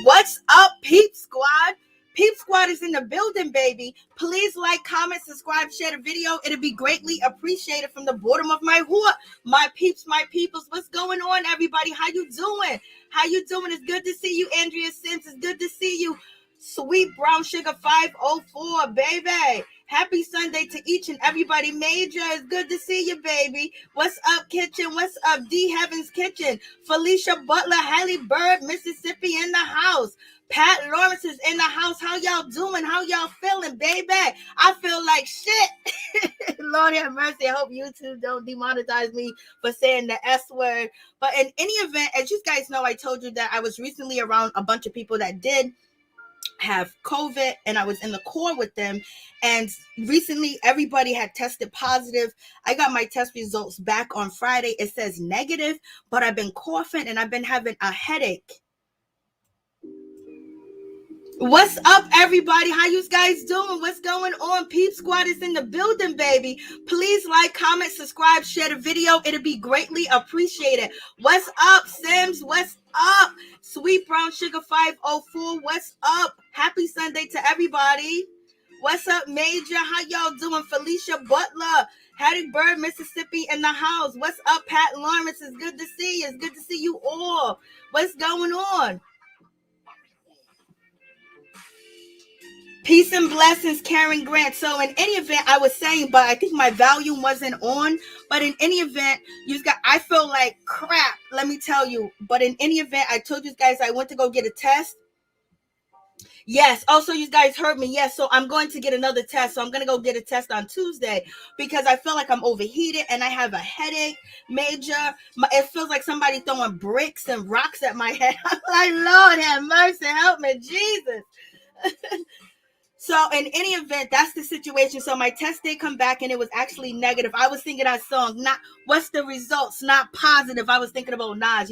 What's up, Peep Squad? Peep Squad is in the building, baby. Please like, comment, subscribe, share the video. It'll be greatly appreciated from the bottom of my heart. My peeps, my peoples, what's going on, everybody? How you doing? How you doing? It's good to see you, Andrea Sims. It's good to see you, Sweet Brown Sugar 504, baby. Happy Sunday to each and everybody. Major, it's good to see you, baby. What's up, Kitchen? What's up, D Heaven's Kitchen? Felicia Butler, Halle Bird, Mississippi in the house. Pat Lawrence is in the house. How y'all doing? How y'all feeling, baby? I feel like shit. Lord have mercy. I hope YouTube don't demonetize me for saying the S word. But in any event, as you guys know, I told you that I was recently around a bunch of people that did have COVID, and I was in the core with them, and recently everybody had tested positive. I got my test results back on Friday. It says negative, but I've been coughing and I've been having a headache. What's up, everybody? How you guys doing? What's going on? Peep Squad is in the building, baby. Please like, comment, subscribe, share the video. It'll be greatly appreciated. What's up, Sims? What's up? Sweet Brown Sugar 504. What's up? Happy Sunday to everybody. What's up, Major? How y'all doing? Felicia Butler, Hattie Bird, Mississippi in the house. What's up, Pat Lawrence? It's good to see you. It's good to see you all. What's going on? Peace and blessings, Karen Grant. So in any event, I was saying, but I think my volume wasn't on. But in any event, I feel like crap, let me tell you. But in any event, I told you guys I went to go get a test. Yes. Also, you guys heard me. Yes. So I'm going to get another test. So I'm going to go get a test on Tuesday because I feel like I'm overheated and I have a headache. Major. It feels like somebody throwing bricks and rocks at my head. I'm like, Lord have mercy. Help me, Jesus. So in any event, that's the situation. So my test did come back and it was actually negative. I was thinking that song, not what's the results, not positive. I was thinking about Nas,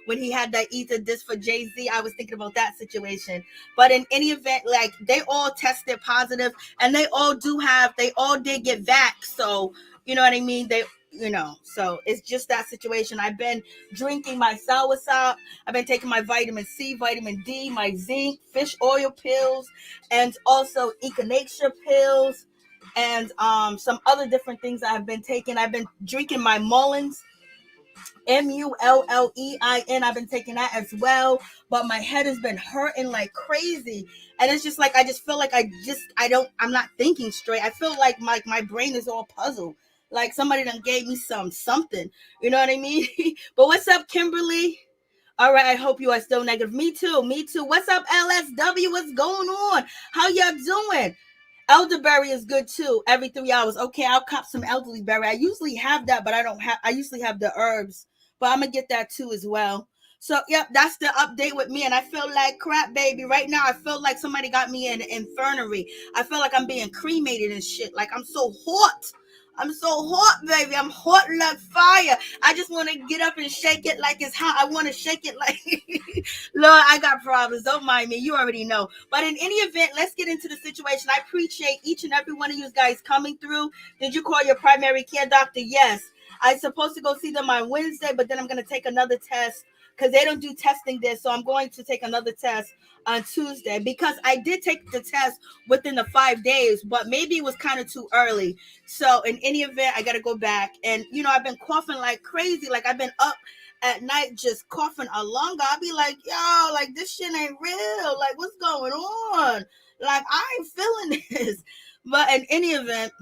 when he had that Eat the Disc for Jay-Z, I was thinking about that situation. But in any event, like they all tested positive and they all did get vaxxed. So, you know what I mean? So it's just that situation. I've been drinking my soursop. I've been taking my vitamin C, vitamin D, my zinc, fish oil pills, and also echinacea pills, and some other different things I've been taking. I've been drinking my Mullins, Mullein. I've been taking that as well, but my head has been hurting like crazy, and it's just like I just feel like I'm not thinking straight. I feel like my brain is all puzzled. Like somebody done gave me something. You know what I mean? But what's up, Kimberly? All right, I hope you are still negative. Me too. What's up, LSW? What's going on? How y'all doing? Elderberry is good too. Every 3 hours. Okay, I'll cop some elderberry. I usually have that, but I usually have the herbs. But I'm going to get that too as well. So, yep, that's the update with me. And I feel like crap, baby. Right now, I feel like somebody got me in the infirmary. I feel like I'm being cremated and shit. Like, I'm so hot. I'm so hot, baby. I'm hot like fire. I just want to get up and shake it like it's hot. I want to shake it like, Lord, I got problems. Don't mind me. You already know. But in any event, let's get into the situation. I appreciate each and every one of you guys coming through. Did you call your primary care doctor? Yes. I'm supposed to go see them on Wednesday, but then I'm going to take another test because they don't do testing there. So I'm going to take another test on Tuesday because I did take the test within the 5 days, but maybe it was kind of too early. So in any event, I got to go back. And, I've been coughing like crazy. Like I've been up at night just coughing a longer. I'll be like, yo, like this shit ain't real. Like what's going on? Like I ain't feeling this. But in any event,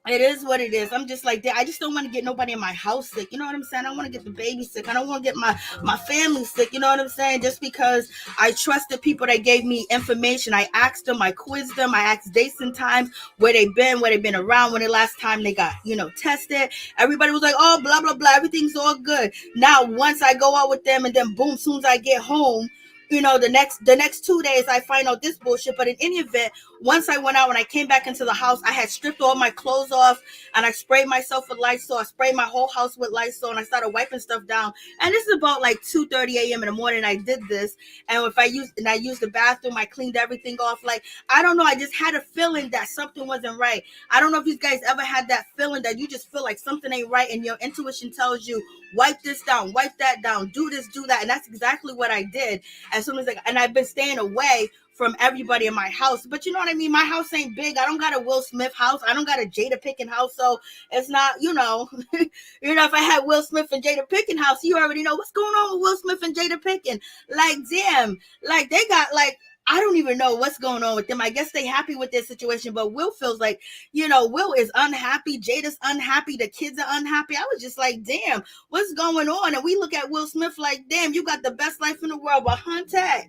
It is what it is. I'm just like that. I just don't want to get nobody in my house sick. You know what I'm saying? I don't want to get the baby sick. I don't want to get my family sick. You know what I'm saying? Just because I trusted people that gave me information. I asked them, I quizzed them, I asked dates and times, where they've been around, when the last time they got, tested. Everybody was like, oh, blah, blah, blah. Everything's all good. Now, once I go out with them and then boom, as soon as I get home, the next 2 days I find out this bullshit. But in any event, once I went out, when I came back into the house, I had stripped all my clothes off and I sprayed myself with Lysol. I sprayed my whole house with Lysol and I started wiping stuff down. And this is about like 2:30 a.m. in the morning. I did this. And I used the bathroom, I cleaned everything off. Like, I don't know. I just had a feeling that something wasn't right. I don't know if you guys ever had that feeling that you just feel like something ain't right and your intuition tells you, wipe this down, wipe that down, do this, do that. And that's exactly what I did. As soon as and I've been staying away from everybody in my house. But you know what I mean? My house ain't big. I don't got a Will Smith house. I don't got a Jada Pinkett house. So it's not, if I had Will Smith and Jada Pinkett house, you already know what's going on with Will Smith and Jada Pinkett. Like, damn, like they got like, I don't even know what's going on with them. I guess they happy with their situation, but Will feels like, Will is unhappy. Jada's unhappy. The kids are unhappy. I was just like, damn, what's going on? And we look at Will Smith like, damn, you got the best life in the world. But Hunter,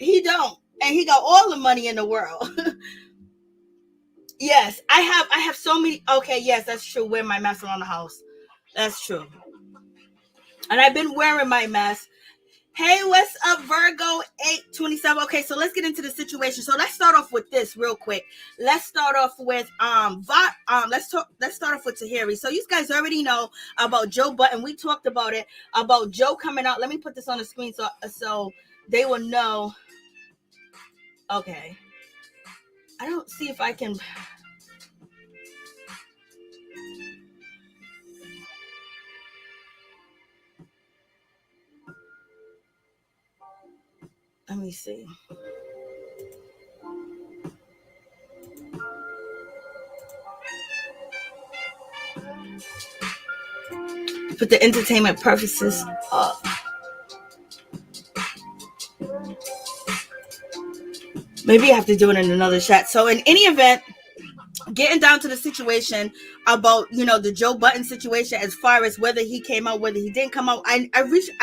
he don't. And he got all the money in the world. Yes, I have so many. Okay, yes, that's true. Wear my mask around the house. That's true. And I've been wearing my mask. Hey, what's up, Virgo 827? Okay, so let's get into the situation. So let's start off with this real quick. Let's start off with let's start off with Tahiri. So you guys already know about Joe Budden. We talked about it, about Joe coming out. Let me put this on the screen so they will know. Okay. I don't see if I can. Let me see. Put the entertainment purposes up. Maybe I have to do it in another chat. So in any event, getting down to the situation about, the Joe Budden situation, as far as whether he came out, whether he didn't come out. I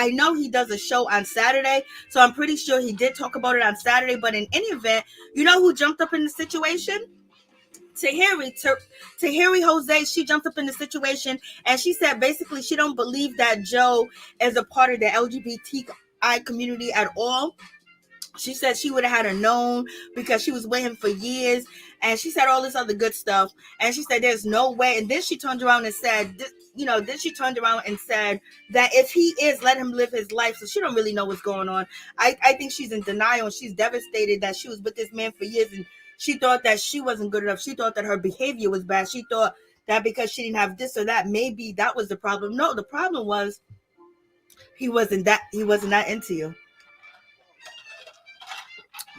know he does a show on Saturday, so I'm pretty sure he did talk about it on Saturday. But in any event, you know who jumped up in the situation? Tahiri Jose, she jumped up in the situation and she said basically she don't believe that Joe is a part of the LGBTI community at all. She said she would have had her known because she was with him for years. And she said all this other good stuff. And she said there's no way. And then she turned around and said, that if he is, let him live his life. So she don't really know what's going on. I think she's in denial. And she's devastated that she was with this man for years. And she thought that she wasn't good enough. She thought that her behavior was bad. She thought that because she didn't have this or that, maybe that was the problem. No, the problem was he wasn't that into you.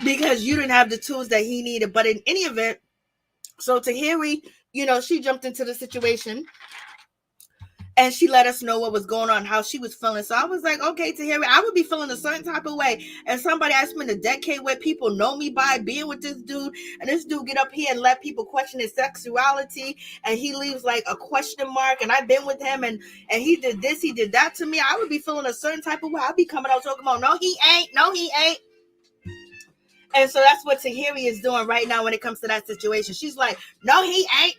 Because you didn't have the tools that he needed. But in any event, so Tahiri, she jumped into the situation and she let us know what was going on, how she was feeling. So I was like, okay, Tahiri, I would be feeling a certain type of way. And somebody I spent a decade with, people know me by being with this dude, and this dude get up here and let people question his sexuality, and he leaves like a question mark. And I've been with him, and he did this, he did that to me. I would be feeling a certain type of way. I'd be coming out talking about, no, he ain't. And so that's what Tahiri is doing right now when it comes to that situation. She's like, no, he ain't,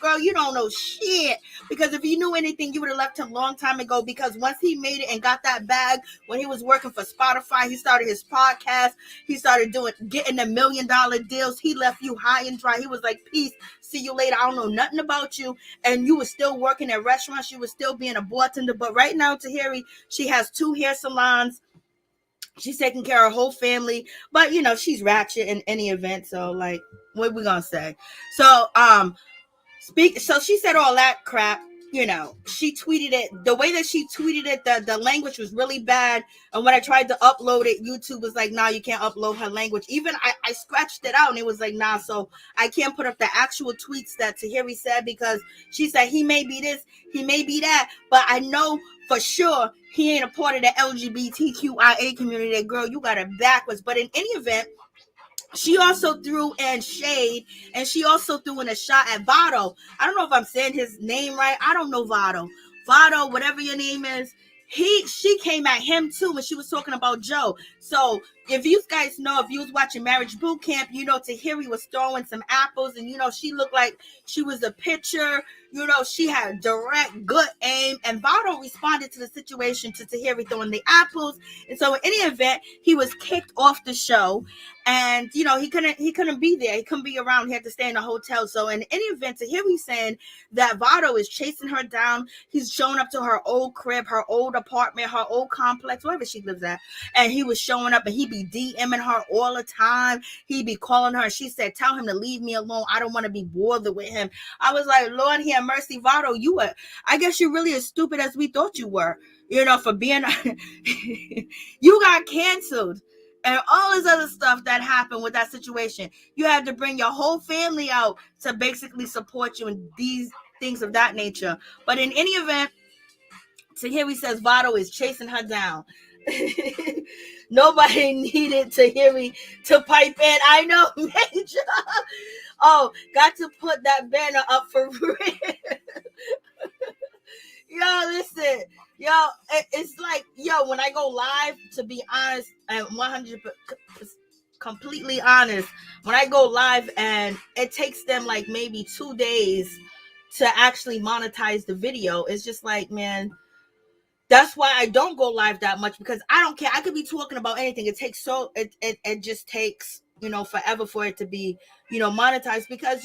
girl. You don't know shit. Because if you knew anything, you would have left him a long time ago. Because once he made it and got that bag, when he was working for Spotify, he started his podcast. He started getting the $1 million deals. He left you high and dry. He was like, peace, see you later. I don't know nothing about you. And you were still working at restaurants. You were still being a bartender. But right now, Tahiri, she has 2 hair salons. She's taking care of her whole family, but she's ratchet in any event. So like, what we gonna say? So so she said all that crap. She tweeted it the way that she tweeted it. The language was really bad, and when I tried to upload it, YouTube was like, "Nah, you can't upload her language." Even I scratched it out, and it was like, "Nah." So I can't put up the actual tweets that Tahiri said, because she said he may be this, he may be that, but I know for sure he ain't a part of the LGBTQIA community. That girl, you got it backwards. But in any event, she also threw in shade, and she also threw in a shot at Vado. I don't know if I'm saying his name right. I don't know Vado. Vado, whatever your name is. She came at him too when she was talking about Joe. So if you guys know, if you was watching Marriage Boot Camp, Tahiri was throwing some apples, and she looked like she was a pitcher. She had direct, good aim, and Vado responded to the situation to Tahiri throwing the apples. And so in any event, he was kicked off the show, and he couldn't be there. He couldn't be around. He had to stay in a hotel. So in any event, Tahiri saying that Vado is chasing her down. He's showing up to her old crib, her old apartment, her old complex, wherever she lives at, and he was showing up, and he be DMing her all the time. He be calling her. She said, "Tell him to leave me alone. I don't want to be bothered with him." I was like, Lord, have mercy, Vado. I guess you're really as stupid as we thought you were. For being, you got canceled. And all this other stuff that happened with that situation. You had to bring your whole family out to basically support you in these things of that nature. But in any event, Tahiri says Vado is chasing her down. Nobody needed Tahiri to pipe in. I know, Major. Oh, got to put that banner up for real. Yo, listen. Yo, it's like, when I go live, to be honest, and 100% completely honest, when I go live and it takes them like maybe 2 days to actually monetize the video, it's just like, man, that's why I don't go live that much, because I don't care. I could be talking about anything. It just takes, forever for it to be, monetized, because,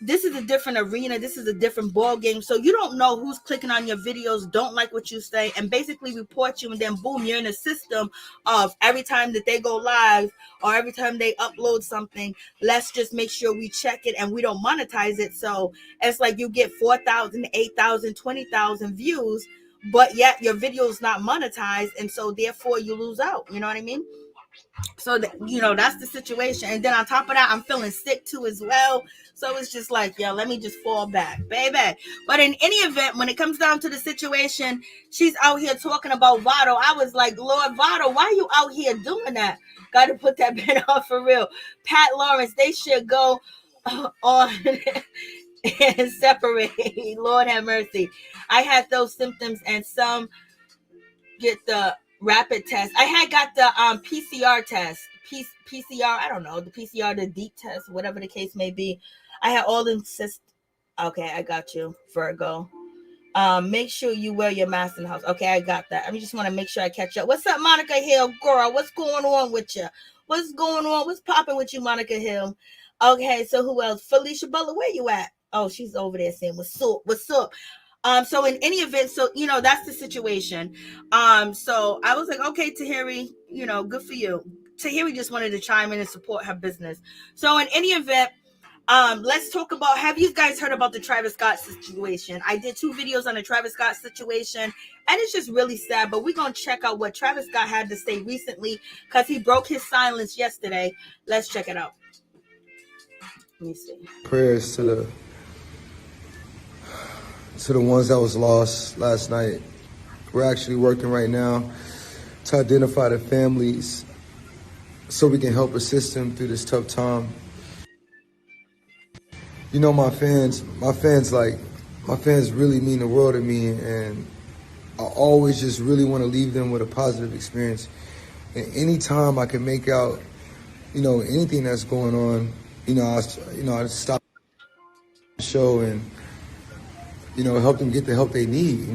this is a different arena. This is a different ball game. So you don't know who's clicking on your videos, don't like what you say, and basically report you. And then boom, you're in a system of every time that they go live or every time they upload something, let's just make sure we check it and we don't monetize it. So it's like you get 4,000, 8,000, 20,000 views, but yet your video is not monetized. And so therefore you lose out. You know what I mean? So that's the situation. And then on top of that, I'm feeling sick too as well. So it's just like, let me just fall back, baby. But in any event, when it comes down to the situation, she's out here talking about Vado. I was like, Lord, Vado, why are you out here doing that? Got to put that bit on for real. Pat Lawrence, they should go on and separate. Lord have mercy. I had those symptoms, and some get the rapid test. I had got the PCR test. PCR, I don't know, the PCR, the deep test, whatever the case may be. I had all them Okay, I got you, Virgo. Make sure you wear your mask in the house. Okay, I got that. I just want to make sure I catch up. What's up, Monica Hill, girl? What's going on with you? What's going on? What's popping with you, Monica Hill? Okay, so who else? Felicia Butler, where you at? Oh, she's over there saying, what's up? What's up? So in any event, so, that's the situation. So I was like, okay, Tahiri, good for you. Tahiri just wanted to chime in and support her business. So in any event, let's talk about, have you guys heard about the Travis Scott situation? I did 2 videos on the Travis Scott situation, and it's just really sad, but we're going to check out what Travis Scott had to say recently, because he broke his silence yesterday. Let's check it out. Let me see. Prayers to the ones that was lost last night. We're actually working right now to identify the families so we can help assist them through this tough time. My fans really mean the world to me, and I always just really want to leave them with a positive experience. And anytime I can make out, anything that's going on, I stop the show and help them get the help they need,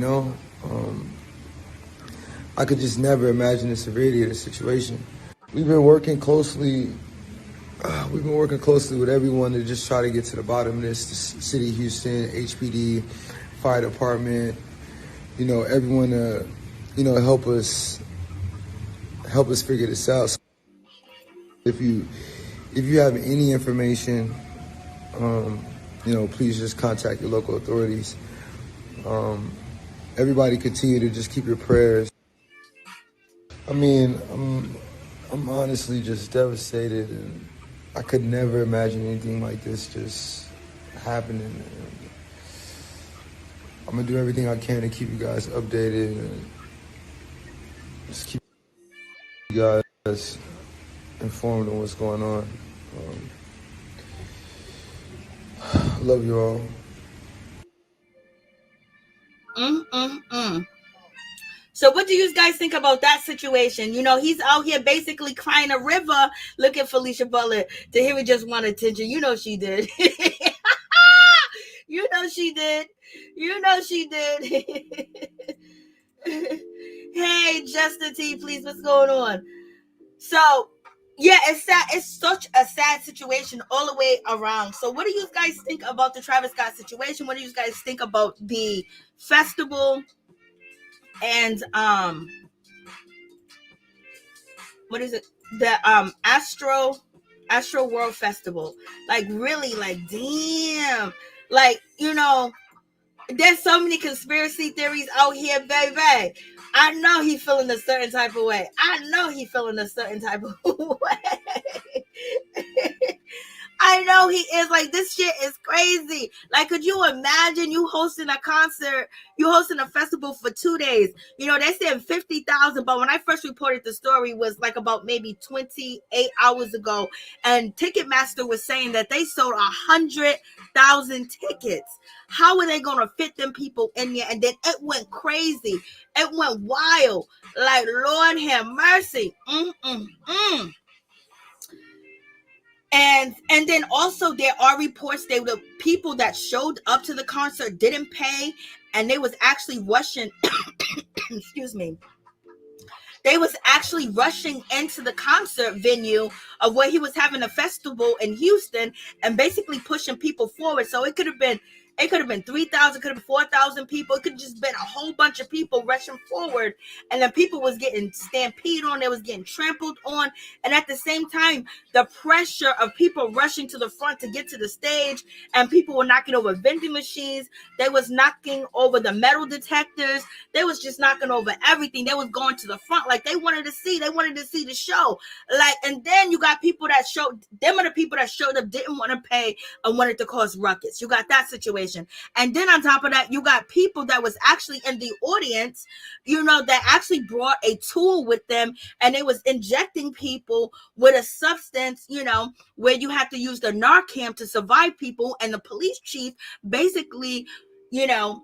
I could just never imagine the severity of the situation. We've been working closely with everyone to just try to get to the bottom of this. The City of Houston, HPD, Fire Department, everyone to, help us figure this out. So if you have any information, please just contact your local authorities. Everybody continue to just keep your prayers. I'm honestly just devastated, and I could never imagine anything like this just happening. I'm gonna do everything I can to keep you guys updated and just keep you guys informed on what's going on. Love you all. So what do you guys think about that situation? You know, he's out here basically crying a river looking for Felicia Butler. To hear he just want attention. You know she did. You know she did. You know she did. Hey, Justin T, please, what's going on? So, yeah, it's sad. It's such a sad situation all the way around. So, what do you guys think about the Travis Scott situation? What do you guys think about the festival and what is it? The Astro World Festival. Like, really, like, damn. Like, you know, there's so many conspiracy theories out here, baby. I know he feeling a certain type of way. I know he feeling a certain type of way. I know he is. Like, this shit is crazy. Like, could you imagine you hosting a concert, you hosting a festival for 2 days? You know, they said 50,000, but when I first reported the story was like about maybe 28 hours ago, and Ticketmaster was saying that they sold 100,000 tickets. How are they going to fit them people in there? And then it went crazy. It went wild. Like, Lord have mercy. And then also there are reports that the people that showed up to the concert didn't pay, and they was actually rushing excuse me, they was actually rushing into the concert venue of where he was having a festival in Houston and basically pushing people forward. So it could have been 3,000, could have been 4,000 people. It could have just been a whole bunch of people rushing forward. And then people was getting stampeded on. They was getting trampled on. And at the same time, the pressure of people rushing to the front to get to the stage, and people were knocking over vending machines. They was knocking over the metal detectors. They was just knocking over everything. They was going to the front like they wanted to see the show. Like, and then you got people that showed, them are the people that showed up, didn't want to pay and wanted to cause ruckus. You got that situation. And then on top of that, you got people that was actually in the audience, you know, that actually brought a tool with them, and they was injecting people with a substance, you know, where you have to use the Narcan to survive people. And the police chief basically, you know,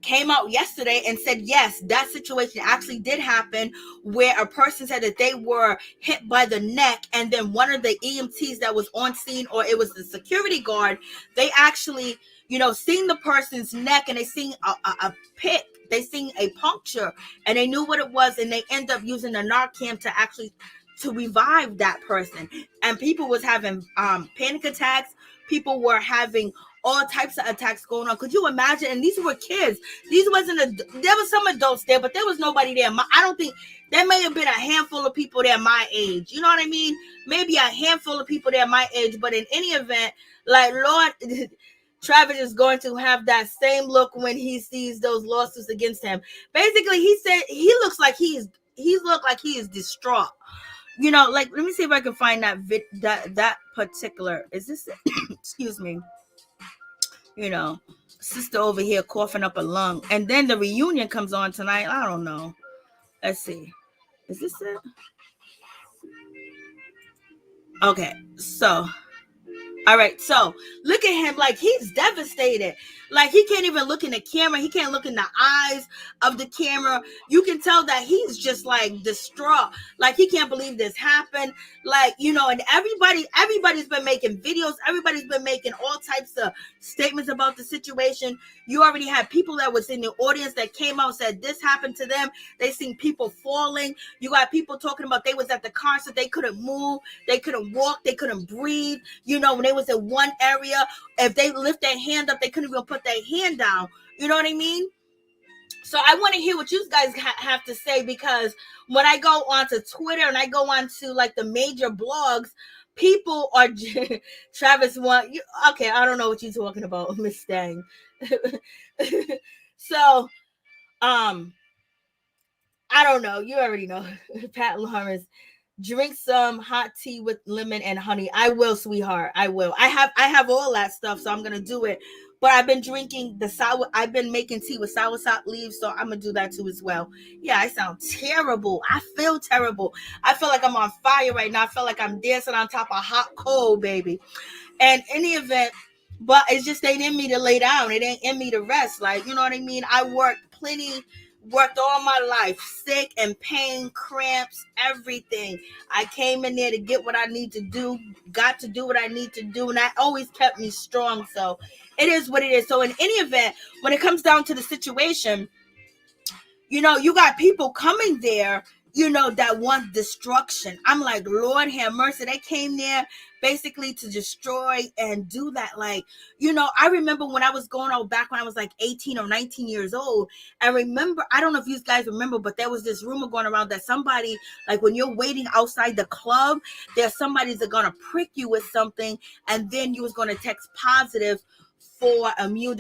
came out yesterday and said, yes, that situation actually did happen, where a person said that they were hit by the neck, and then one of the EMTs that was on scene, or it was the security guard, they actually, you know, seen the person's neck, and they seen a pit, they seen a puncture, and they knew what it was, and they end up using the Narcan to actually to revive that person. And people was having panic attacks. People were having all types of attacks going on. Could you imagine? And these were kids. These wasn't there was some adults there, but there was nobody there. I don't think there may have been a handful of people there my age. You know what I mean? Maybe a handful of people there my age. But in any event, like, Lord, Travis is going to have that same look when he sees those lawsuits against him. Basically, he said he looks like he is distraught. You know, like, let me see if I can find that particular. Is this it? Excuse me. You know, sister over here coughing up a lung. And then the reunion comes on tonight. I don't know. Let's see. Is this it? Okay, so all right, so look at him, like, he's devastated. Like, he can't even look in the camera. He can't look in the eyes of the camera. You can tell that he's just, like, distraught. Like, he can't believe this happened. Like, you know, and everybody's been making videos. Everybody's been making all types of statements about the situation. You already had people that was in the audience that came out and said this happened to them. They seen people falling. You got people talking about they was at the concert. They couldn't move. They couldn't walk. They couldn't breathe. You know, when they was in one area, if they lift their hand up, they couldn't even put their hand down. You know what I mean? So I want to hear what you guys have to say, because when I go onto Twitter and I go onto, like, the major blogs, people are Travis want you. Okay, I don't know what you're talking about, Miss Stang. So, I don't know. You already know. Pat Lawrence. Drink some hot tea with lemon and honey. I will, sweetheart. I will. I have all that stuff, so I'm gonna do it. But I've been drinking the sour. I've been making tea with soursop leaves, so I'm gonna do that too as well. Yeah, I sound terrible. I feel terrible. I feel like I'm on fire right now. I feel like I'm dancing on top of hot coal, baby. And in the event, but it's just ain't in me to lay down. It ain't in me to rest. Like, you know what I mean? I worked all my life, sick and pain, cramps, everything. I came in there to get what I need to do, got to do what I need to do, and that always kept me strong. So it is what it is. So in any event, when it comes down to the situation, you got people coming there, that want destruction. I'm like, Lord have mercy. They came there basically to destroy and do that. Like, I remember when I was going out back when I was like 18 or 19 years old. I remember, I don't know if you guys remember, but there was this rumor going around that somebody, like when you're waiting outside the club, there's somebody's that gonna prick you with something, and then you was gonna text positive for immune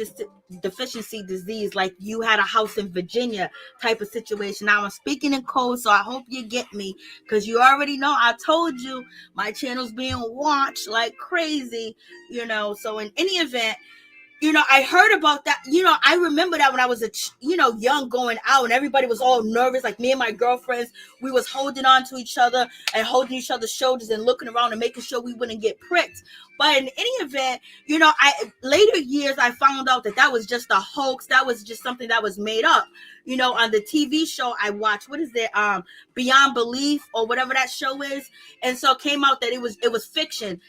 deficiency disease, like you had a house in Virginia type of situation. Now I'm speaking in code, so I hope you get me, because you already know I told you my channel's being watched like crazy, so in any event, I heard about that. I remember that when I was young, going out, and everybody was all nervous. Like me and my girlfriends, we was holding on to each other and holding each other's shoulders and looking around and making sure we wouldn't get pricked. But in any event, later years, I found out that was just a hoax. That was just something that was made up. On the TV show I watched, what is it? Beyond Belief or whatever that show is. And so it came out that it was fiction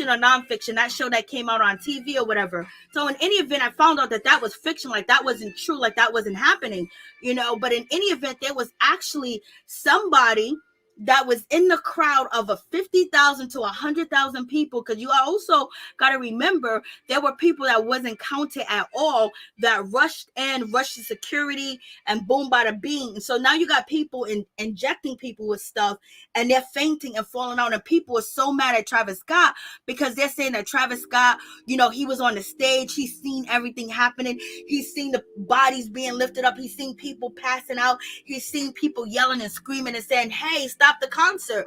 or nonfiction, that show that came out on TV or whatever. So in any event, I found out that was fiction, like that wasn't true, like that wasn't happening, but in any event, there was actually somebody that was in the crowd of a 50,000 to 100,000 people, because you also got to remember there were people that wasn't counted at all that rushed to security, and boom, bada bing. And so now you got people injecting people with stuff, and they're fainting and falling out, and people are so mad at Travis Scott because they're saying that Travis Scott, he was on the stage, he's seen everything happening, he's seen the bodies being lifted up, he's seen people passing out, he's seen people yelling and screaming and saying, hey, stop the concert.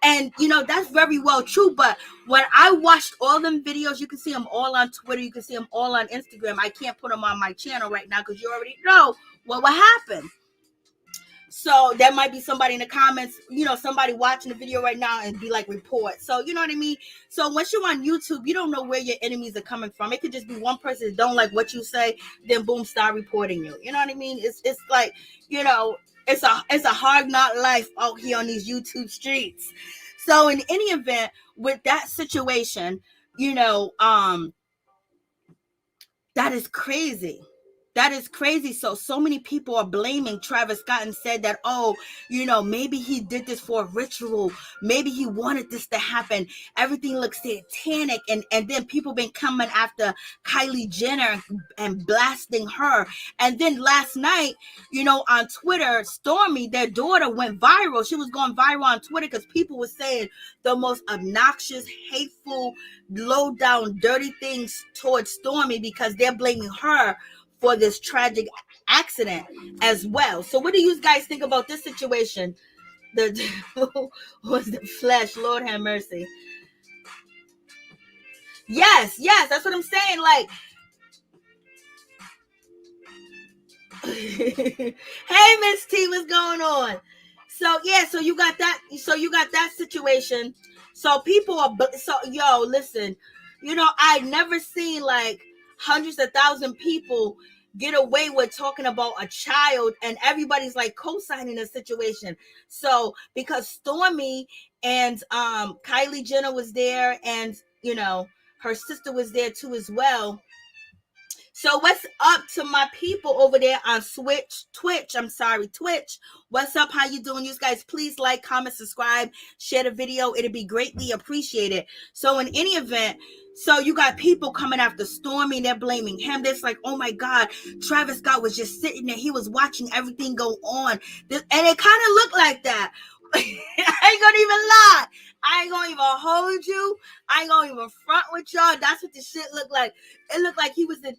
And that's very well true. But when I watched all them videos, you can see them all on Twitter, you can see them all on Instagram. I can't put them on my channel right now because you already know what happened. So there might be somebody in the comments, somebody watching the video right now and be like, report. So you know what I mean? So once you're on YouTube, you don't know where your enemies are coming from. It could just be one person that don't like what you say, then boom, start reporting you. You know what I mean? It's like, it's a hard knock life out here on these YouTube streets. So in any event, with that situation, that is crazy. That is crazy. So many people are blaming Travis Scott and said that, maybe he did this for a ritual. Maybe he wanted this to happen. Everything looks satanic. And then people been coming after Kylie Jenner and blasting her. And then last night, on Twitter, Stormy, their daughter, went viral. She was going viral on Twitter because people were saying the most obnoxious, hateful, low down, dirty things towards Stormy because they're blaming her for this tragic accident as well. So what do you guys think about this situation? The was the flesh, Lord have mercy. Yes, that's what I'm saying. Like, hey, Miss T, what's going on? So yeah, so you got that situation. So people are listen, I never seen like hundreds of thousand people get away with talking about a child, and everybody's like co-signing the situation. So because Stormy and Kylie Jenner was there, and her sister was there too as well. So what's up to my people over there on Twitch? What's up? How you doing? You guys, please like, comment, subscribe, share the video. It'd be greatly appreciated. So in any event, so you got people coming after Stormy, they're blaming him. They're like, oh my God, Travis Scott was just sitting there. He was watching everything go on. And it kind of looked like that. I ain't gonna even lie. I ain't gonna even hold you. I ain't gonna even front with y'all. That's what this shit looked like. It looked like he was in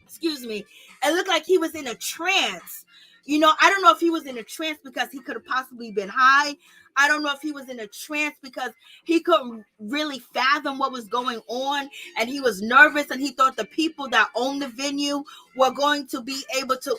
excuse me, it looked like he was in a trance. I don't know if he was in a trance because he could have possibly been high. I don't know if he was in a trance because he couldn't really fathom what was going on, and he was nervous, and he thought the people that own the venue were going to be able to,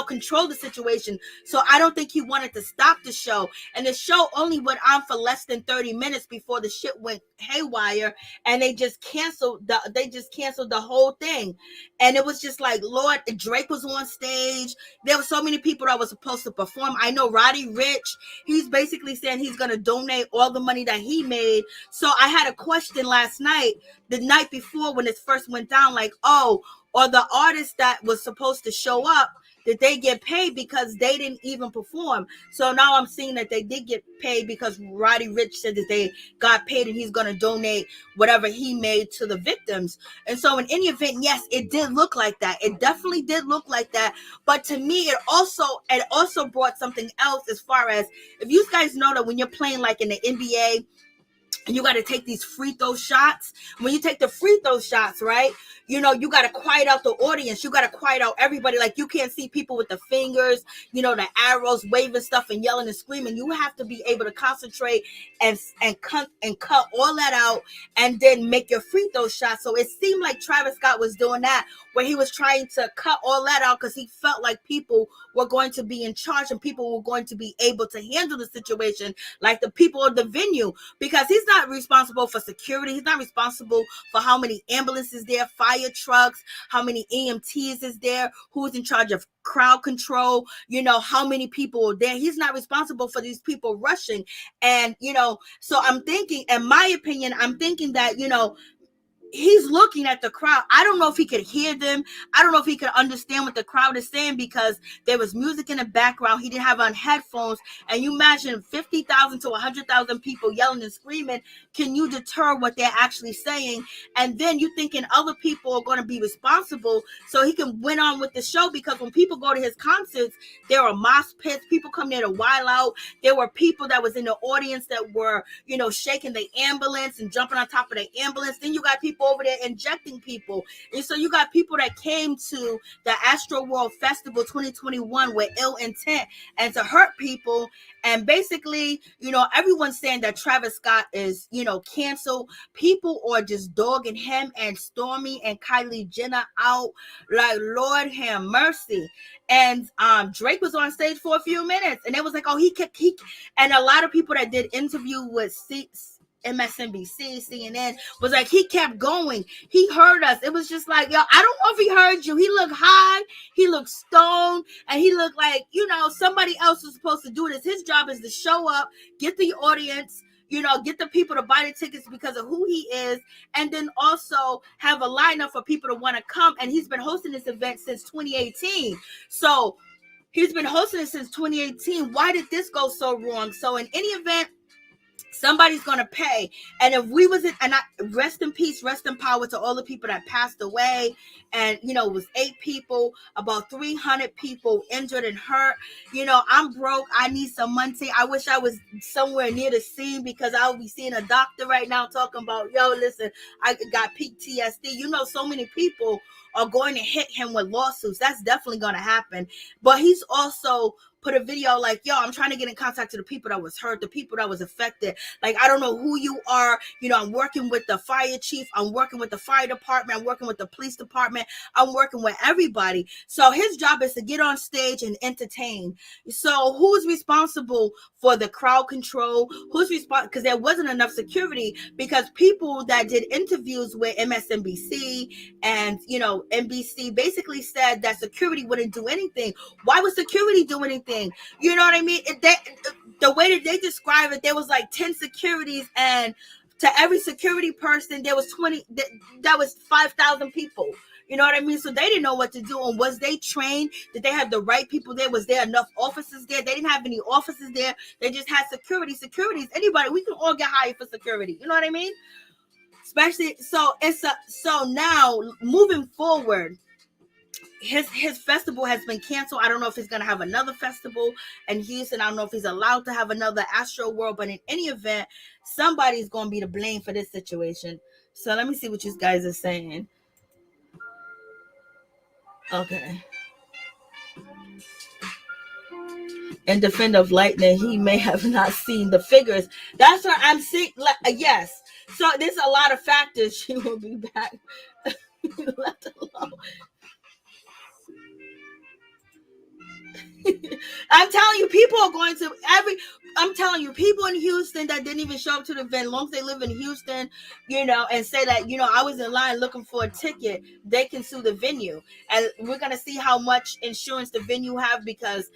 control the situation. So I don't think he wanted to stop the show. And the show only went on for less than 30 minutes before the shit went haywire, and they just canceled the whole thing. And it was just like, Lord, Drake was on stage. There were so many people that were supposed to perform. I know Roddy Ricch, he's basically saying he's going to donate all the money that he made. So I had a question last night, the night before when it first went down, like, oh, or the artist that was supposed to show up, did they get paid because they didn't even perform? So now I'm seeing that they did get paid because Roddy Ricch said that they got paid and he's going to donate whatever he made to the victims. And so in any event, yes, it did look like that. It definitely did look like that. But to me, it also brought something else, as far as, if you guys know that when you're playing like in the NBA, and you got to take these free throw shots. When you take the free throw shots, right, you got to quiet out the audience. You got to quiet out everybody. Like, you can't see people with the fingers, the arrows waving stuff and yelling and screaming. You have to be able to concentrate and cut all that out and then make your free throw shots. So it seemed like Travis Scott was doing that, where he was trying to cut all that out because he felt like people were going to be in charge and people were going to be able to handle the situation, like the people of the venue, because he's not responsible for security. He's not responsible for how many ambulances there, fire trucks, how many EMTs is there, who's in charge of crowd control, how many people are there. He's not responsible for these people rushing. And, so I'm thinking, in my opinion, that, he's looking at the crowd. I don't know if he could hear them. I don't know if he could understand what the crowd is saying because there was music in the background. He didn't have on headphones. And you imagine 50,000 to 100,000 people yelling and screaming. Can you deter what they're actually saying? And then you thinking other people are going to be responsible so he can went on with the show, because when people go to his concerts, there are mosh pits. People come there to while out. There were people that was in the audience that were, shaking the ambulance and jumping on top of the ambulance. Then you got people over there injecting people. And so you got people that came to the Astro World Festival 2021 with ill intent and to hurt people. And basically, everyone's saying that Travis Scott is, canceled. People are just dogging him and Stormy and Kylie Jenner out. Like, Lord have mercy. And Drake was on stage for a few minutes, and it was like, oh, he and a lot of people that did interview with MSNBC, CNN, was like, he kept going. He heard us. It was just like, yo, I don't know if he heard you. He looked high. He looked stoned. And he looked like, somebody else was supposed to do this. His job is to show up, get the audience, get the people to buy the tickets because of who he is, and then also have a lineup for people to want to come. And he's been hosting this event since 2018. So he's been hosting it since 2018. Why did this go so wrong? So in any event, somebody's going to pay. And if we was in, and rest in peace, rest in power to all the people that passed away. And, it was 8 people, about 300 people injured and hurt. I'm broke. I need some money. I wish I was somewhere near the scene because I would be seeing a doctor right now talking about, yo, listen, I got PTSD. So many people are going to hit him with lawsuits. That's definitely going to happen. But he's also put a video like, yo, I'm trying to get in contact to the people that was hurt, the people that was affected. Like, I don't know who you are. I'm working with the fire chief. I'm working with the fire department. I'm working with the police department. I'm working with everybody. So his job is to get on stage and entertain. So who's responsible for the crowd control? Who's responsible? Because there wasn't enough security, because people that did interviews with MSNBC and, NBC basically said that security wouldn't do anything. Why would security do anything? You know what I mean? The way that they describe it, there was like 10 securities, and to every security person, there was 20. That was 5,000 people. You know what I mean? So they didn't know what to do. And was they trained? Did they have the right people there? Was there enough officers there? They didn't have any officers there. They just had security. Security is anybody. We can all get hired for security. You know what I mean? Especially so now moving forward, his festival has been canceled. I don't know if he's going to have another festival in Houston. I don't know if he's allowed to have another Astro World, but in any event, somebody's going to be to blame for this situation. So let me see what you guys are saying. Okay. In defense of Lightning, he may have not seen the figures. That's what I'm seeing. Yes. So there's a lot of factors. She will be back. Left alone. I'm telling you, people are going to I'm telling you, people in Houston that didn't even show up to the event, as long as they live in Houston, and say that, I was in line looking for a ticket, they can sue the venue. And we're going to see how much insurance the venue have, because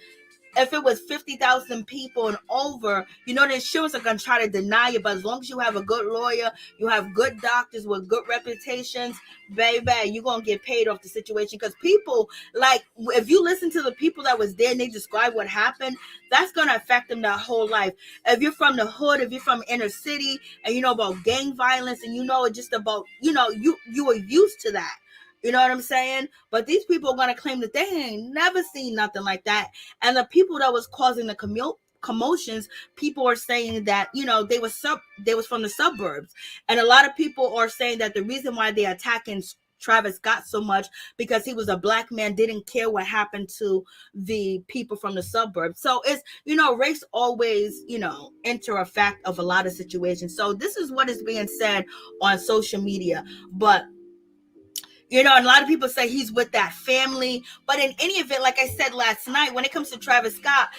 if it was 50,000 people and over, the insurance are going to try to deny it. But as long as you have a good lawyer, you have good doctors with good reputations, baby, you're going to get paid off the situation. Because people, if you listen to the people that was there and they describe what happened, that's going to affect them their whole life. If you're from the hood, if you're from inner city, and you know about gang violence, and just about, you are used to that. You know what I'm saying? But these people are going to claim that they ain't never seen nothing like that. And the people that was causing the commotions, people are saying that, they was from the suburbs. And a lot of people are saying that the reason why they're attacking Travis Scott so much, because he was a black man, didn't care what happened to the people from the suburbs. So it's, race always, enter a fact of a lot of situations. So this is what is being said on social media. But and a lot of people say he's with that family. But in any event, like I said last night, when it comes to Travis Scott,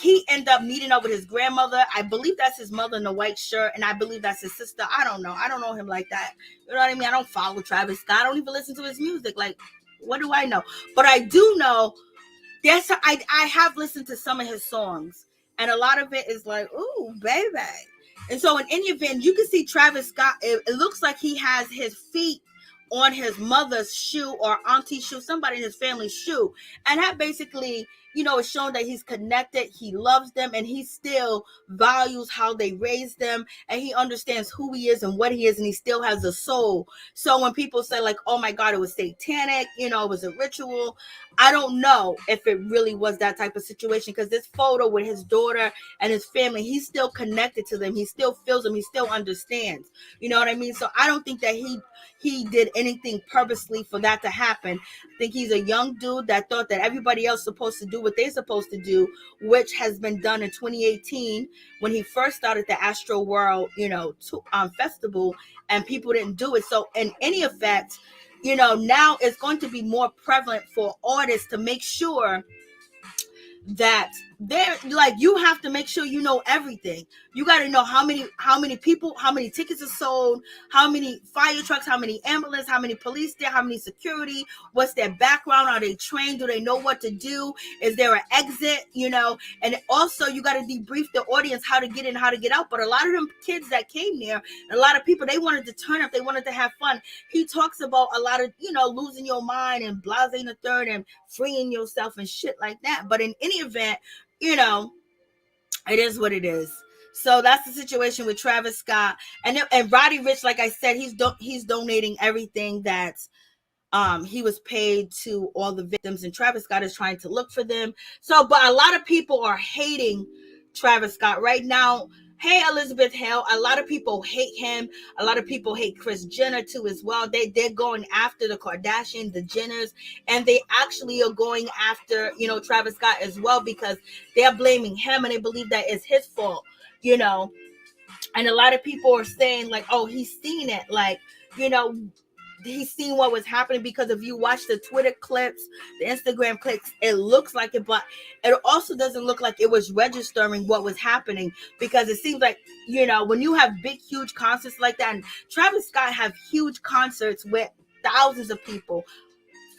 he ended up meeting up with his grandmother. I believe that's his mother in the white shirt, and I believe that's his sister. I don't know. I don't know him like that. You know what I mean? I don't follow Travis Scott. I don't even listen to his music. What do I know? But I do know I have listened to some of his songs, and a lot of it is ooh, baby. And so in any event, you can see Travis Scott. It looks like he has his feet on his mother's shoe or auntie's shoe, somebody in his family's shoe. And that basically, is showing that he's connected, he loves them, and he still values how they raised them, and he understands who he is and what he is, and he still has a soul. So when people say oh my God, it was satanic, it was a ritual, I don't know if it really was that type of situation, because this photo with his daughter and his family, he's still connected to them, he still feels them, he still understands. You know what I mean? So I don't think that he did anything purposely for that to happen. I think he's a young dude that thought that everybody else is supposed to do what they're supposed to do, which has been done in 2018 when he first started the Astro World, festival, and people didn't do it. So in any effect, now it's going to be more prevalent for artists to make sure that they're you have to make sure you know everything. You got to know how many people, how many tickets are sold, how many fire trucks, how many ambulance, how many police there, how many security, what's their background, are they trained, do they know what to do, is there an exit, and also you got to debrief the audience how to get in, how to get out. But a lot of them kids that came there, a lot of people, they wanted to turn up, they wanted to have fun. He talks about a lot of losing your mind and blasting the third and freeing yourself and shit like that. But in any event, it is what it is. So that's the situation with Travis Scott and Roddy Ricch. Like I said, he's donating everything that he was paid to all the victims, and Travis Scott is trying to look for them. So, but a lot of people are hating Travis Scott right now. Hey, Elizabeth Hale, a lot of people hate him. A lot of people hate Kris Jenner too as well. They're going after the Kardashians, the Jenners, and they actually are going after, Travis Scott as well, because they're blaming him and they believe that it's his fault, And a lot of people are saying oh, he's seen it. He's seen what was happening, because if you watch the Twitter clips, the Instagram clips, it looks like it, but it also doesn't look like it was registering what was happening, because it seems like, when you have big, huge concerts like that, and Travis Scott have huge concerts with thousands of people,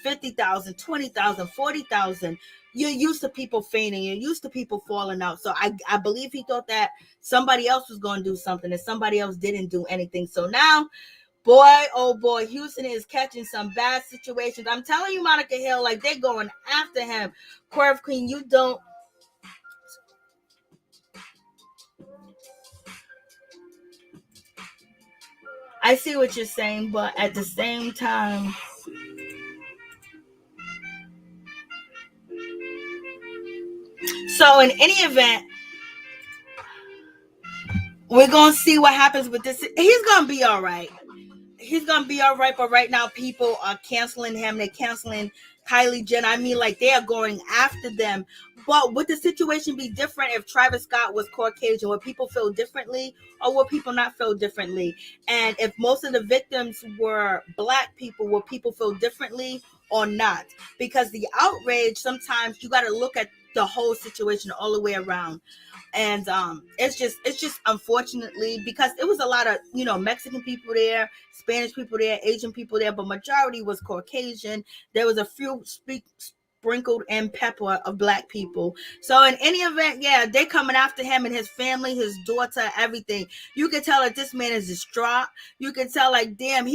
50,000, 20,000, 40,000, you're used to people fainting, you're used to people falling out. So I believe he thought that somebody else was going to do something and somebody else didn't do anything. So now, boy, oh boy, Houston is catching some bad situations. I'm telling you, Monica Hill, they're going after him. Curve Queen, you don't. I see what you're saying, but at the same time, so in any event, we're going to see what happens with this. He's going to be all right. He's going to be all right. But right now, people are canceling him. They're canceling Kylie Jenner. I mean, they are going after them. But would the situation be different if Travis Scott was Caucasian? Would people feel differently, or would people not feel differently? And if most of the victims were Black people, would people feel differently or not? Because the outrage, sometimes you got to look at the whole situation all the way around. And it's just unfortunately, because it was a lot of Mexican people there, Spanish people there, Asian people there, but majority was Caucasian. There was a few sprinkled in pepper of Black people. So in any event, yeah, they coming after him and his family, his daughter, everything. You can tell that this man is distraught. You can tell, like, damn,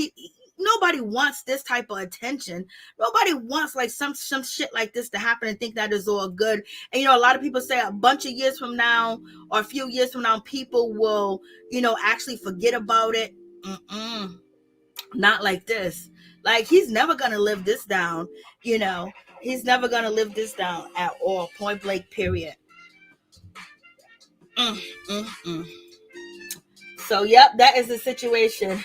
nobody wants this type of attention. Nobody wants like some shit like this to happen and think that is all good. And a lot of people say a bunch of years from now or a few years from now, people will actually forget about it. Not like this. Like, he's never gonna live this down. He's never gonna live this down at all. Point blank, period. So yep, that is the situation.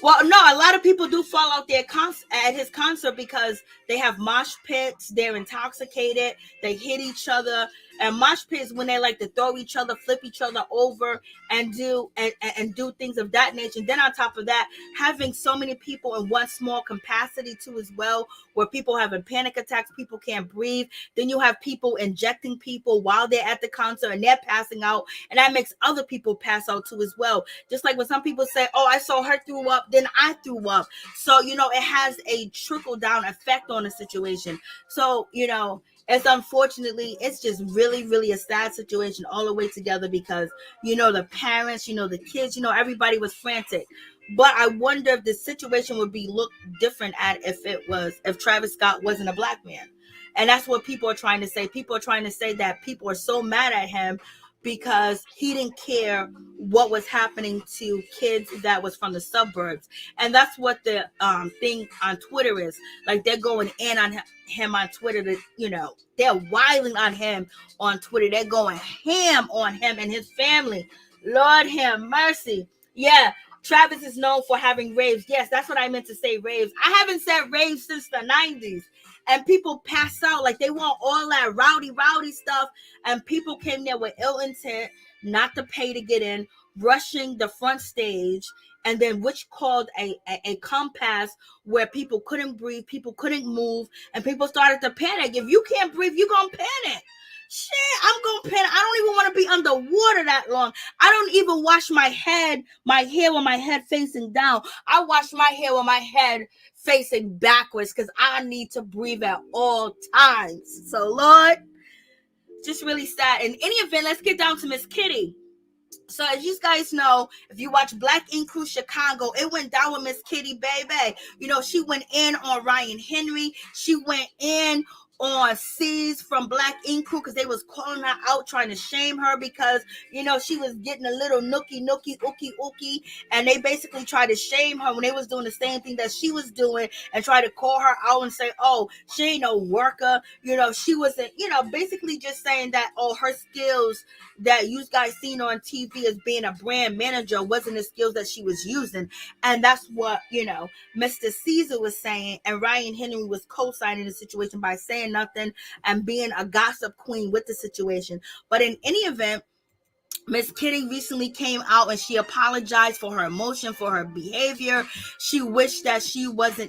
Well, no, a lot of people do fall out there at his concert because they have mosh pits, they're intoxicated, they hit each other. And mosh pits, when they like to throw each other, flip each other over, and do things of that nature. And then on top of that, having so many people in one small capacity too as well, where people having panic attacks, people can't breathe. Then you have people injecting people while they're at the concert and they're passing out, and that makes other people pass out too as well. Just like when some people say, "Oh, I saw her threw up, then I threw up." So it has a trickle down effect on the situation. So it's unfortunately, it's just really, really a sad situation all the way together because, the parents, the kids, everybody was frantic. But I wonder if the situation would be looked different at if Travis Scott wasn't a Black man. And that's what people are trying to say. People are trying to say that people are so mad at him because he didn't care what was happening to kids that was from the suburbs. And that's what the thing on Twitter is. Like, they're going in on him on Twitter they're wiling on him on Twitter. They're going ham on him and his family. Lord have mercy. Yeah, Travis is known for having raves. Yes, that's what I meant to say, raves. I haven't said raves since the 90s. And people pass out like they want all that rowdy stuff. And people came there with ill intent, not to pay to get in, rushing the front stage, and then which caused a compass where people couldn't breathe, people couldn't move, and people started to panic. If you can't breathe, you're going to panic. Shit, I'm going to panic. I don't even want to be underwater that long. I don't even wash my hair with my head facing down. I wash my hair with my head facing backwards because I need to breathe at all times. So, Lord, just really sad. In any event, let's get down to Miss Kitty. So as you guys know, if you watch Black Ink Crew Chicago, it went down with Miss Kitty, baby. She went in on Ryan Henry. She went in on C's from Black Ink Crew because they was calling her out, trying to shame her because, she was getting a little nookie, ookie, and they basically tried to shame her when they was doing the same thing that she was doing and try to call her out and say, oh, she ain't no worker. She wasn't, basically just saying that, oh, her skills that you guys seen on TV as being a brand manager wasn't the skills that she was using. And that's what, Mr. Caesar was saying. And Ryan Henry was co-signing the situation by saying nothing and being a gossip queen with the situation. But in any event, Miss Kitty recently came out and she apologized for her emotion, for her behavior. She wished that she was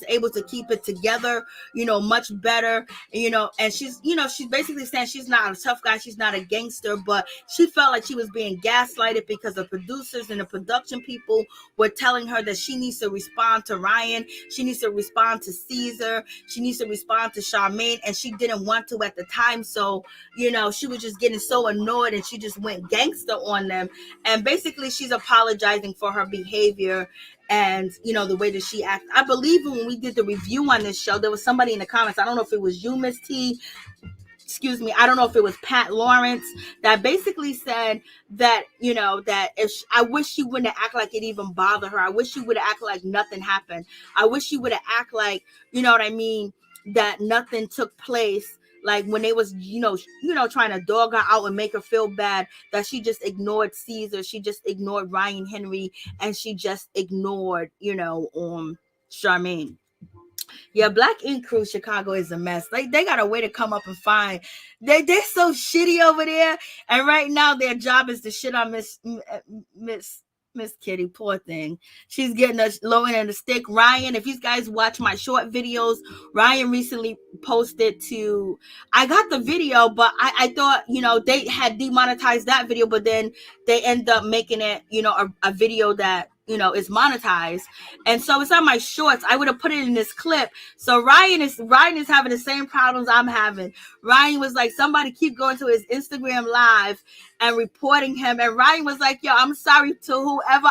able to keep it together, much better, and she's basically saying she's not a tough guy. She's not a gangster, but she felt like she was being gaslighted because the producers and the production people were telling her that she needs to respond to Ryan. She needs to respond to Caesar. She needs to respond to Charmaine, and she didn't want to at the time. So, she was just getting so annoyed and she just went gangster on them. And basically she's apologizing for her behavior and the way that she acts. I believe when we did the review on this show, there was somebody in the comments, I don't know if it was you, Miss T, excuse me, I don't know if it was Pat Lawrence, that basically said that, that I wish she wouldn't act like it even bothered her. I wish she would act like nothing happened. I wish she would act like, what I mean, that nothing took place. Like when they was, trying to dog her out and make her feel bad, that she just ignored Caesar, she just ignored Ryan Henry, and she just ignored, Charmaine. Yeah, Black Ink Crew Chicago is a mess. Like they got a way to come up and find. They're so shitty over there. And right now their job is to shit on Miss Miss Kitty, poor thing. She's getting a low end of the stick. Ryan, if you guys watch my short videos, Ryan recently posted to. I got the video, but I thought they had demonetized that video, but then they end up making it a video that is monetized, and so it's on my shorts. I would have put it in this clip. So Ryan is having the same problems I'm having. Ryan was like, somebody keep going to his Instagram live and reporting him, and Ryan was like, yo, I'm sorry to whoever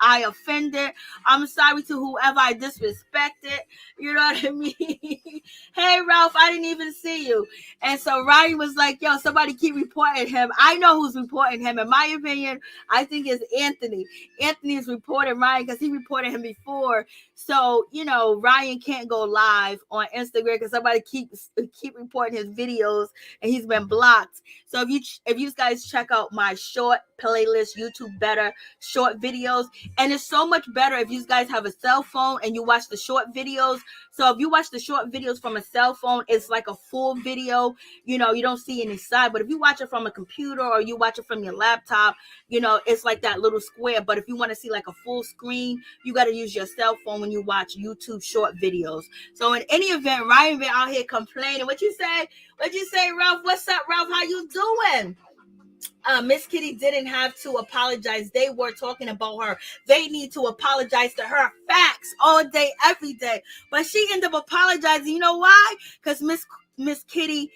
I offended. I'm sorry to whoever I disrespected. You know what I mean? Hey Ralph, I didn't even see you. And so Ryan was like, yo, somebody keep reporting him. I know who's reporting him. In my opinion, I think it's Anthony. Anthony is reporting Ryan because he reported him before. So, Ryan can't go live on Instagram because somebody keep reporting his videos and he's been blocked. So if you guys check out my short playlist, YouTube Better short videos, and it's so much better if you guys have a cell phone and you watch the short videos. So if you watch the short videos from a cell phone, it's like a full video. You don't see any side. But if you watch it from a computer or you watch it from your laptop, it's like that little square. But if you want to see like a full screen, you got to use your cell phone when you watch YouTube short videos. So in any event, Ryan been out here complaining. What you say? Ralph? What's up, Ralph? How you doing? Miss Kitty didn't have to apologize. They were talking about her. They need to apologize to her. Facts all day, every day. But she ended up apologizing. You know why? Because Miss Kitty,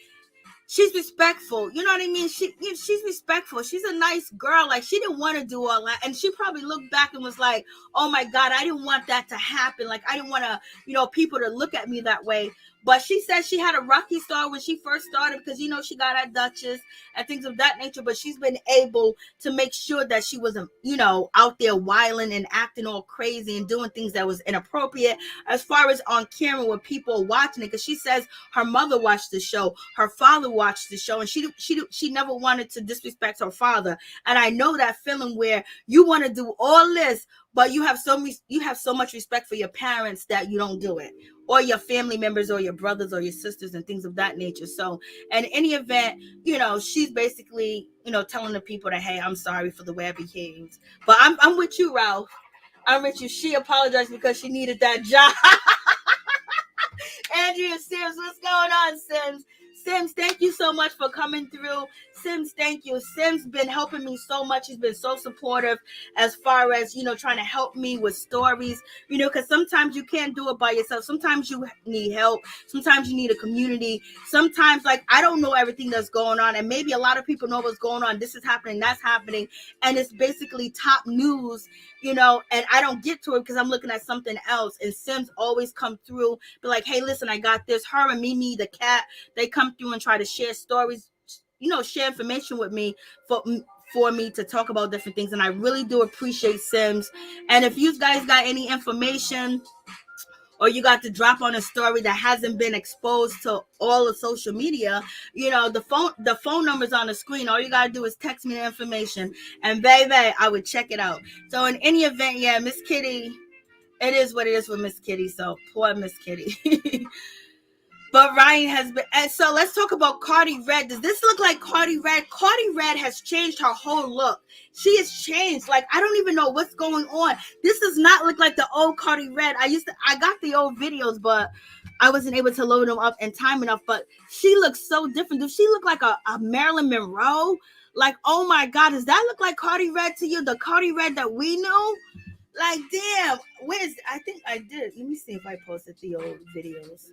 she's respectful. You know what I mean? She's respectful. She's a nice girl. Like, she didn't want to do all that. And she probably looked back and was like, oh my God, I didn't want that to happen. Like, I didn't want to, people to look at me that way. But she said she had a rocky start when she first started because, she got at Duchess and things of that nature. But she's been able to make sure that she wasn't, out there wilding and acting all crazy and doing things that was inappropriate as far as on camera with people watching it. Because she says her mother watched the show, her father watched the show, and she never wanted to disrespect her father. And I know that feeling where you want to do all this, but you have so much respect for your parents that you don't do it, or your family members or your brothers or your sisters and things of that nature. So in any event, she's basically, telling the people that, hey, I'm sorry for the way I behaved. But I'm with you, Ralph. I'm with you. She apologized because she needed that job. Andrea Sims, what's going on, Sims? Sims, thank you so much for coming through. Sims, thank you. Sims been helping me so much. He's been so supportive as far as, trying to help me with stories, because sometimes you can't do it by yourself. Sometimes you need help. Sometimes you need a community. Sometimes, like, I don't know everything that's going on, and maybe a lot of people know what's going on. This is happening, that's happening, and it's basically top news, and I don't get to it because I'm looking at something else. And Sims always come through, be like, hey, listen, I got this. Her and Mimi, the cat, they come through and try to share stories, share information with me for me to talk about different things. And I really do appreciate Sims. And if you guys got any information, or you got to drop on a story that hasn't been exposed to all of social media, the phone number's on the screen. All you got to do is text me the information, and baby, I would check it out. So in any event, yeah, Miss Kitty, it is what it is with Miss Kitty. So poor Miss Kitty. But Ryan has been, and so let's talk about Cardi Red. Does this look like Cardi Red? Cardi Red has changed her whole look. She has changed. Like, I don't even know what's going on. This does not look like the old Cardi Red. I got the old videos, but I wasn't able to load them up in time enough. But she looks so different. Does she look like a Marilyn Monroe? Like, oh my God, does that look like Cardi Red to you? The Cardi Red that we know? Like, damn. I think I did. Let me see if I posted the old videos.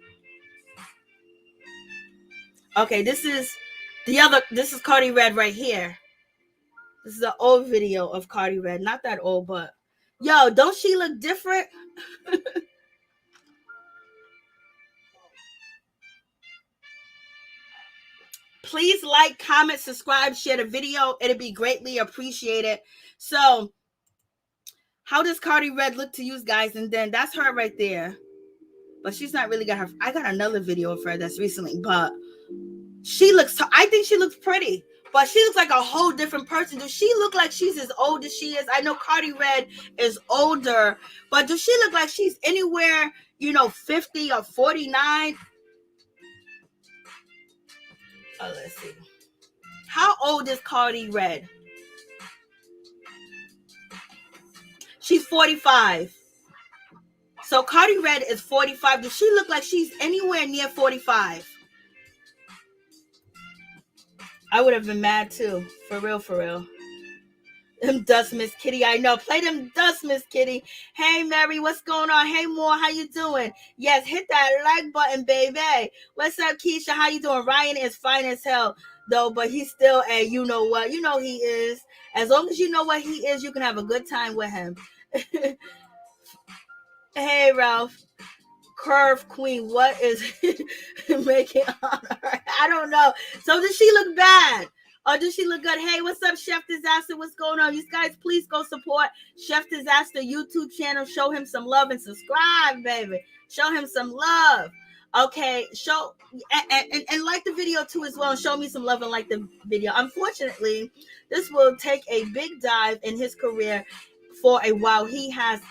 Okay, this is Cardi Red right here. This is an old video of Cardi Red. Not that old, but yo, don't she look different? Please like, comment, subscribe, share the video. It'd be greatly appreciated. So, how does Cardi Red look to you guys? And then that's her right there. But she's not really got her. I got another video of her that's recently, but I think she looks pretty. But she looks like a whole different person. Does she look like she's as old as she is? I know Cardi Red is older, but does she look like she's anywhere, 50 or 49? Oh, let's see. How old is Cardi Red? She's 45. So Cardi Red is 45. Does she look like she's anywhere near 45? I would have been mad too. For real, for real. Them dust, Miss Kitty. I know. Play them dust, Miss Kitty. Hey, Mary, what's going on? Hey, Moore, how you doing? Yes, hit that like button, baby. What's up, Keisha? How you doing? Ryan is fine as hell, though, but he's still a you know what. You know he is. As long as you know what he is, you can have a good time with him. Hey, Ralph. Curve Queen, what is making on her? I don't know. So does she look bad? Or does she look good? Hey, what's up, Chef Disaster? What's going on? You guys, please go support Chef Disaster YouTube channel. Show him some love and subscribe, baby. Show him some love. Okay, show and like the video too as well. And show me some love and like the video. Unfortunately, this will take a big dive in his career for a while. He has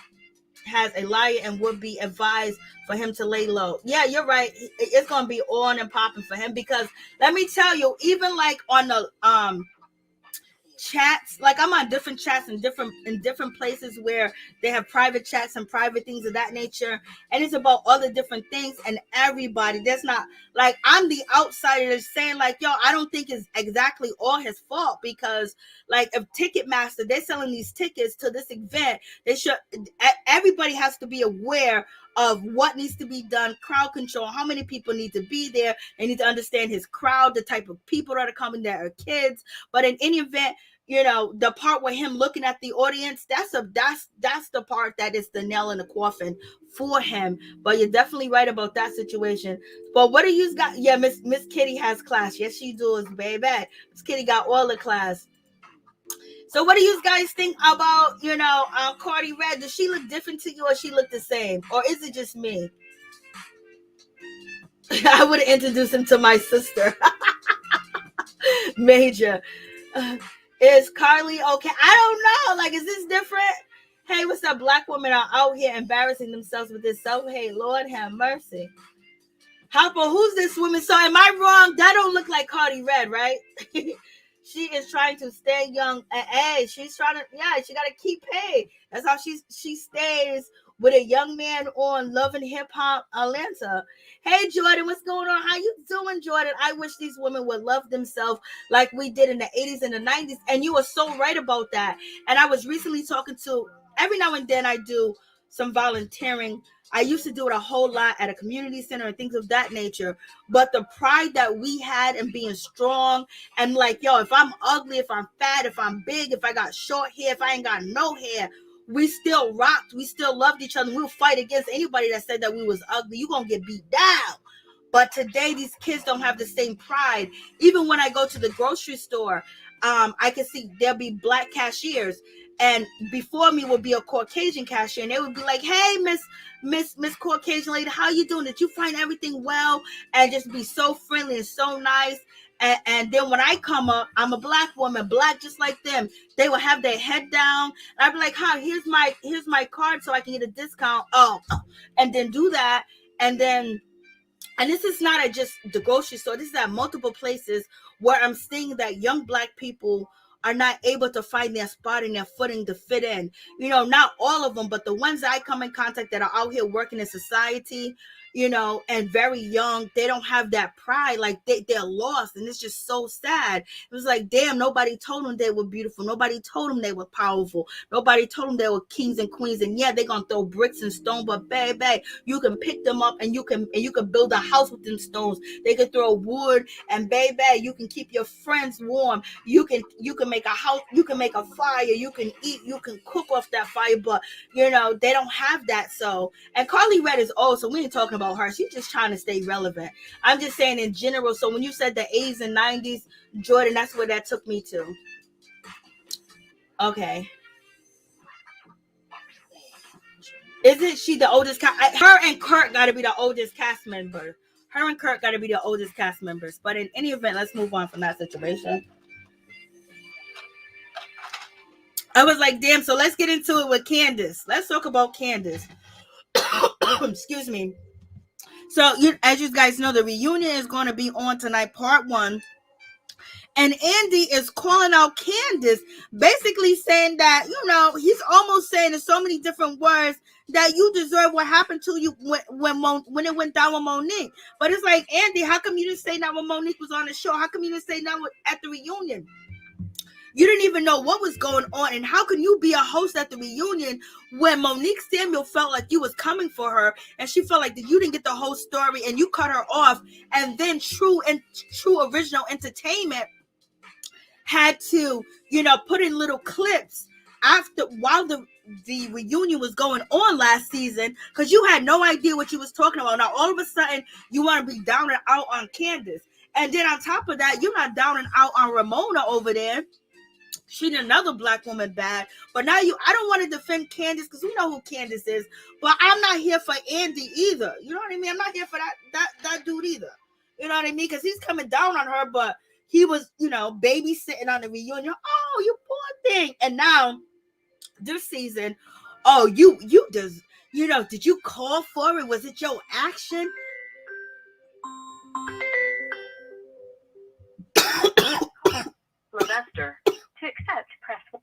a liar and would be advised for him to lay low. Yeah, you're right. It's gonna be on and popping for him, because let me tell you, even like on the chats, like I'm on different chats in different places where they have private chats and private things of that nature, and it's about other different things, and everybody that's not like, I'm the outsider that's saying like, yo, I don't think it's exactly all his fault, because like if Ticketmaster, they're selling these tickets to this event, everybody has to be aware of what needs to be done, crowd control, how many people need to be there. They need to understand his crowd, the type of people that are coming, that are kids. But in any event, the part where him looking at the audience, that's the part that is the nail in the coffin for him. But you're definitely right about that situation. But what do you got? Yeah, Miss Kitty has class. Yes, she does, baby. Miss Kitty got all the class. So what do you guys think about, Cardi Red? Does she look different to you, or she look the same? Or is it just me? I would have introduced him to my sister. Major. Is Carly okay? I don't know. Like, is this different? Hey, what's up? Black women are out here embarrassing themselves with this self-hate. Lord have mercy. Hopper, who's this woman? So am I wrong? That don't look like Cardi Red, right? She is trying to stay young. Hey, she's trying to, she got to keep paid. That's how she stays with a young man on Love and Hip Hop Atlanta. Hey, Jordan, what's going on? How you doing, Jordan? I wish these women would love themselves like we did in the 80s and the 90s. And you were so right about that. And I was recently talking to, every now and then I do some volunteering. I used to do it a whole lot at a community center and things of that nature. But the pride that we had in being strong and like, yo, if I'm ugly, if I'm fat, if I'm big, if I got short hair, if I ain't got no hair, we still rocked. We still loved each other. We'll fight against anybody that said that we was ugly. You gonna get beat down. But today, these kids don't have the same pride. Even when I go to the grocery store, I can see there'll be black cashiers. And before me would be a Caucasian cashier, and they would be like, "Hey, Miss Caucasian lady, how you doing? Did you find everything well?" And just be so friendly and so nice. And then when I come up, I'm a black woman, black just like them. They will have their head down. And I'd be like, "Huh, here's my card so I can get a discount." And then do that, and this is not at just the grocery store. This is at multiple places where I'm seeing that young black people are not able to find their spot and their footing to fit in. Not all of them, but the ones that I come in contact that are out here working in society, and very young, they don't have that pride. Like they're lost, and it's just so sad. It was like, damn, nobody told them they were beautiful. Nobody told them they were powerful. Nobody told them they were kings and queens. And yeah, they're gonna throw bricks and stone, but baby, you can pick them up and you can build a house with them stones. They can throw wood, and baby, you can keep your friends warm. You can make a house. You can make a fire. You can eat. You can cook off that fire. But they don't have that. So, and Carly Red is old, so we ain't talking about her. She's just trying to stay relevant. I'm just saying in general. So when you said the 80s and 90s, Jordan, that's where that took me to. Okay. Isn't she the oldest? Her and Kurt got to be the oldest cast member. Her and Kurt got to be the oldest cast members. But in any event, let's move on from that situation. I was like, damn. So let's get into it with Candice. Let's talk about Candice. Excuse me. So, as you guys know, the reunion is going to be on tonight, part 1. And Andy is calling out Candice, basically saying that, he's almost saying in so many different words that you deserve what happened to you when it went down with Monique. But it's like, Andy, how come you didn't say that when Monique was on the show? How come you didn't say that at the reunion? You didn't even know what was going on. And how can you be a host at the reunion when Monique Samuel felt like you was coming for her and she felt like that you didn't get the whole story and you cut her off, and then True Original Entertainment had to, put in little clips while the reunion was going on last season, because you had no idea what you was talking about. Now all of a sudden you want to be down and out on Candice, and then on top of that you're not down and out on Ramona over there. She's another black woman bad, but now I don't want to defend Candice because we know who Candice is, but I'm not here for Andy either. You know what I mean? I'm not here for that dude either. You know what I mean? Because he's coming down on her, but he was, babysitting on the reunion. Oh, you poor thing. And now this season, oh, you just, did you call for it? Was it your action? Levester. To accept, press 1.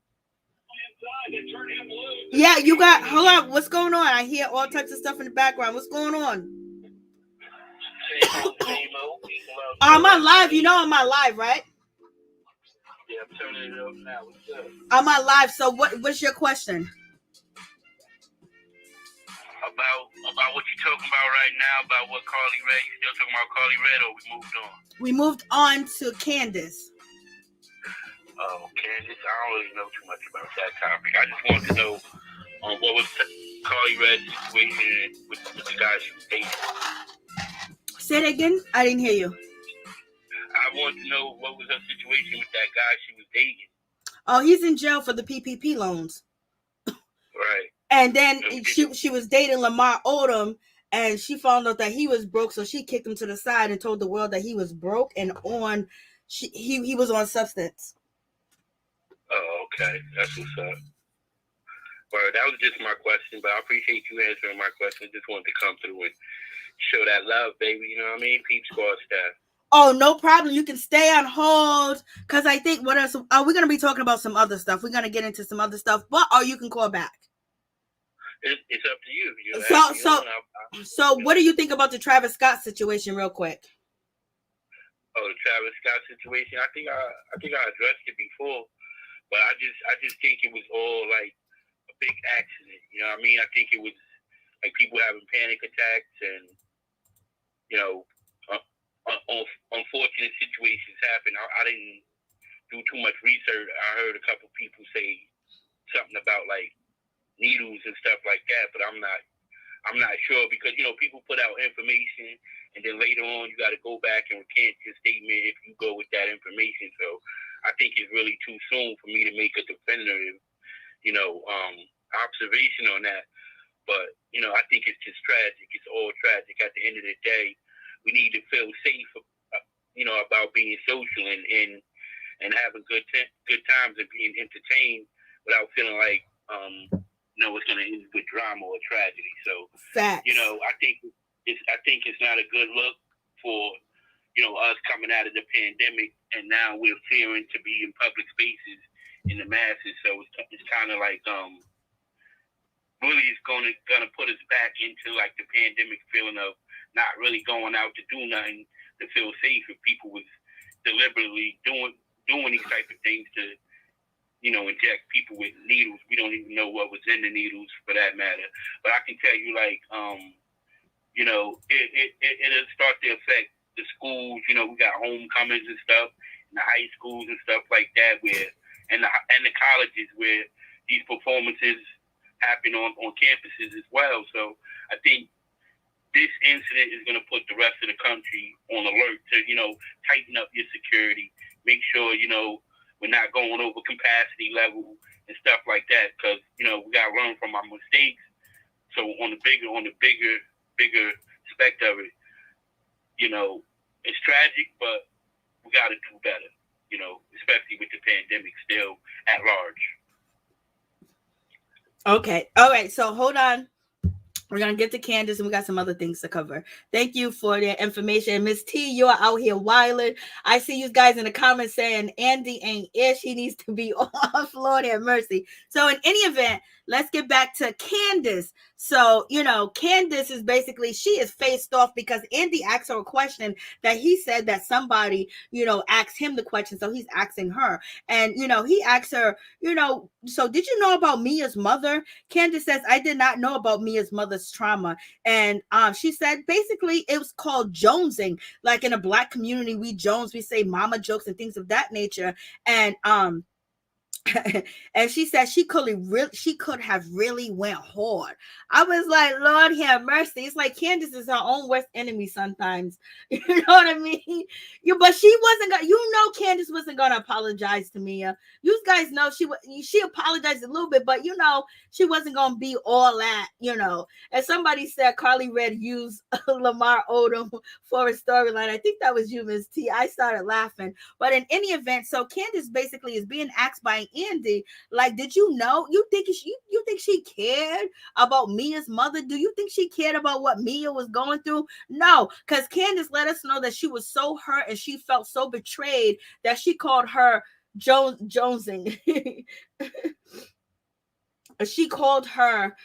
Yeah, you got, hold on, what's going on? I hear all types of stuff in the background. What's going on? I'm on live. I'm on live, right? Yeah, I'm turning it up now. What's up? I'm on live. So what's your question? About what you're talking about right now, about what Carly Red, you still talking about Carly Red, or we moved on? We moved on to Candice. Oh, Candice, I don't really know too much about that topic. I just want to know what was Carly Red's situation with the guy she was dating. Say that again? I didn't hear you. I want to know what was her situation with that guy she was dating. Oh, he's in jail for the PPP loans. Right. And then she was dating Lamar Odom, and she found out that he was broke, so she kicked him to the side and told the world that he was broke and he was on substance. Oh, okay. That's what's up. Well, that was just my question, but I appreciate you answering my question. Just wanted to come through and show that love, baby. You know what I mean? Peep Squad staff. Oh, no problem. You can stay on hold, because I think what else? Are we going to be talking about some other stuff? We're going to get into some other stuff, or you can call back. It's up to you. So what do you think about the Travis Scott situation, real quick? Oh, the Travis Scott situation. I think I addressed it before, but I just think it was all like a big accident. You know what I mean? I think it was like people having panic attacks and unfortunate situations happen. I didn't do too much research. I heard a couple people say something about like needles and stuff like that, but I'm not sure, because people put out information and then later on you got to go back and recant your statement if you go with that information. So I think it's really too soon for me to make a definitive observation on that. But I think it's just tragic. It's all tragic. At the end of the day, we need to feel safe about being social and having good times and being entertained without feeling like it's going to end with drama or tragedy. So, facts. I think it's not a good look for, us coming out of the pandemic, and now we're fearing to be in public spaces in the masses. So it's kind of like, really it's going to put us back into like the pandemic feeling of not really going out to do nothing to feel safe. If people was deliberately doing these type of things to, inject people with needles. We don't even know what was in the needles for that matter. But I can tell you, like, it'll start to affect the schools. We got homecomings and stuff, and the high schools and stuff like that, and the colleges where these performances happen on campuses as well. So I think this incident is going to put the rest of the country on alert to, tighten up your security, make sure, we're not going over capacity level and stuff like that, because we got to learn from our mistakes. So on the bigger aspect of it, it's tragic, but we got to do better. Especially with the pandemic still at large. Okay. All right. So hold on. We're going to get to Candice and we got some other things to cover. Thank you for the information. Miss T, you're out here wilding. I see you guys in the comments saying Andy ain't ish. He needs to be off. Lord have mercy. So in any event, let's get back to Candice. So, Candice is basically, she is faced off because Andy asked her a question that he said that somebody, asked him the question. So he's asking her. And, he asked her, so did you know about Mia's mother? Candice says, I did not know about Mia's mother's trauma. And she said, basically, it was called jonesing. Like in a Black community, we Jones, we say mama jokes and things of that nature. And and she said she could have really went hard. I was like, Lord have mercy. It's like Candice is her own worst enemy sometimes. You know what I mean? But she wasn't gonna, Candice wasn't gonna apologize to Mia. You guys know she apologized a little bit, but she wasn't gonna be all that, And somebody said Carly Red used Lamar Odom for a storyline. I think that was you, Miss T. I started laughing. But in any event, so Candice basically is being asked by Andy, like, did you know? You think she cared about Mia's mother? Do you think she cared about what Mia was going through? No, because Candice let us know that she was so hurt and she felt so betrayed that she called her jonesing. She called her,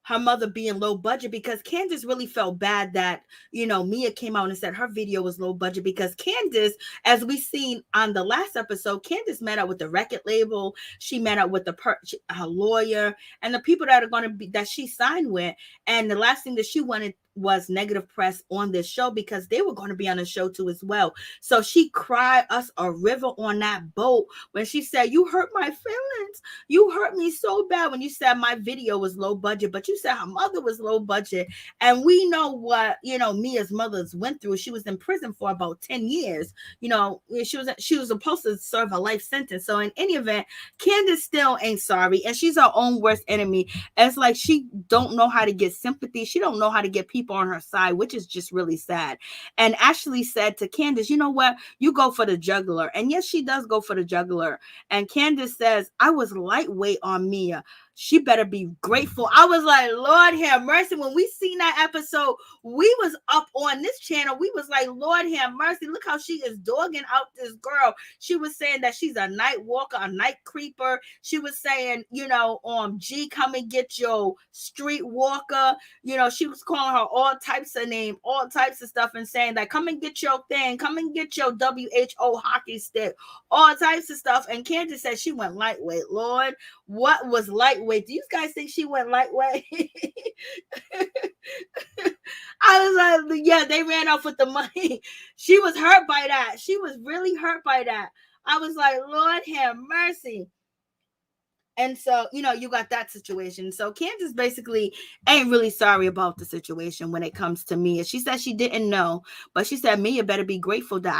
her mother being low budget, because Candice really felt bad that, Mia came out and said her video was low budget, because Candice, as we seen on the last episode, Candice met up with the record label. She met up with her lawyer and the people that are going to be, that she signed with. And the last thing that she wanted was negative press on this show, because they were going to be on the show too as well. So she cried us a river on that boat when she said, you hurt my feelings. You hurt me so bad when you said my video was low budget, but you said her mother was low budget. And we know what, Mia's mother's went through. She was in prison for about 10 years. She was supposed to serve a life sentence. So in any event, Candice still ain't sorry. And she's her own worst enemy. And it's like, she don't know how to get sympathy. She don't know how to get people on her side, which is just really sad. And Ashley said to Candice, you know what? You go for the juggler. And yes, she does go for the juggler. And Candice says, I was lightweight on Mia. She better be grateful. I was like, Lord have mercy. When we seen that episode, we was up on this channel. We was like, Lord have mercy. Look how she is dogging out this girl. She was saying that she's a night walker, a night creeper. She was saying, G, come and get your street walker. She was calling her all types of names, all types of stuff, and saying that come and get your thing, come and get your WHO hockey stick, all types of stuff. And Candice said she went lightweight. Lord, what was lightweight? Do you guys think she went lightweight? I was like, yeah, they ran off with the money. She was hurt by that. She was really hurt by that. I was like, Lord have mercy. And so, you got that situation. So Candice basically ain't really sorry about the situation when it comes to Mia. She said she didn't know, but she said Mia better be grateful that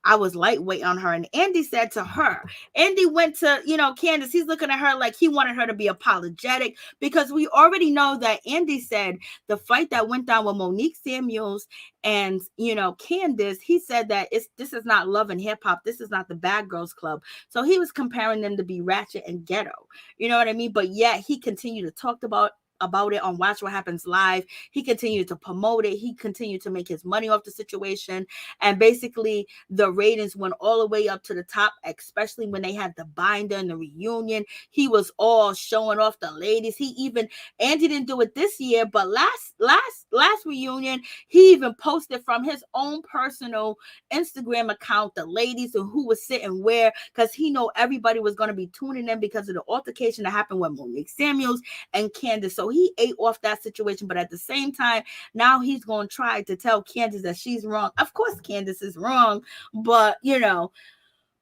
I was lightweight on her. And Andy said to her, Andy went to, Candice, he's looking at her like he wanted her to be apologetic, because we already know that Andy said the fight that went down with Monique Samuels and, Candice, he said that this is not Love and Hip Hop. This is not the Bad Girls Club. So he was comparing them to be ratchet and ghetto. You know what I mean? But yet he continued to talk about it on Watch What Happens Live. He continued to promote it. He continued to make his money off the situation. And basically the ratings went all the way up to the top, especially when they had the binder and the reunion. He was all showing off the ladies. Andy didn't do it this year, but last reunion, he even posted from his own personal Instagram account the ladies and who was sitting where, because he know everybody was going to be tuning in because of the altercation that happened with Monique Samuels and Candice. So he ate off that situation, but at the same time, now he's going to try to tell Candice that she's wrong. Of course, Candice is wrong, but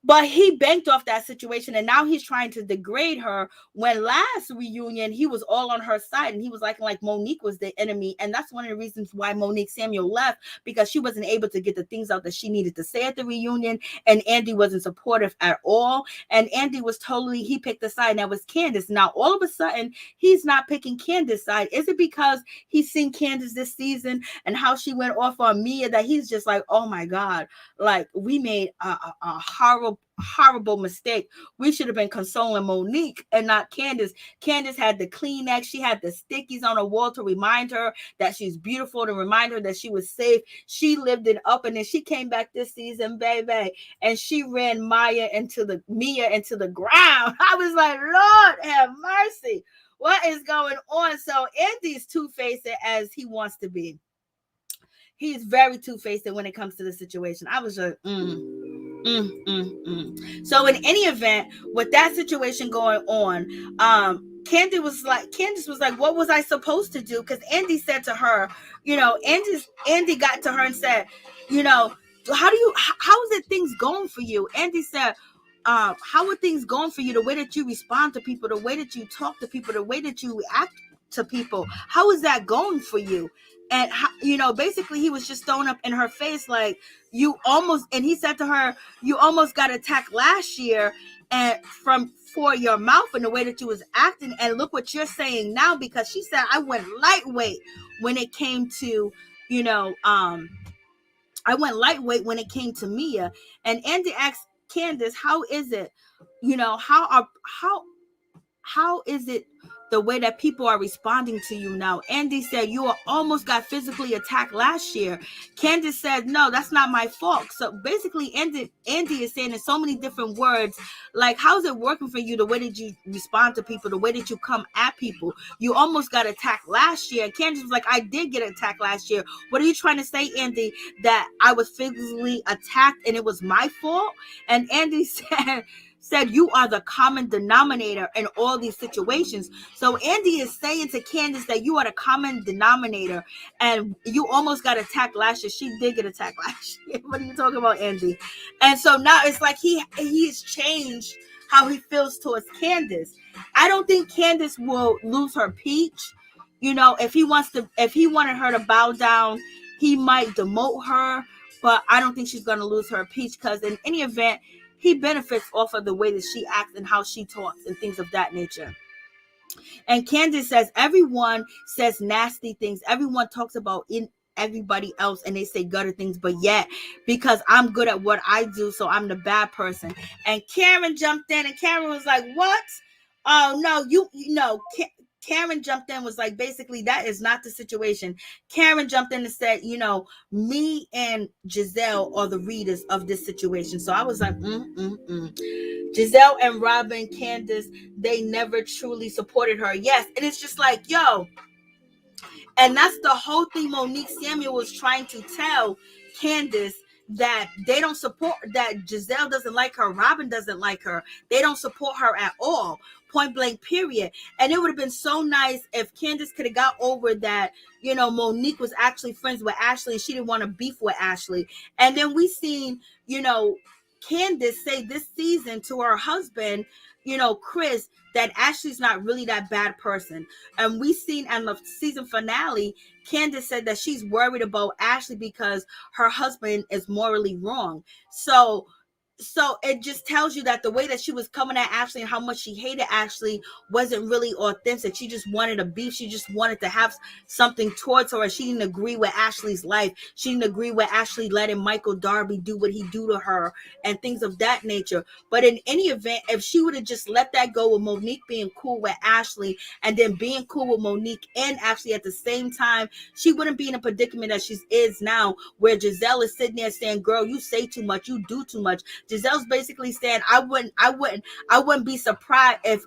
but he banked off that situation, and now he's trying to degrade her, when last reunion, he was all on her side, and he was like Monique was the enemy. And that's one of the reasons why Monique Samuel left, because she wasn't able to get the things out that she needed to say at the reunion, and Andy wasn't supportive at all. And Andy he picked the side, and that was Candice. Now, all of a sudden, he's not picking Candice's side. Is it because he's seen Candice this season and how she went off on Mia that he's just like, oh my God, like we made a horrible horrible mistake. We should have been consoling Monique and not Candice. Candice had the Kleenex. She had the stickies on the wall to remind her that she's beautiful, to remind her that she was safe. She lived it up, and then she came back this season, baby, and she ran Mia into the ground. I was like, Lord have mercy. What is going on? So Andy's two-faced as he wants to be. He's very two-faced when it comes to the situation. I was just, So in any event, with that situation going on, Candice was like, what was I supposed to do? Because Andy said to her, Andy got to her and said, how is it things going for you? Andy said, how are things going for you? The way that you respond to people, the way that you talk to people, the way that you act to people, how is that going for you? And basically he was just throwing up in her face like, and he said to her, you almost got attacked last year and for your mouth and the way that you was acting, and look what you're saying now. Because she said, I went lightweight when it came to Mia. And Andy asked Candice, how is it, how is it the way that people are responding to you now? Andy said, you almost got physically attacked last year. Candice said, no, that's not my fault. So basically Andy is saying in so many different words, like, how's it working for you, the way that you respond to people, the way that you come at people? You almost got attacked last year. And Candice was like, I did get attacked last year. What are you trying to say, Andy? That I was physically attacked and it was my fault? And Andy said you are the common denominator in all these situations. So Andy is saying to Candice that you are the common denominator and you almost got attacked last year. She did get attacked last year. What are you talking about, Andy? And so now it's like he's changed how he feels towards Candice. I don't think Candice will lose her peach. If he wanted her to bow down, he might demote her, but I don't think she's going to lose her peach, because in any event, he benefits off of the way that she acts and how she talks and things of that nature. And Candice says, everyone says nasty things. Everyone talks about everybody else and they say gutter things, but yet because I'm good at what I do, so I'm the bad person. And Karen jumped in and Karen was like, what? Oh, no, Karen jumped in, was like, basically, that is not the situation. Karen jumped in and said, me and Giselle are the readers of this situation. So I was like, Giselle and Robin, Candice, they never truly supported her. Yes. And it's just like, yo. And that's the whole thing Monique Samuel was trying to tell Candice, that they don't support, that Giselle doesn't like her, Robin doesn't like her, they don't support her at all, point blank, period. And it would have been so nice if Candice could have got over that, Monique was actually friends with Ashley and she didn't want to beef with Ashley. And then we seen, Candice say this season to her husband, Chris, that Ashley's not really that bad person. And we seen in the season finale, Candice said that she's worried about Ashley because her husband is morally wrong. So it just tells you that the way that she was coming at Ashley and how much she hated Ashley wasn't really authentic. She just wanted a beef. She just wanted to have something towards her. And she didn't agree with Ashley's life. She didn't agree with Ashley letting Michael Darby do what he do to her and things of that nature. But in any event, if she would have just let that go with Monique being cool with Ashley and then being cool with Monique and Ashley at the same time, she wouldn't be in a predicament that she is now, where Giselle is sitting there saying, girl, you say too much, you do too much. Giselle's basically saying, I wouldn't be surprised if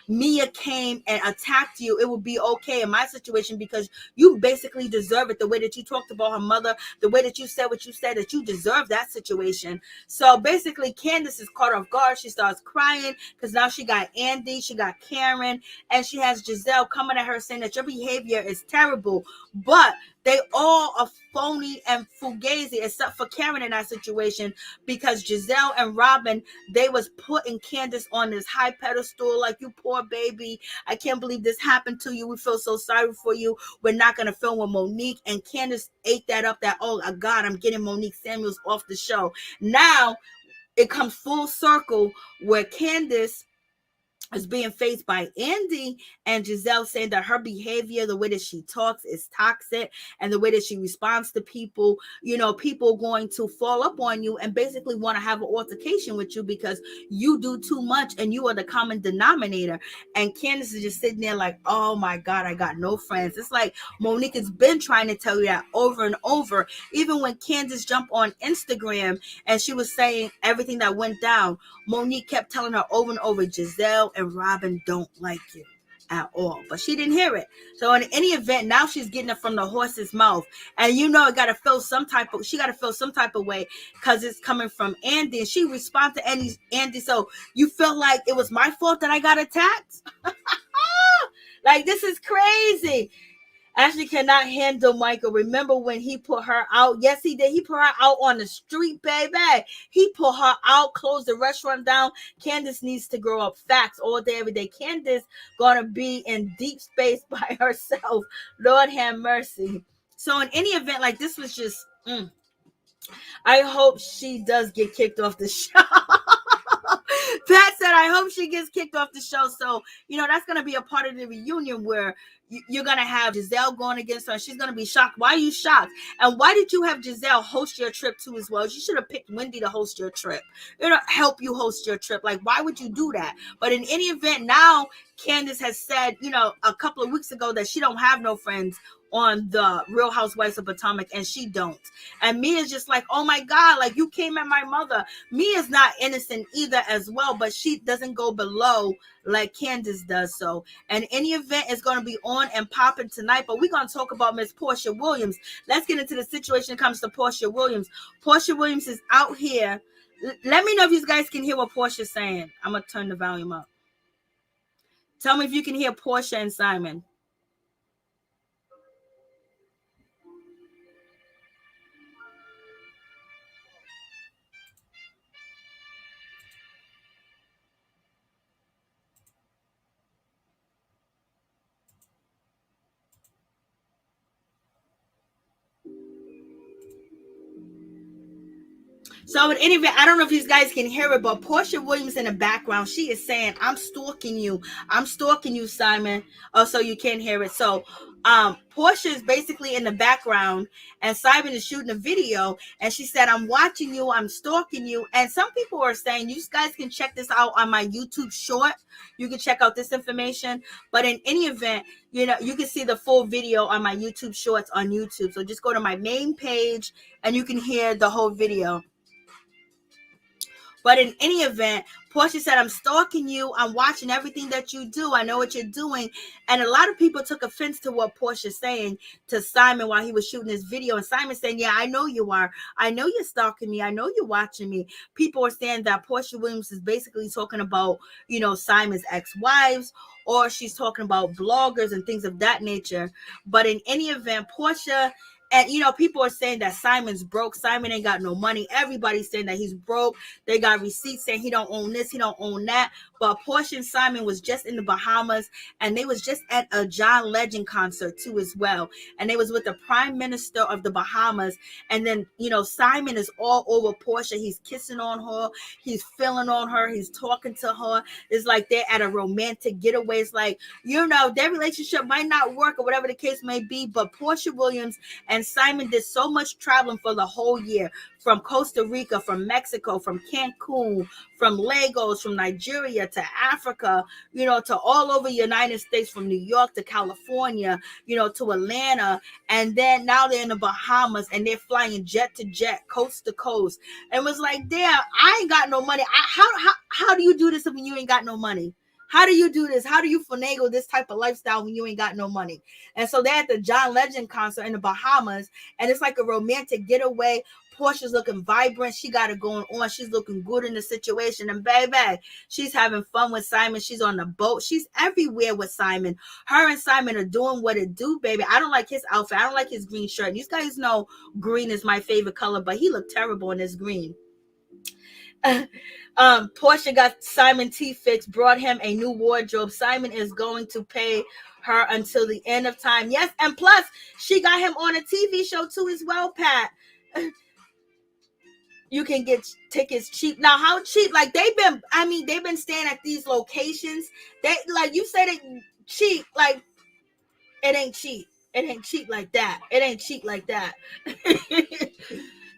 Mia came and attacked you. It would be okay in my situation because you basically deserve it. The way that you talked about her mother, the way that you said what you said, that you deserve that situation. So basically Candice is caught off guard. She starts crying because now she got Andy, she got Karen, and she has Giselle coming at her saying that your behavior is terrible. But they all are phony and fugazi, except for Karen in that situation, because Giselle and Robin, they was putting Candice on this high pedestal, like, you poor baby, I can't believe this happened to you, we feel so sorry for you, we're not going to film with Monique. And Candice ate that up, that, oh God, I'm getting Monique Samuels off the show. Now it comes full circle where Candice is being faced by Andy and Giselle, saying that her behavior, the way that she talks, is toxic, and the way that she responds to people, people going to fall up on you and basically want to have an altercation with you because you do too much and you are the common denominator. And Candice is just sitting there like, oh my God, I got no friends. It's like Monique has been trying to tell you that over and over. Even when Candice jumped on Instagram and she was saying everything that went down, Monique kept telling her over and over, Giselle and Robin don't like you at all. But she didn't hear it. So in any event, now she's getting it from the horse's mouth. And it gotta feel some type of way because it's coming from Andy. And she responded to Andy. So you feel like it was my fault that I got attacked? Like, this is crazy. Ashley cannot handle Michael. Remember when he put her out? Yes, he did. He put her out on the street, baby. He put her out, closed the restaurant down. Candice needs to grow up. Facts all day, every day. Candice gonna be in deep space by herself. Lord have mercy. So in any event, like, this was just, I hope she does get kicked off the show. Pat said, I hope she gets kicked off the show. So, that's going to be a part of the reunion where you're going to have Giselle going against her. She's going to be shocked. Why are you shocked? And why did you have Giselle host your trip too as well? You should have picked Wendy to host your trip. Help you host your trip. Like, why would you do that? But in any event, now Candice has said, a couple of weeks ago that she don't have no friends on the Real Housewives of Potomac, and she don't. And Mia's just like, oh my God, like, you came at my mother. Mia's not innocent either as well, but she doesn't go below like Candice does. So, and any event is going to be on and popping tonight, but we're going to talk about Miss Porsha Williams. Let's get into the situation that comes to Porsha Williams. Porsha Williams is out here. Let me know if you guys can hear what Porsha's saying. I'm going to turn the volume up. Tell me if you can hear Porsha and Simon. So in any event, I don't know if these guys can hear it, but Porsha Williams in the background, she is saying, I'm stalking you, Simon. Oh, so you can't hear it. So Porsha is basically in the background and Simon is shooting a video, and she said, I'm watching you, I'm stalking you. And some people are saying, you guys can check this out on my YouTube short. You can check out this information. But in any event, you can see the full video on my YouTube shorts on YouTube. So just go to my main page and you can hear the whole video. But in any event, Porsha said, I'm stalking you. I'm watching everything that you do. I know what you're doing. And a lot of people took offense to what Porsha's saying to Simon while he was shooting this video. And Simon saying, yeah, I know you are. I know you're stalking me. I know you're watching me. People are saying that Porsha Williams is basically talking about, Simon's ex-wives, or she's talking about bloggers and things of that nature. But in any event, Porsha... And, people are saying that Simon's broke. Simon ain't got no money. Everybody's saying that he's broke. They got receipts saying he don't own this, he don't own that. But Porsha and Simon was just in the Bahamas, and they was just at a John Legend concert too as well. And they was with the Prime Minister of the Bahamas. And then, Simon is all over Porsha. He's kissing on her. He's feeling on her. He's talking to her. It's like they're at a romantic getaway. It's like, their relationship might not work or whatever the case may be. But Porsha Williams and Simon did so much traveling for the whole year, from Costa Rica, from Mexico, from Cancun, from Lagos, from Nigeria to Africa, to all over the United States, from New York to California, to Atlanta. And then now they're in the Bahamas and they're flying jet to jet, coast to coast. And it was like, damn, I ain't got no money. How do you do this when you ain't got no money? How do you do this? How do you finagle this type of lifestyle when you ain't got no money? And so they're at the John Legend concert in the Bahamas, and it's like a romantic getaway. Porsha's looking vibrant. She got it going on. She's looking good in the situation. And baby, she's having fun with Simon. She's on the boat. She's everywhere with Simon. Her and Simon are doing what it do, baby. I don't like his outfit. I don't like his green shirt. You guys know green is my favorite color, but he looked terrible in this green. Porsha got Simon teeth fixed, brought him a new wardrobe. Simon is going to pay her until the end of time. Yes, and plus she got him on a TV show too as well, Pat. You can get tickets cheap. Now, how cheap? Like they've been staying at these locations. They, like you said, it cheap. Like it ain't cheap. It ain't cheap like that. It ain't cheap like that. It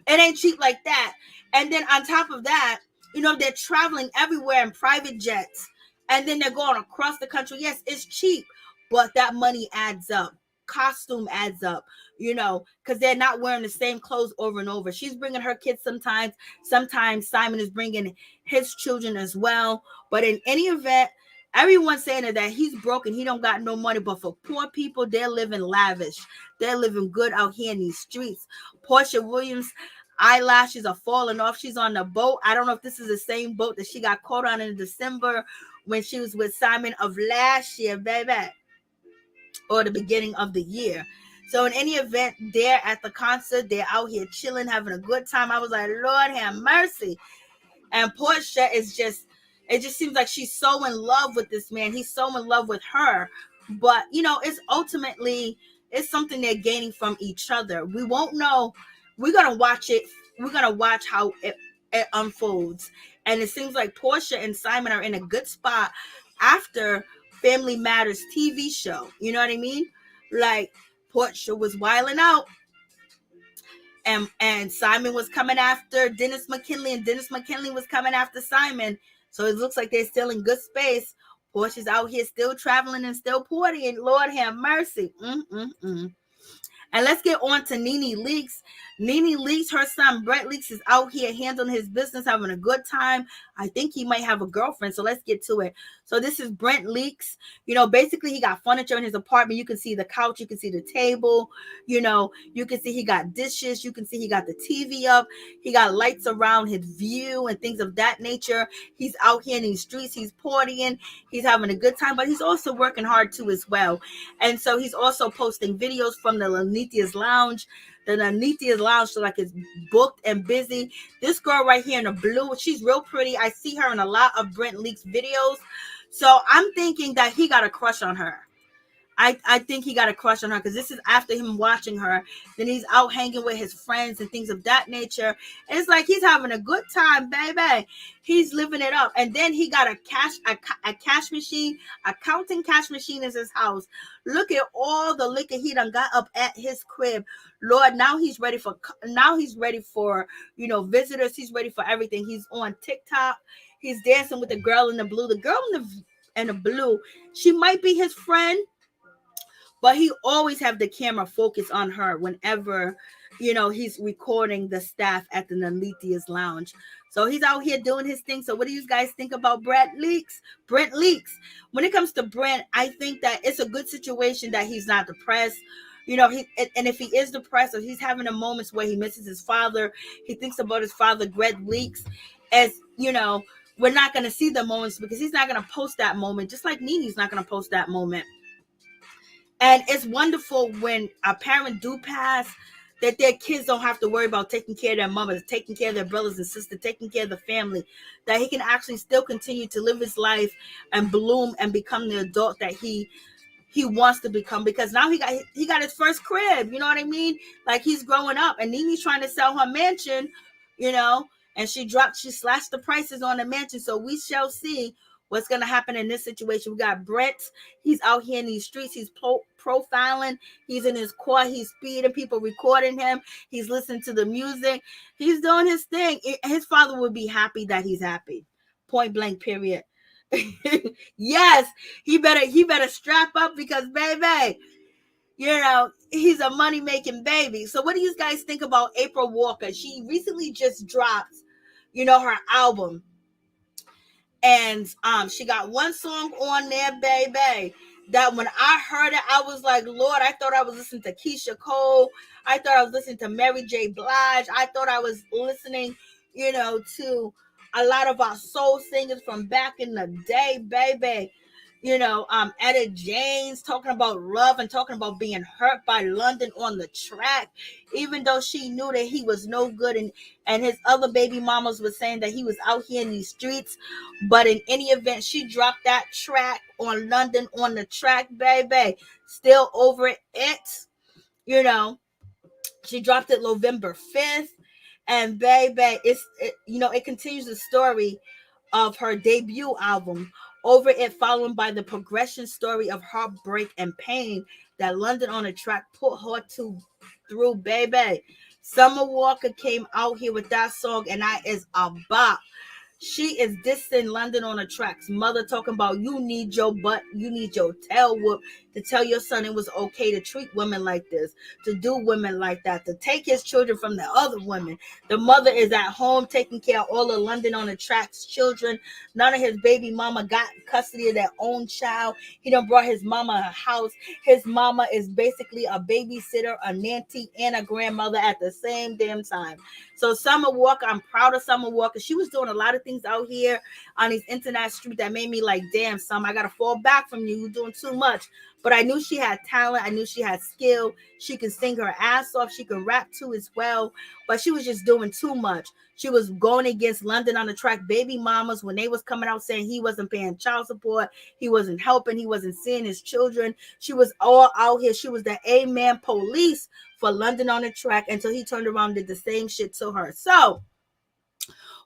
ain't cheap like that. And then on top of that, they're traveling everywhere in private jets. And then they're going across the country. Yes, it's cheap, but that money adds up. Costume adds up, because they're not wearing the same clothes over and over. She's bringing her kids sometimes. Sometimes Simon is bringing his children as well. But in any event, everyone's saying that he's broken. He don't got no money. But for poor people, they're living lavish. They're living good out here in these streets. Porsha Williams' eyelashes are falling off. She's on the boat. I don't know if this is the same boat that she got caught on in December when she was with Simon of last year, baby, or the beginning of the year. So in any event, they're at the concert. They're out here chilling, having a good time. I was like, Lord have mercy. And Porsha is just, it just seems like she's so in love with this man. He's so in love with her. But, it's ultimately, it's something they're gaining from each other. We won't know. We're going to watch it. We're going to watch how it unfolds. And it seems like Porsha and Simon are in a good spot after Family Matters TV show. You know what I mean? Like, Porsha was wilding out. And Simon was coming after Dennis McKinley, and Dennis McKinley was coming after Simon. So it looks like they're still in good space. Porsha's out here still traveling and still partying. Lord have mercy. And let's get on to NeNe Leakes. NeNe Leakes, her son Brett Leakes is out here handling his business, having a good time. I think he might have a girlfriend, so let's get to it. So this is Brett Leakes. Basically he got furniture in his apartment. You can see the couch, you can see the table, you can see he got dishes, you can see he got the TV up, he got lights around his view and things of that nature. He's out here in these streets, he's partying, he's having a good time, but he's also working hard too as well. And so he's also posting videos from the Lanithia's Lounge. The Lanithia's Lounge, so like it's booked and busy. This girl right here in the blue, she's real pretty. I see her in a lot of Brett Leakes videos. So I'm thinking that he got a crush on her. I think he got a crush on her because this is after him watching her. Then he's out hanging with his friends and things of that nature. And it's like he's having a good time, baby. He's living it up. And then he got a cash machine, a counting cash machine in his house. Look at all the liquor he done got up at his crib. Lord, now he's ready for visitors. He's ready for everything. He's on TikTok. He's dancing with the girl in the blue. The girl in the blue, she might be his friend. But he always have the camera focus on her whenever, he's recording the staff at the Lanithia's Lounge. So he's out here doing his thing. So what do you guys think about Brett Leakes? When it comes to Brent, I think that it's a good situation that he's not depressed. And if he is depressed or he's having the moments where he misses his father, he thinks about his father, Brett Leakes, as, we're not going to see the moments because he's not going to post that moment, just like NeNe's not going to post that moment. And it's wonderful when a parent do pass that their kids don't have to worry about taking care of their mothers, taking care of their brothers and sisters, taking care of the family, that he can actually still continue to live his life and bloom and become the adult that he wants to become, because now he got his first crib, you know what I mean? Like he's growing up, and NeNe's trying to sell her mansion, and she slashed the prices on the mansion. So we shall see what's going to happen in this situation. We got Brett. He's out here in these streets. He's profiling. He's in his car. He's speeding. People recording him. He's listening to the music. He's doing his thing. His father would be happy that he's happy. Point blank, period. Yes, he better strap up because, baby, he's a money-making baby. So what do you guys think about April Walker? She recently just dropped, her album. And she got one song on there, baby, that when I heard it, I was like, Lord, I thought I was listening to Keisha Cole. I thought I was listening to Mary J. Blige. I thought I was listening, to a lot of our soul singers from back in the day, baby. Etta James talking about love and talking about being hurt by London on the track, even though she knew that he was no good, and his other baby mamas were saying that he was out here in these streets. But in any event, she dropped that track on London on the track, baby. Still over it. She dropped it November 5th. And baby, it continues the story of her debut album, Over It, followed by the progression story of heartbreak and pain that London on a Track put her through, baby. Summer Walker came out here with that song, and that is a bop. She is dissing London on a Track's mother, talking about you need your tail whoop to tell your son it was okay to treat women like this, to do women like that, to take his children from the other women. The mother is at home taking care of all of London on a Track's children. None of his baby mama got custody of their own child. He done brought his mama a house. His mama is basically a babysitter, a nanny, and a grandmother at the same damn time. So Summer Walker, I'm proud of Summer Walker. She was doing a lot of things out here on these internet streets that made me like, damn, Summer, I got to fall back from you. You're doing too much. But I knew she had talent. I knew she had skill. She could sing her ass off. She could rap too as well. But she was just doing too much. She was going against London on the Track baby mamas when they was coming out saying he wasn't paying child support. He wasn't helping. He wasn't seeing his children. She was all out here. She was the A-man police for London on the Track until he turned around and did the same shit to her. So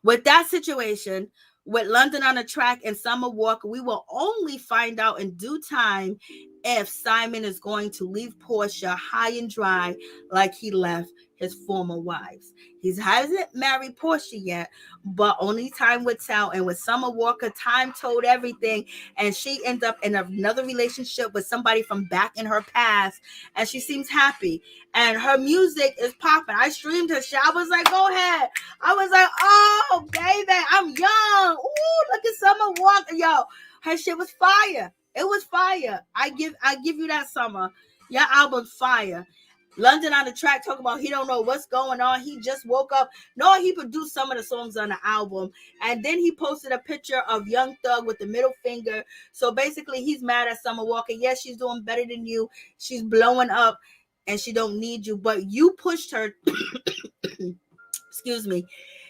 with that situation, with London on the Track and Summer Walker, we will only find out in due time if Simon is going to leave Porsha high and dry like he left his former wives. He hasn't married Porsha yet, but only time would tell. And with Summer Walker, time told everything. And she ends up in another relationship with somebody from back in her past. And she seems happy. And her music is popping. I streamed her shit. I was like, go ahead. I was like, oh, baby, I'm young. Ooh, look at Summer Walker. Yo, her shit was fire. It was fire. I give you that, Summer. Your album's fire. London on the Track talking about he don't know what's going on. He just woke up. No, he produced some of the songs on the album. And then he posted a picture of Young Thug with the middle finger. So basically he's mad at Summer Walker. Yes, she's doing better than you. She's blowing up and she don't need you. But you pushed her. Excuse me.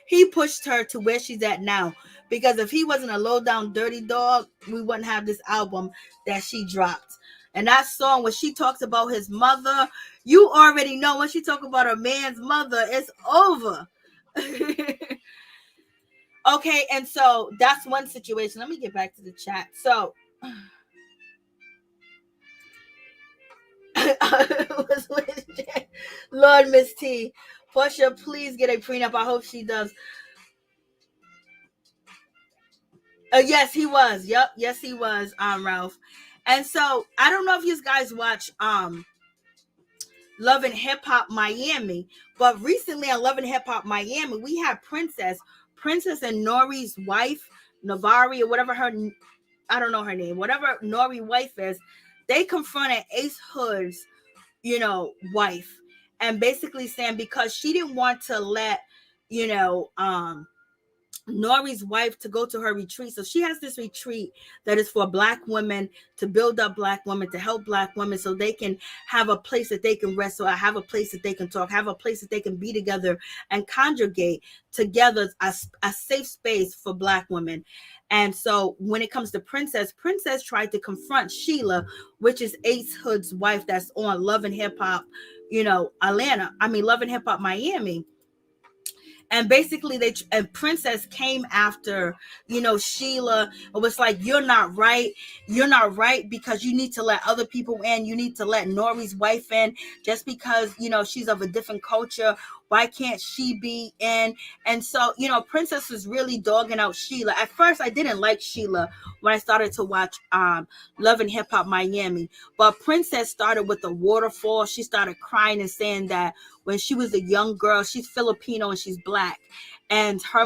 He pushed her to where she's at now. Because if he wasn't a low down dirty dog, we wouldn't have this album that she dropped. And that song, when she talks about his mother, you already know when she talks about a man's mother, it's over. Okay, and so that's one situation. Let me get back to the chat. So, Lord, Miss T, Porsha, please get a prenup. I hope she does. Yes, he was. Yep, yes, he was. Ralph. And so I don't know if you guys watch Love and Hip Hop Miami, but recently on Love and Hip Hop Miami, we had Princess and Nori's wife, Navari, or whatever I don't know her name, whatever Nori wife is. They confronted Ace Hood's, wife, and basically saying because she didn't want to let, Nori's wife to go to her retreat. So she has this retreat that is for Black women, to build up Black women, to help Black women so they can have a place that they can rest, so have a place that they can talk, have a place that they can be together and congregate together, a safe space for Black women. And so when it comes to Princess tried to confront Sheila, which is Ace Hood's wife that's on Love and Hip Hop, Love and Hip Hop Miami. And basically Princess came after, Sheila. It was like, you're not right because you need to let other people in. You need to let Nori's wife in just because, she's of a different culture. Why can't she be in? And so, Princess was really dogging out Sheila. At first, I didn't like Sheila when I started to watch Love and Hip Hop Miami. But Princess started with the waterfall. She started crying and saying that when she was a young girl, she's Filipino and she's Black. And her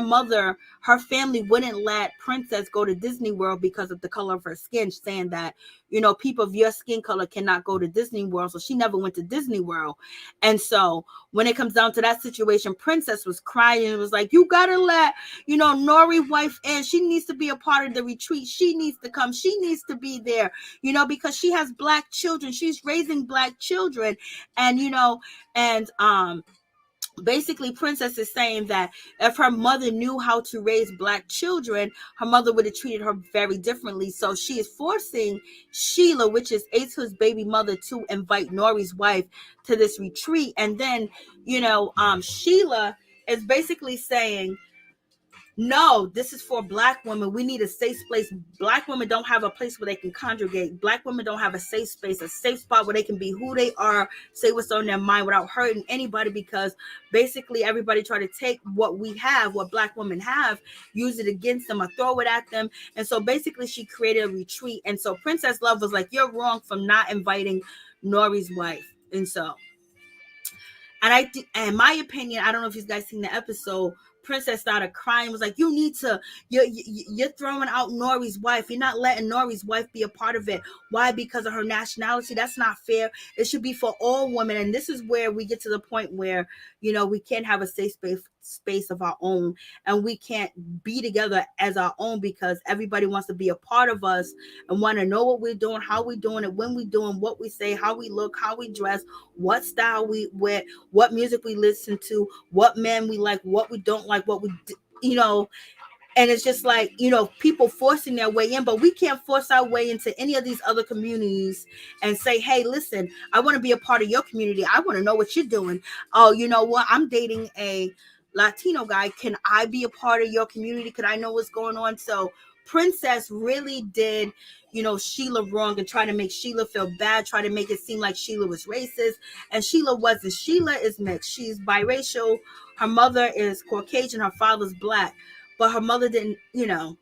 family wouldn't let Princess go to Disney World because of the color of her skin, saying that, people of your skin color cannot go to Disney World. So she never went to Disney World. And so when it comes down to that situation, Princess was crying and was like, you got to let, Nori's wife in. She needs to be a part of the retreat. She needs to come. She needs to be there, because she has Black children. She's raising Black children. And, basically Princess is saying that if her mother knew how to raise Black children, her mother would have treated her very differently. So she is forcing Sheila, which is Ace Hood's baby mother, to invite Nori's wife to this retreat. And then, Sheila is basically saying, no, this is for Black women. We need a safe place. Black women don't have a place where they can congregate. Black women don't have a safe space, a safe spot where they can be who they are, say what's on their mind without hurting anybody, because basically everybody try to take what we have, what Black women have, use it against them or throw it at them. And so basically she created a retreat. And so Princess Love was like, you're wrong for not inviting Nori's wife. And so, and in my opinion, I don't know if you guys seen the episode, Princess started crying, was like, you need to, you're throwing out Nori's wife. You're not letting Nori's wife be a part of it. Why? Because of her nationality. That's not fair. It should be for all women. And this is where we get to the point where, you know, we can't have a safe space of our own, and we can't be together as our own, because everybody wants to be a part of us and want to know what we're doing, how we're doing it, when we're doing, what we say, how we look, how we dress, what style we wear, what music we listen to, what men we like, what we don't like, what we, you know. And it's just like, you know, people forcing their way in, but we can't force our way into any of these other communities and say, hey, listen, I want to be a part of your community. I want to know what you're doing. Oh, you know what? I'm dating a Latino guy. Can I be a part of your community? Could I know what's going on? So Princess really did, you know, Sheila wrong and try to make Sheila feel bad, try to make it seem like Sheila was racist. And Sheila wasn't. Sheila is mixed. She's biracial. Her mother is Caucasian. Her father's Black. But her mother didn't, you know.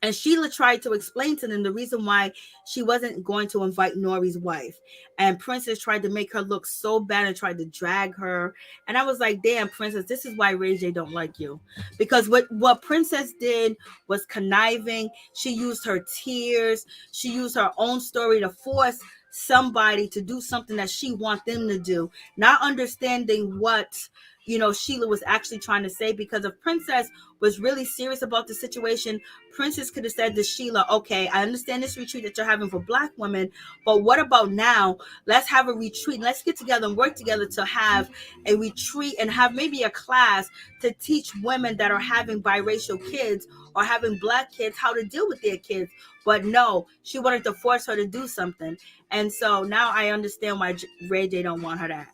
And Sheila tried to explain to them the reason why she wasn't going to invite Nori's wife. And Princess tried to make her look so bad and tried to drag her. And I was like, damn, Princess, this is why Ray J don't like you. Because what Princess did was conniving. She used her tears. She used her own story to force somebody to do something that she wants them to do, not understanding what, you know, Sheila was actually trying to say. Because if Princess was really serious about the situation, Princess could have said to Sheila, okay, I understand this retreat that you're having for Black women, but what about now? Let's have a retreat. Let's get together and work together to have a retreat and have maybe a class to teach women that are having biracial kids or having Black kids how to deal with their kids. But no, she wanted to force her to do something. And so now I understand why Ray J don't want her to.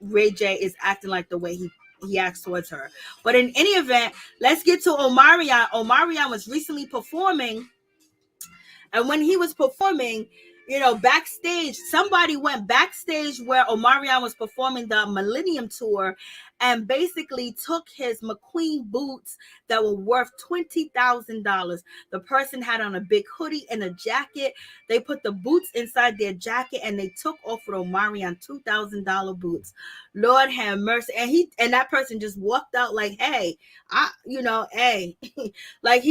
Ray J is acting like the way he acts towards her. But in any event, let's get to Omarion. Omarion was recently performing, and when he was performing, you know, backstage, somebody went backstage where Omarion was performing the Millennium Tour and basically took his McQueen boots that were worth $20,000. The person had on a big hoodie and a jacket. They put the boots inside their jacket and they took off with Omarion $2,000 boots. Lord have mercy. And that person just walked out like, hey, hey, like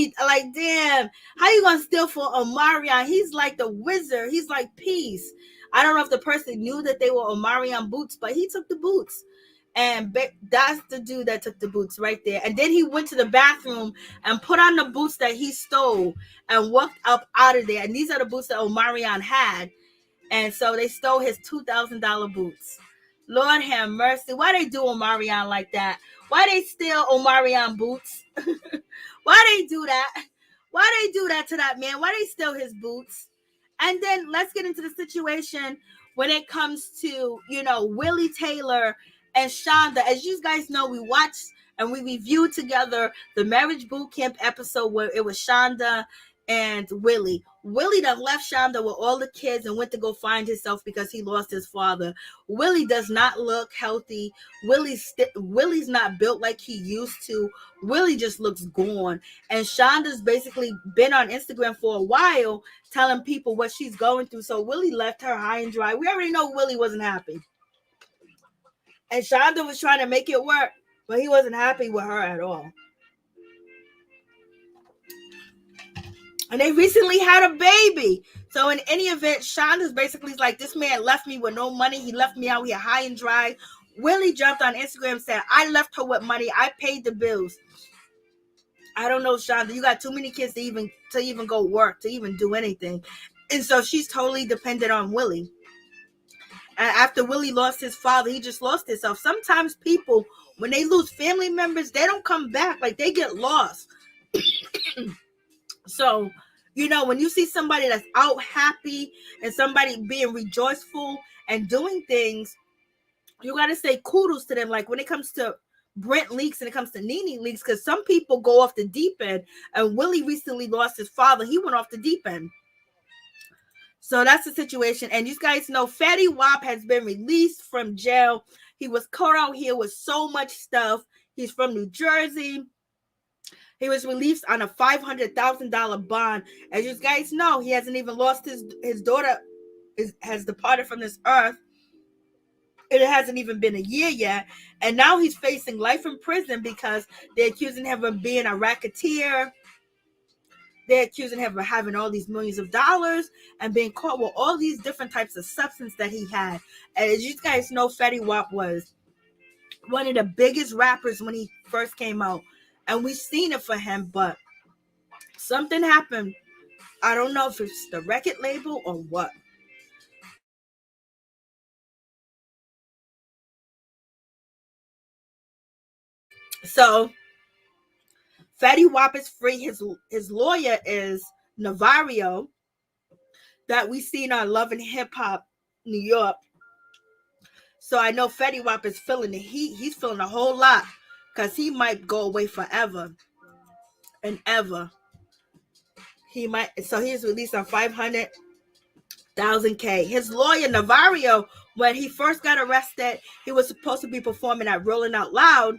damn, how you gonna steal for Omarion? He's like the wizard. He's like peace. I don't know if the person knew that they were Omarion boots, but he took the boots. And that's the dude that took the boots right there. And then he went to the bathroom and put on the boots that he stole and walked up out of there. And these are the boots that Omarion had. And so they stole his $2,000 boots. Lord have mercy. Why they do Omarion like that? Why they steal Omarion boots? Why they do that? Why they do that to that man? Why they steal his boots? And then let's get into the situation when it comes to, you know, Willie Taylor and Shonda. As you guys know, we watched and we reviewed together the Marriage Boot Camp episode where it was Shonda and Willie. Willie that left Shonda with all the kids and went to go find himself because he lost his father. Willie does not look healthy. Willie's not built like he used to. Willie just looks gone. And Shonda's basically been on Instagram for a while telling people what she's going through. So Willie left her high and dry. We already know Willie wasn't happy. And Shonda was trying to make it work, but he wasn't happy with her at all. And they recently had a baby. So in any event, Shonda's basically like, this man left me with no money. He left me out here high and dry. Willie jumped on Instagram and said, I left her with money. I paid the bills. I don't know, Shonda. You got too many kids to even go work, to even do anything. And so she's totally dependent on Willie. And after Willie lost his father, he just lost himself. Sometimes people, when they lose family members, they don't come back. Like, they get lost. So, you know, when you see somebody that's out happy and somebody being rejoiceful and doing things, you got to say kudos to them. Like, when it comes to Brent leaks and it comes to NeNe leaks, because some people go off the deep end, and Willie recently lost his father. He went off the deep end. So that's the situation. And you guys know Fetty Wap has been released from jail. He was caught out here with so much stuff. He's from New Jersey. He was released on a $500,000 bond. As you guys know, he hasn't even lost his daughter, has departed from this earth. It hasn't even been a year yet. And now he's facing life in prison because they're accusing him of being a racketeer. They're accusing him of having all these millions of dollars and being caught with all these different types of substance that he had. And as you guys know, Fetty Wap was one of the biggest rappers when he first came out. And we've seen it for him, but something happened. I don't know if it's the record label or what. So Fetty Wap is free. His lawyer is Navario, that we seen on Love and Hip Hop New York. So I know Fetty Wap is feeling the heat. He's feeling a whole lot because he might go away forever and ever. He might. So he's released on $500,000. His lawyer Navario, when he first got arrested, he was supposed to be performing at Rolling Out Loud.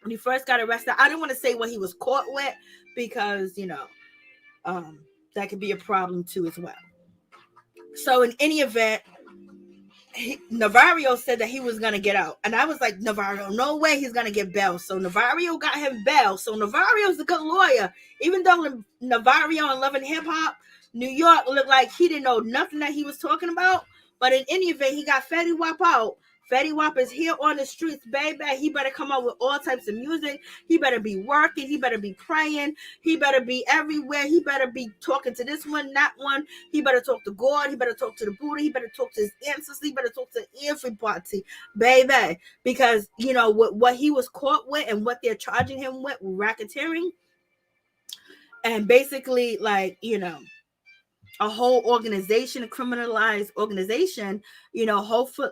When he first got arrested, I didn't want to say what he was caught with because, that could be a problem too as well. So in any event, Navario said that he was going to get out. And I was like, Navario, no way he's going to get bail. So Navario got him bail. So Navario's a good lawyer. Even though Navario on Love and Hip Hop New York looked like he didn't know nothing that he was talking about. But in any event, he got Fetty Wap out. Fetty Wap is here on the streets, baby. He better come out with all types of music. He better be working. He better be praying. He better be everywhere. He better be talking to this one, that one. He better talk to God. He better talk to the Buddha. He better talk to his ancestors. He better talk to everybody, baby. Because, what he was caught with and what they're charging him with racketeering. And basically, a whole organization, a criminalized organization, hopefully,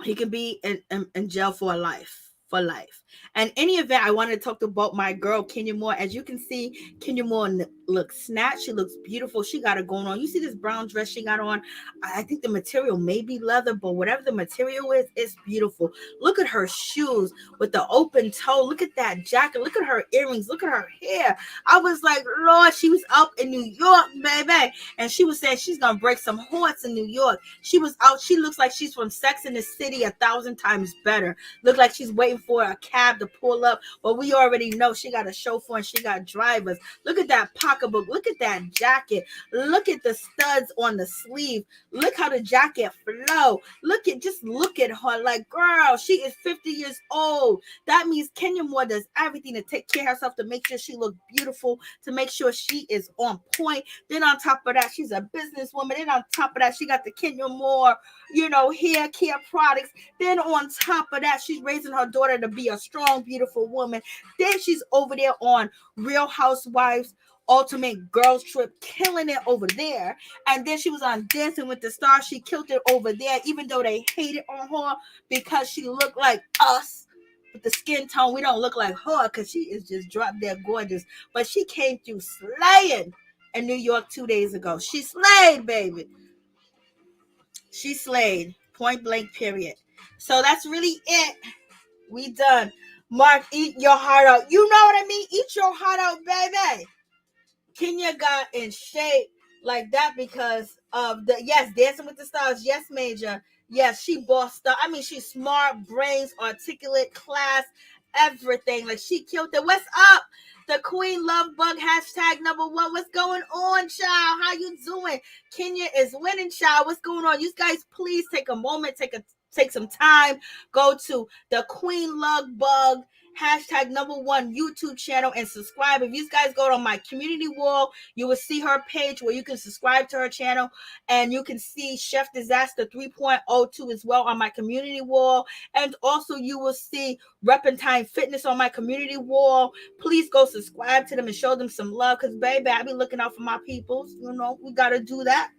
he can be in jail for life. And any event, I wanted to talk about my girl, Kenya Moore. As you can see, Kenya Moore looks snatched. She looks beautiful. She got it going on. You see this brown dress she got on? I think the material may be leather, but whatever the material is, it's beautiful. Look at her shoes with the open toe. Look at that jacket. Look at her earrings. Look at her hair. I was like, Lord, she was up in New York, baby. And she was saying she's going to break some hearts in New York. She was out. She looks like she's from Sex and the City 1,000 times better. Look like she's waiting for a cab to pull up, but we already know she got a chauffeur and she got drivers. Look at that pocketbook. Look at that jacket. Look at the studs on the sleeve. Look how the jacket flow. Look at her. Like, girl, she is 50 years old. That means Kenya Moore does everything to take care of herself, to make sure she looks beautiful, to make sure she is on point. Then on top of that, she's a businesswoman. Then on top of that, she got the Kenya Moore, hair care products. Then on top of that, she's raising her daughter to be a strong, beautiful woman. Then she's over there on Real Housewives Ultimate Girls Trip, killing it over there. And then she was on Dancing with the Stars. She killed it over there, even though they hated on her because she looked like us. With the skin tone, we don't look like her because she is just drop dead gorgeous. But she came through slaying in New York 2 days ago. She slayed, baby. She slayed. Point blank, period. So that's really it. We done. Mark, eat your heart out. You know what I mean? Eat your heart out, baby. Kenya got in shape like that because of Dancing with the Stars. Yes, Major. Yes, she bossed up. I mean, she's smart, brains, articulate, class, everything. Like, she killed it. What's up? The Queen Love Bug #1. What's going on, child? How you doing? Kenya is winning, child. What's going on? You guys, please take a moment, take some time, go to the Queen Love Bug #1 YouTube channel and subscribe. If you guys go on my community wall, you will see her page where you can subscribe to her channel, and you can see Chef Disaster 3.02 as well on my community wall. And also you will see Reppentine Fitness on my community wall. Please go subscribe to them and show them some love, because baby, I be looking out for my peoples. We got to do that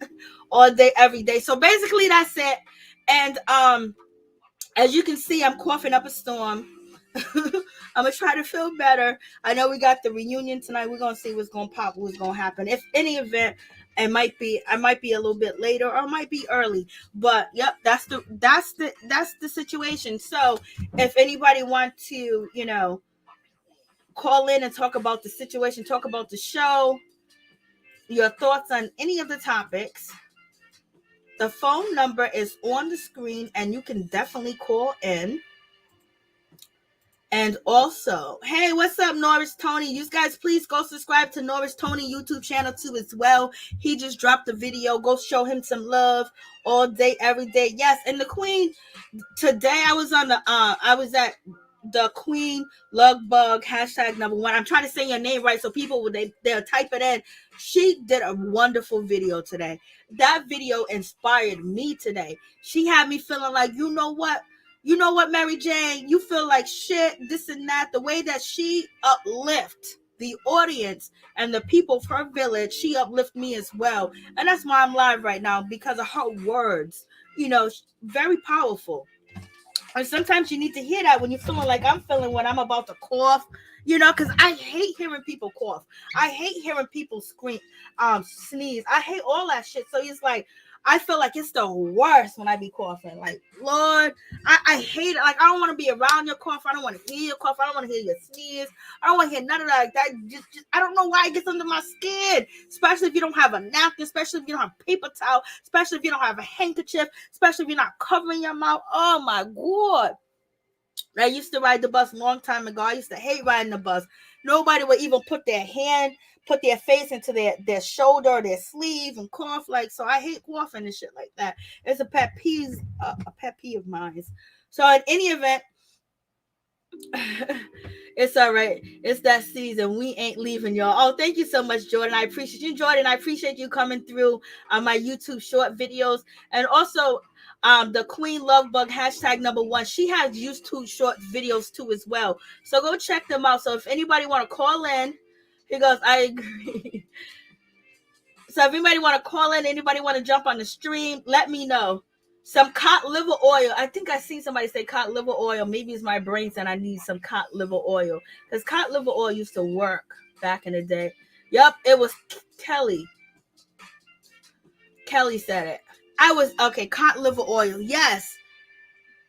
all day, every day. So basically that's it. And As you can see, I'm coughing up a storm. I'm gonna try to feel better. I know we got the reunion tonight. We're gonna see what's gonna pop, what's gonna happen. If any event, I might be a little bit later, or it might be early. But yep, that's the situation. So if anybody wants to, call in and talk about the situation, talk about the show, your thoughts on any of the topics, the phone number is on the screen, and you can definitely call in. And also, hey, what's up, Norris Tony? You guys, please go subscribe to Norris Tony YouTube channel too as well. He just dropped a video. Go show him some love all day, every day. Yes, and the Queen, today I was at the Queen Lug Bug #1. I'm trying to say your name right so people they'll type it in. She did a wonderful video today. That video inspired me today. She had me feeling like, you know what, Mary Jane, you feel like shit, this and that. The way that she uplift the audience and the people of her village, she uplift me as well. And that's why I'm live right now, because of her words. Very powerful. And sometimes you need to hear that when you're feeling like I'm feeling when I'm about to cough, because I hate hearing people cough. I hate hearing people scream, sneeze. I hate all that shit. So it's like, I feel like it's the worst when I be coughing. Like, Lord, I hate it. Like, I don't want to be around your cough. I don't want to hear your cough. I don't want to hear your sneeze. I don't want to hear none of that. Like, that just I don't know why it gets under my skin. Especially if you don't have a napkin. Especially if you don't have paper towel. Especially if you don't have a handkerchief. Especially if you're not covering your mouth. Oh, my God. I used to ride the bus a long time ago. I used to hate riding the bus. Nobody would even put their face into their shoulder or their sleeve and cough. Like, so I hate coughing and shit like that. It's a pet peeve of mine. So in any event, it's all right. It's that season. We ain't leaving, y'all. Oh, thank you so much, Jordan. I appreciate you, Jordan. I appreciate you coming through on my YouTube short videos. And also, the Queen Love Bug #1. She has YouTube short videos too as well. So go check them out. So if anybody want to call in, he goes, I agree. So if anybody want to call in, anybody want to jump on the stream, let me know. Some cod liver oil. I think I seen somebody say cod liver oil. Maybe it's my brain saying I need some cod liver oil. Because cod liver oil used to work back in the day. Yup, it was Kelly. Kelly said it. Cod liver oil. Yes.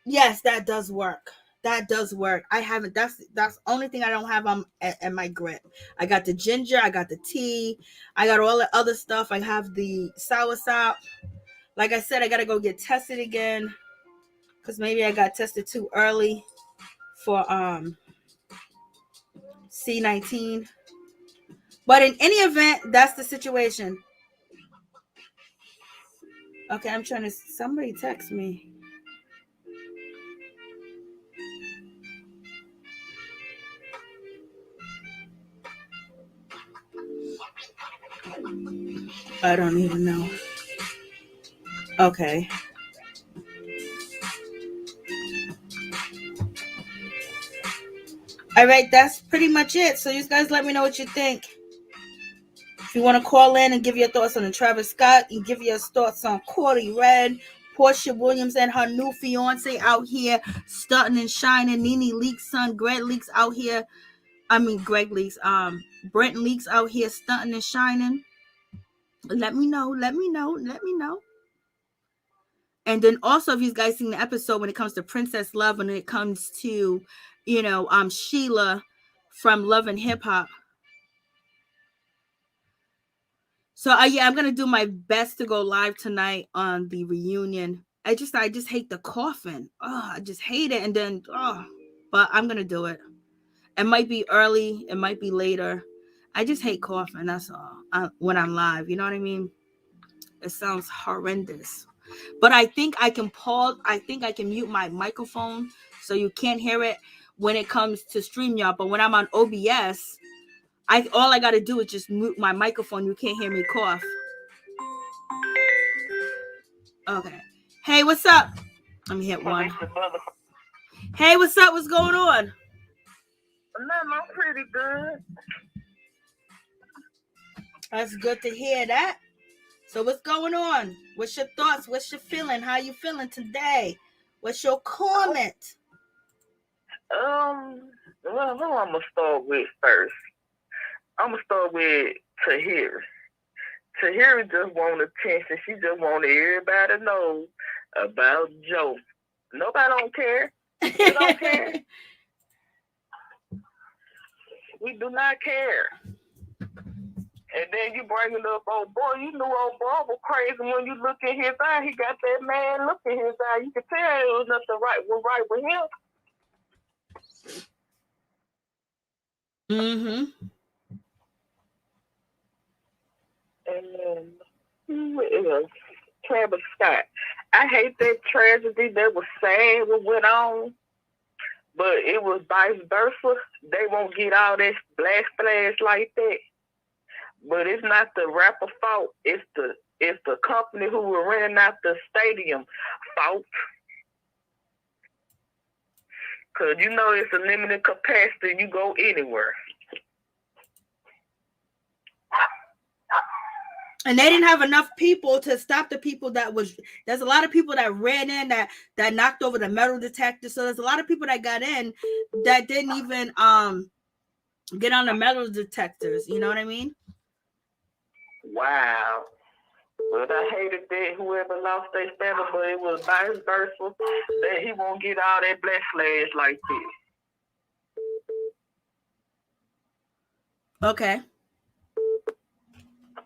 Yes, that does work. That does work. I haven't. That's the only thing I don't have at my grip. I got the ginger. I got the tea. I got all the other stuff. I have the soursop. Like I said, I gotta go get tested again because maybe I got tested too early for C19. But in any event, that's the situation. Okay, I'm trying to. Somebody text me. I don't even know. Okay. All right, that's pretty much it. So you guys let me know what you think. If you want to call in and give your thoughts on the Travis Scott, and give your thoughts on Cordy Red, Porsha Williams and her new fiance out here stunting and shining. NeNe Leakes' son Greg Leakes out here. Greg Leakes. Brent Leakes out here stunting and shining. Let me know. And then also, if you guys seen the episode when it comes to Princess Love, when it comes to, Sheila from Love and Hip Hop. So I'm gonna do my best to go live tonight on the reunion. I just hate the coughing. Oh, I just hate it. And then but I'm gonna do it. It might be early, it might be later. I just hate coughing. That's all. When I'm live, you know what I mean? It sounds horrendous. But I think I can pause. I think I can mute my microphone so you can't hear it when it comes to StreamYard. But when I'm on OBS, all I got to do is just mute my microphone. You can't hear me cough. Okay. Hey, what's up? Let me hit one. Hey, what's up? What's going on? I'm pretty good. That's good to hear that. So what's going on? What's your thoughts? What's your feeling? How you feeling today? What's your comment? Well, who I'm gonna start with first? I'm gonna start with Tahiri. Tahiri just want attention. She just want everybody to know about Joe. Nobody don't care. We don't care. We do not care. And then you bring it up, oh boy, you knew old boy was crazy when you look in his eye. He got that man look in his eye. You could tell it was nothing right with him. Mm-hmm. And who else? Travis Scott. I hate that tragedy that was sad what went on, but it was vice versa. They won't get all that splash like that. But it's not the rapper fault. It's the company who were renting out the stadium fault. Cause you know it's a limited capacity. You go anywhere. And they didn't have enough people to stop the people that was. There's a lot of people that ran in that knocked over the metal detector. So there's a lot of people that got in that didn't even get on the metal detectors. You know what I mean? Wow. But I hated that whoever lost their family, but it was vice versa. That he won't get all that backlash like this. Okay.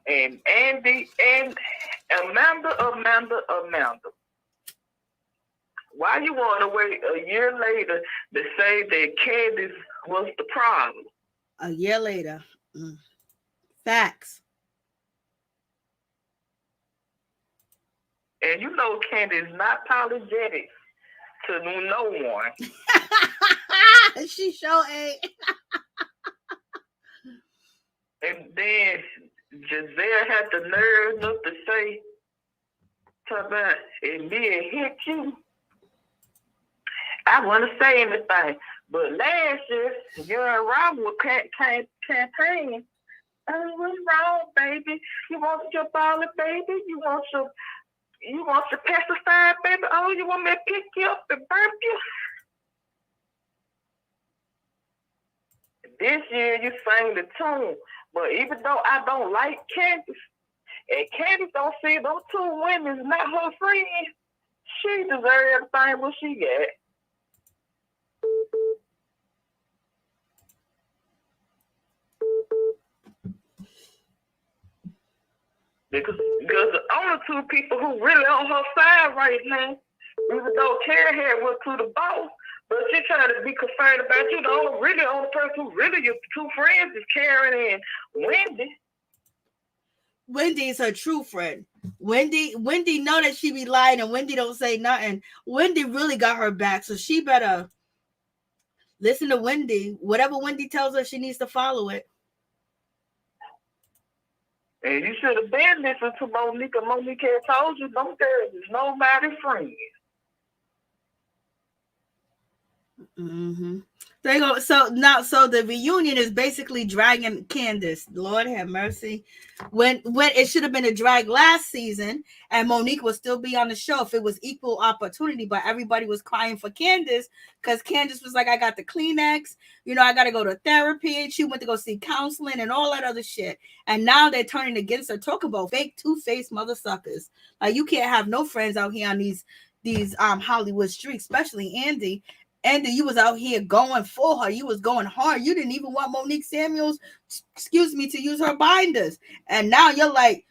And Andy and Amanda. Why you want to wait a year later to say that Candice was the problem? A year later. Facts. And you know Candice is not apologetic to no one. She sure ain't. And then Giselle had the nerve enough to say, about and me hit you. I want to say anything, but last year you and Rob were campaigning. Oh, what's wrong, baby? You want your ballot, baby? You want your pesticide, baby? Oh, you want me to pick you up and burp you? This year you sang the tune, but even though I don't like Candice, and Candice don't see those two women not her friends, she deserves everything what she got. Because the only two people who really on her side right now, even though Carrie had went to the boss, but she trying to be concerned about you. The only person who really your two friends is Karen and Wendy. Wendy is her true friend. Wendy know that she be lying, and Wendy don't say nothing. Wendy really got her back, so she better listen to Wendy. Whatever Wendy tells her, she needs to follow it. And you should have been listening to Monique. Monique had told you, them girls is nobody's friend. Mm-hmm. There you go. So the reunion is basically dragging Candice. Lord have mercy. When it should have been a drag last season, and Monique would still be on the show if it was equal opportunity. But everybody was crying for Candice because Candice was like, I got the Kleenex. I got to go to therapy. She went to go see counseling and all that other shit. And now they're turning against her. Talk about fake two-faced mother suckers. Like, you can't have no friends out here on these Hollywood streets, especially Andy. Andy, you was out here going for her. You was going hard. You didn't even want Monique Samuels, to use her binders. And now you're like,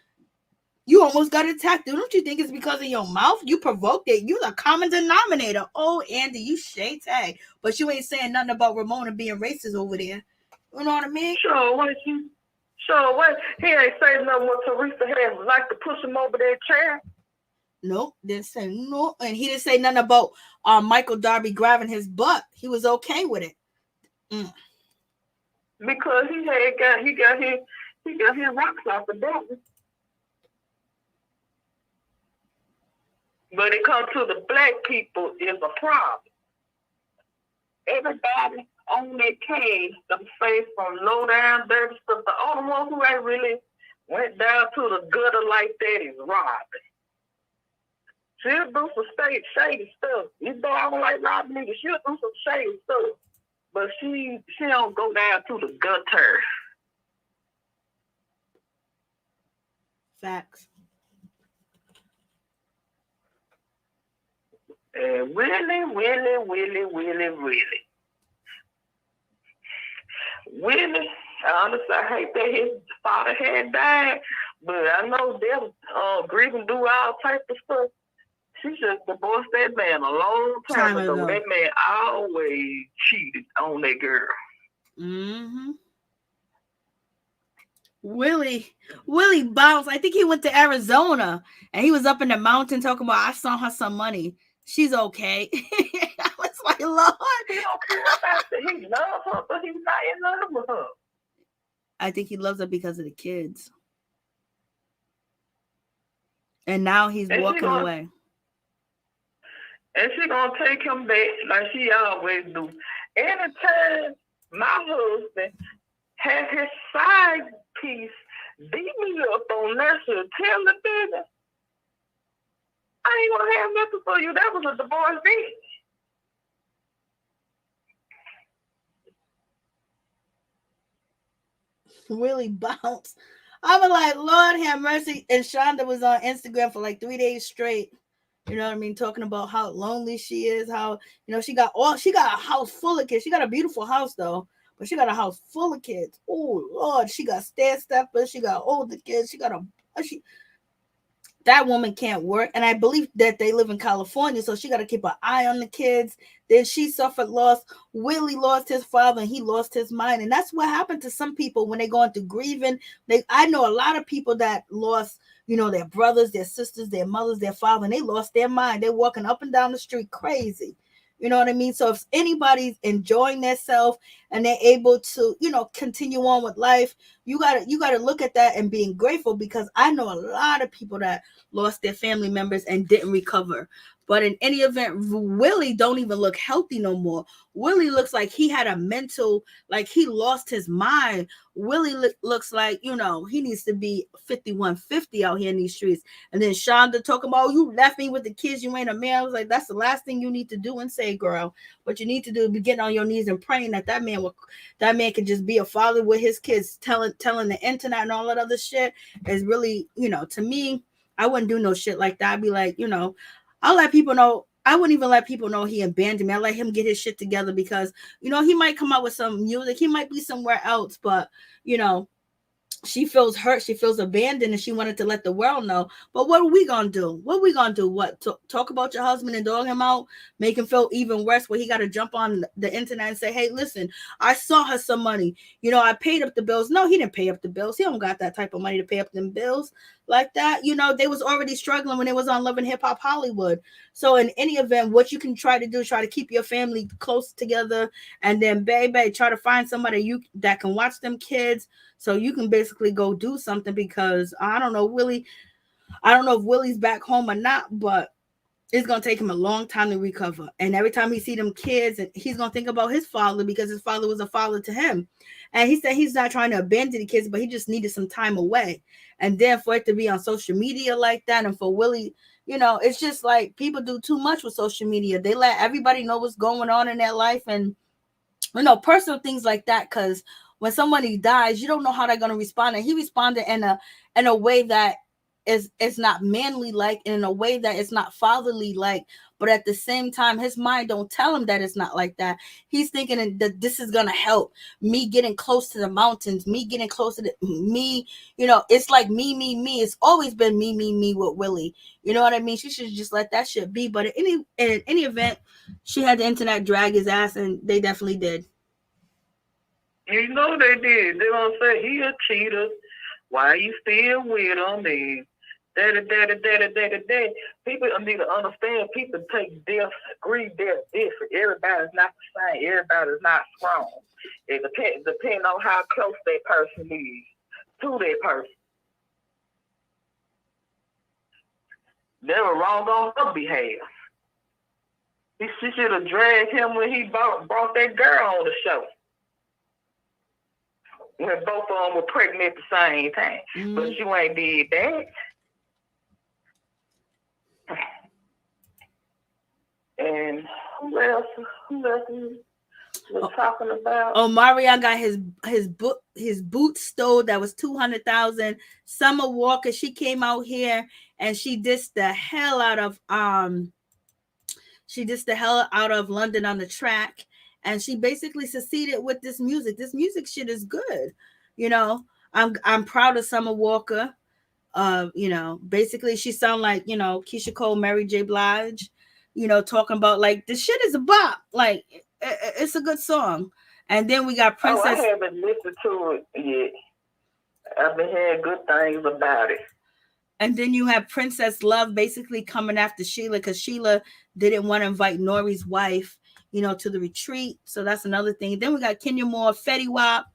you almost got attacked. Don't you think it's because of your mouth? You provoked it. You the common denominator. Oh, Andy, you shade tag. But you ain't saying nothing about Ramona being racist over there. You know what I mean? Sure, what? He ain't saying nothing what Teresa had like to push him over that chair. Nope, didn't say no, and he didn't say nothing about Michael Darby grabbing his butt. He was okay with it. Because he got his rocks off the button. But it comes to the black people is a problem. Everybody on that case, them face from low down dirty stuff. The only one who ain't really went down to the gutter like that is Robin. She'll do some shady stuff. Even though I don't like rob niggas, she'll do some shady stuff. But she don't go down to the gutter. Facts. And Willie. Willie, honestly, I hate that his father had died, but I know they're grieving through all type of stuff. She just divorced that man a long time ago. That man always cheated on that girl. Mm-hmm. Willie bounced. I think he went to Arizona and he was up in the mountain talking about, I saw her some money. She's okay. I was like, Lord. He don't care about that. He loves her, but he's not in love with her. I think he loves her because of the kids. And now he's walking away. And she gonna take him back like she always do. Anytime my husband has his side piece beat me up on national television, I ain't gonna have nothing for you. That was a divorce bitch. Really bounced. I was like, Lord have mercy. And Shonda was on Instagram for like 3 days straight. You know what I mean? Talking about how lonely she is, how, you know, she got a house full of kids. She got a beautiful house though, but she got a house full of kids. Oh Lord, she got stair-steppers, she got older kids, that woman can't work. And I believe that they live in California, so she got to keep an eye on the kids. Then she suffered loss. Willie lost his father and he lost his mind. And that's what happened to some people when they go into grieving. I know a lot of people that lost, you know, their brothers, their sisters, their mothers, their father, and they lost their mind. They're walking up and down the street crazy. You know what I mean? So if anybody's enjoying themselves and they're able to, you know, continue on with life, you gotta look at that and being grateful, because I know a lot of people that lost their family members and didn't recover. But in any event, Willie don't even look healthy no more. Willie looks like he had a mental, like he lost his mind. Willie looks like, you know, he needs to be 5150 out here in these streets. And then Shonda talking about, you left me with the kids, you ain't a man. I was like, that's the last thing you need to do and say, girl. What you need to do is be getting on your knees and praying that man can just be a father with his kids, telling the internet and all that other shit is really, you know, to me, I wouldn't do no shit like that. I'd be like, you know, I'll let people know. I wouldn't even let people know he abandoned me. I let him get his shit together, because, you know, he might come out with some music. He might be somewhere else, but, you know, she feels hurt. She feels abandoned, and she wanted to let the world know. But what are we going to do? What, talk about your husband and dog him out, make him feel even worse, where he got to jump on the internet and say, hey, listen, I saw her some money. You know, I paid up the bills. No, he didn't pay up the bills. He don't got that type of money to pay up them bills like that. You know, they was already struggling when they was on Love and Hip Hop Hollywood. So in any event, what you can try to do, try to keep your family close together, and then baby, try to find somebody that can watch them kids, so you can basically go do something. Because I don't know if Willie's back home or not, but it's going to take him a long time to recover. And every time he see them kids, and he's going to think about his father, because his father was a father to him. And he said he's not trying to abandon the kids, but he just needed some time away. And then for it to be on social media like that, and for Willie, you know, it's just like people do too much with social media. They let everybody know what's going on in their life, and, you know, personal things like that. Because when somebody dies, you don't know how they're going to respond. And he responded in a way that is not manly like, and in a way that it's not fatherly like. But at the same time, his mind don't tell him that it's not like that. He's thinking that this is going to help me getting close to the mountains, me getting closer to me. You know, it's like me. It's always been me with Willie. You know what I mean? She should just let that shit be. But in any event, she had the internet drag his ass, and they definitely did. You know they did. They gonna say he a cheater. Why you still with him? And da. People need to understand. People take grief different. Everybody's not the same. Everybody's not strong. It depends on how close that person is to that person. They were wrong on her behalf. She should have dragged him when he brought that girl on the show. When both of them were pregnant at the same time. Mm-hmm. But you ain't did that. Who else we're talking about? Omarion got his boots stole. That was $200,000. Summer Walker, she came out here and she dissed the hell out of London on the track, and she basically succeeded with this music. This music shit is good. You know, I'm proud of Summer Walker. You know, basically she sound like, you know, Keisha Cole, Mary J. Blige, you know, talking about like this shit is a bop. Like it's a good song. And then we got Princess. I haven't listened to it yet. I've been hearing good things about it. And then you have Princess Love basically coming after Sheila because Sheila didn't want to invite Nori's wife, you know, to the retreat. So that's another thing. Then we got Kenya Moore, Fetty Wap.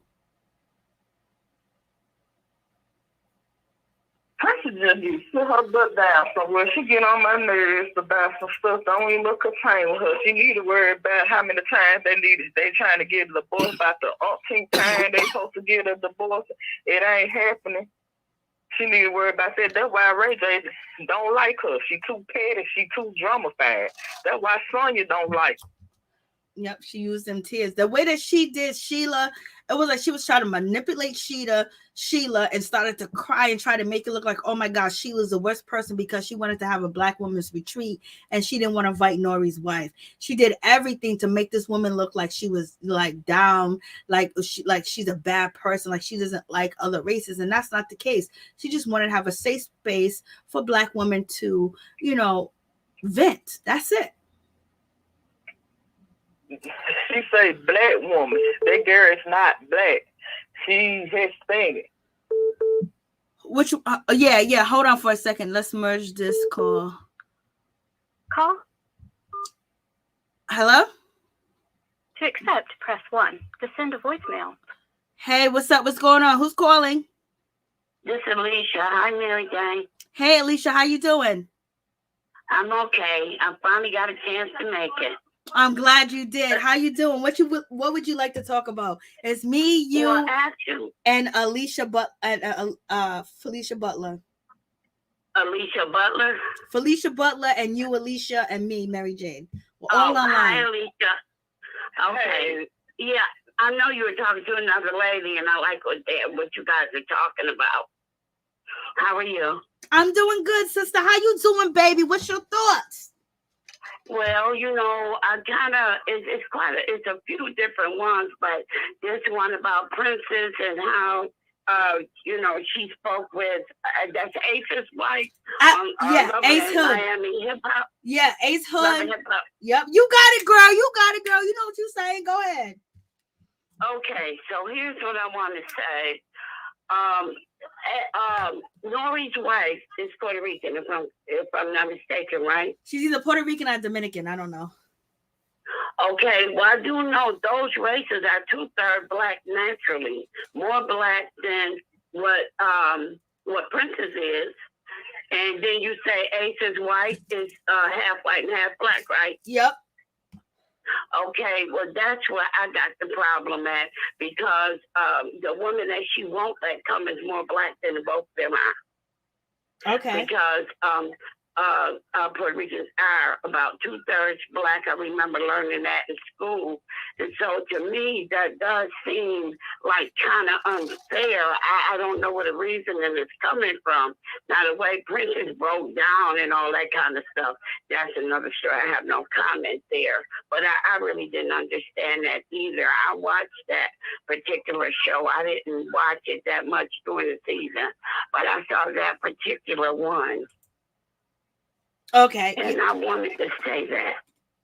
Princess just needs to sit her butt down somewhere. She get on my nerves about some stuff. Don't even look contain with her. She need to worry about how many times they trying to get a divorce, about the umpteenth time they supposed to get a divorce. It ain't happening. She need to worry about that. That's why Ray J don't like her. She too petty. She too dramified. That's why Sanya don't like her. Yep, she used them tears. The way that she did Sheila, it was like she was trying to manipulate Sheila and started to cry and try to make it look like, oh my gosh, Sheila's the worst person because she wanted to have a Black woman's retreat and she didn't want to invite Nori's wife. She did everything to make this woman look like she was like down, like she's a bad person, like she doesn't like other races, and that's not the case. She just wanted to have a safe space for Black women to, you know, vent. That's it. She say Black woman. That girl is not Black. She's Hispanic. Which yeah. Hold on for a second. Let's merge this call. Call. Hello? To accept, press 1. To send a voicemail. Hey, what's up? What's going on? Who's calling? This is Alicia. Hi, Mary Jane. Hey, Alicia, how you doing? I'm okay. I finally got a chance to make it. I'm glad you did. How you doing? What would you like to talk about? It's me, you, and Alicia, Felicia Butler. Alicia Butler. Felicia Butler and you, Alicia, and me, Mary Jane. We're all online. Hi, Alicia. Okay. Hey. Yeah, I know you were talking to another lady, and I like what you guys are talking about. How are you? I'm doing good, sister. How you doing, baby? What's your thoughts? Well, you know, I kind of, it's a few different ones, but this one about Princess and how, you know, she spoke with, that's Ace's wife. Yeah, Ace Hood. Miami Hip Hop. Yeah, Ace Hood. Yep, you got it, girl. You got it, girl. You know what you're saying. Go ahead. Okay, so here's what I want to say. Nori's wife is Puerto Rican, if I'm not mistaken, right? She's either Puerto Rican or Dominican. I don't know. Okay, well, I do know those races are 2/3 Black naturally, more Black than what Princess is. And then you say Ace's wife is half white and half Black, right? Yep. Okay, well, that's where I got the problem at, because the woman that she won't let come is more Black than both of them are. Okay. Because Puerto Ricans are about 2/3 Black. I remember learning that in school. And so to me, that does seem like kind of unfair. I don't know where the reasoning is coming from. Now, the way Princess broke down and all that kind of stuff, that's another story. I have no comment there. But I really didn't understand that either. I watched that particular show. I didn't watch it that much during the season, but I saw that particular one. Okay. And I wanted to say that.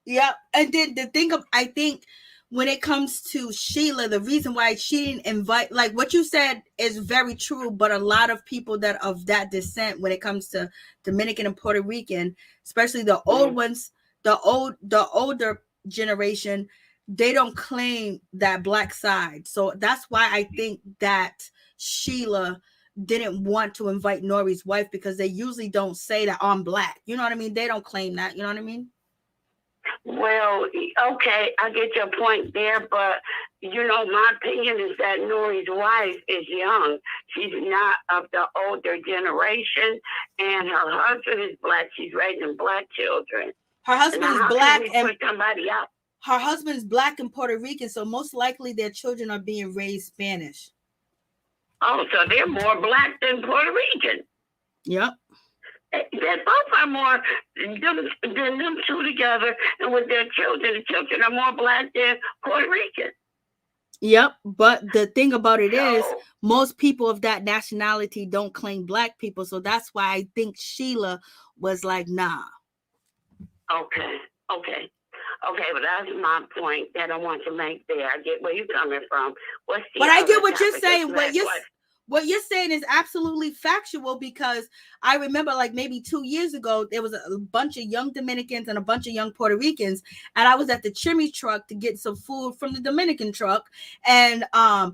Yep. And then the thing I think when it comes to Sheila, the reason why she didn't invite, like what you said is very true, but a lot of people that of that descent, when it comes to Dominican and Puerto Rican, especially the old ones, the older generation, they don't claim that Black side. So that's why I think that Sheila didn't want to invite Nori's wife, because they usually don't say that I'm Black. You know what I mean? They don't claim that. You know what I mean? Well, okay, I get your point there, but you know, my opinion is that Nori's wife is young. She's not of the older generation, and her husband is Black. She's raising Black children. Her husband is black and put somebody out. Her husband is black and Puerto Rican, so most likely their children are being raised Spanish. Oh, so they're more black than Puerto Rican. Yep. They both are more than them two together, and with their children, the children are more black than Puerto Rican. Yep, but the thing about it is, most people of that nationality don't claim black people, so that's why I think Sheila was like, nah. Okay, but that's my point that I want to make there. I get where you're coming from. But I get what you're saying. What you're saying is absolutely factual, because I remember like maybe 2 years ago, there was a bunch of young Dominicans and a bunch of young Puerto Ricans. And I was at the chimney truck to get some food from the Dominican truck. And I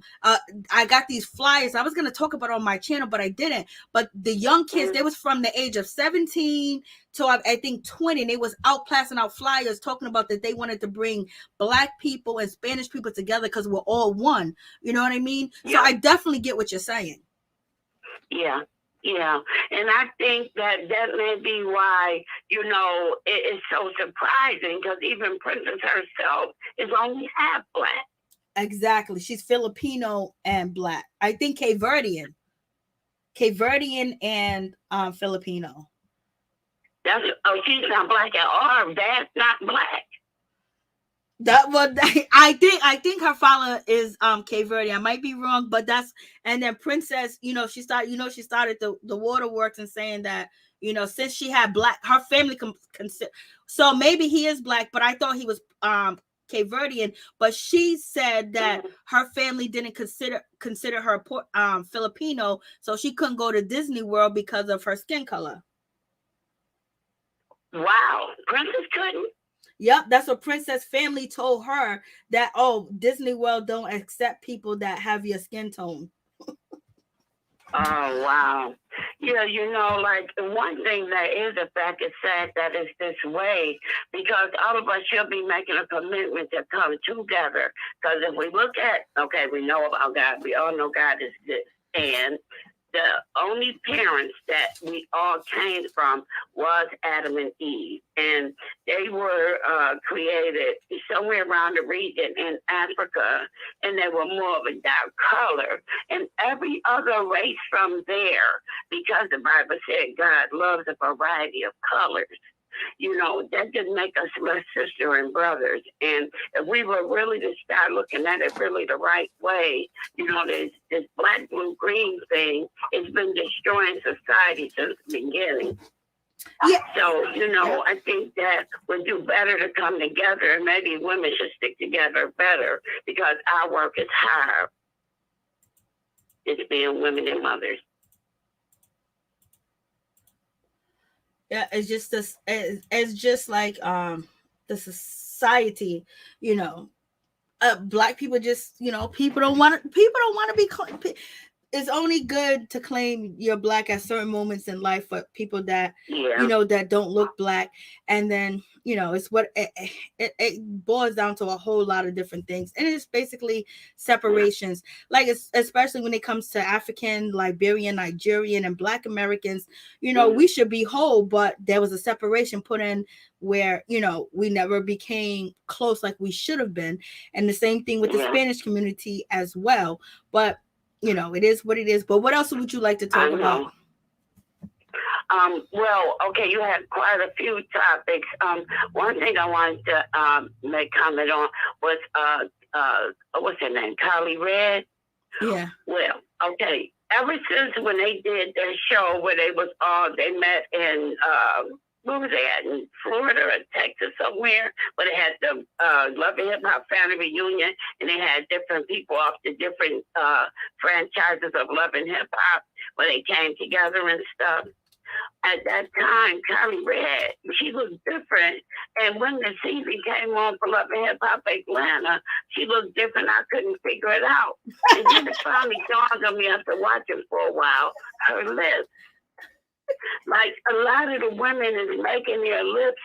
got these flyers. I was going to talk about it on my channel, but I didn't. But the young kids, they was from the age of 17 to I think 20. And they was out passing out flyers talking about that they wanted to bring black people and Spanish people together because we're all one. You know what I mean? Yeah. So I definitely get what you're saying. Yeah. And I think that may be why, it is so surprising, because even Princess herself is only half black. Exactly. She's Filipino and black. I think Cape Verdean and Filipino. She's not black at all. That's not black. I think her father is Cape Verde. I might be wrong, but and then Princess, she started the waterworks and saying that, since she had black, her family consider, so maybe he is black, but I thought he was Cape Verdean. But she said that her family didn't consider her Filipino, so she couldn't go to Disney World because of her skin color. Wow, Princess couldn't. Yep, that's what Princess family told her, that, Disney World don't accept people that have your skin tone. Oh, wow. Yeah, like one thing that is a fact, is sad that it's this way, because all of us should be making a commitment to come together. Because if we look at, we know about God. We all know God is good. And the only parents that we all came from was Adam and Eve. And they were created somewhere around the region in Africa, and they were more of a dark color. And every other race from there, because the Bible said God loves a variety of colors, that didn't make us less sister and brothers. And if we were really to start looking at it really the right way, this black, blue, green thing, it's been destroying society since the beginning. Yeah. So, I think that we'd do better to come together, and maybe women should stick together better, because our work is hard. It's being women and mothers. Yeah, it's just this. It's just like the society, black people just, people don't want to be. It's only good to claim you're black at certain moments in life for people that that don't look black, and then it's what it boils down to, a whole lot of different things, and it's basically separations. Like especially when it comes to African, Liberian, Nigerian, and Black Americans, we should be whole, but there was a separation put in where we never became close like we should have been, and the same thing with the Spanish community as well. But it is what it is. But what else would you like to talk about? You had quite a few topics. One thing I wanted to make comment on was what's her name? Kylie Red. Yeah. Well, ever since when they did their show where they met in where was they at, in Florida or Texas somewhere, but they had the Love and Hip Hop family reunion, and they had different people off the different franchises of Love and Hip Hop where they came together and stuff. At that time, Kylie Red, she looked different, and when the season came on for Love and Hip Hop Atlanta, she looked different. I couldn't figure it out, and then it finally dawned on me after watching for a while, her lips. Like, a lot of the women is making their lips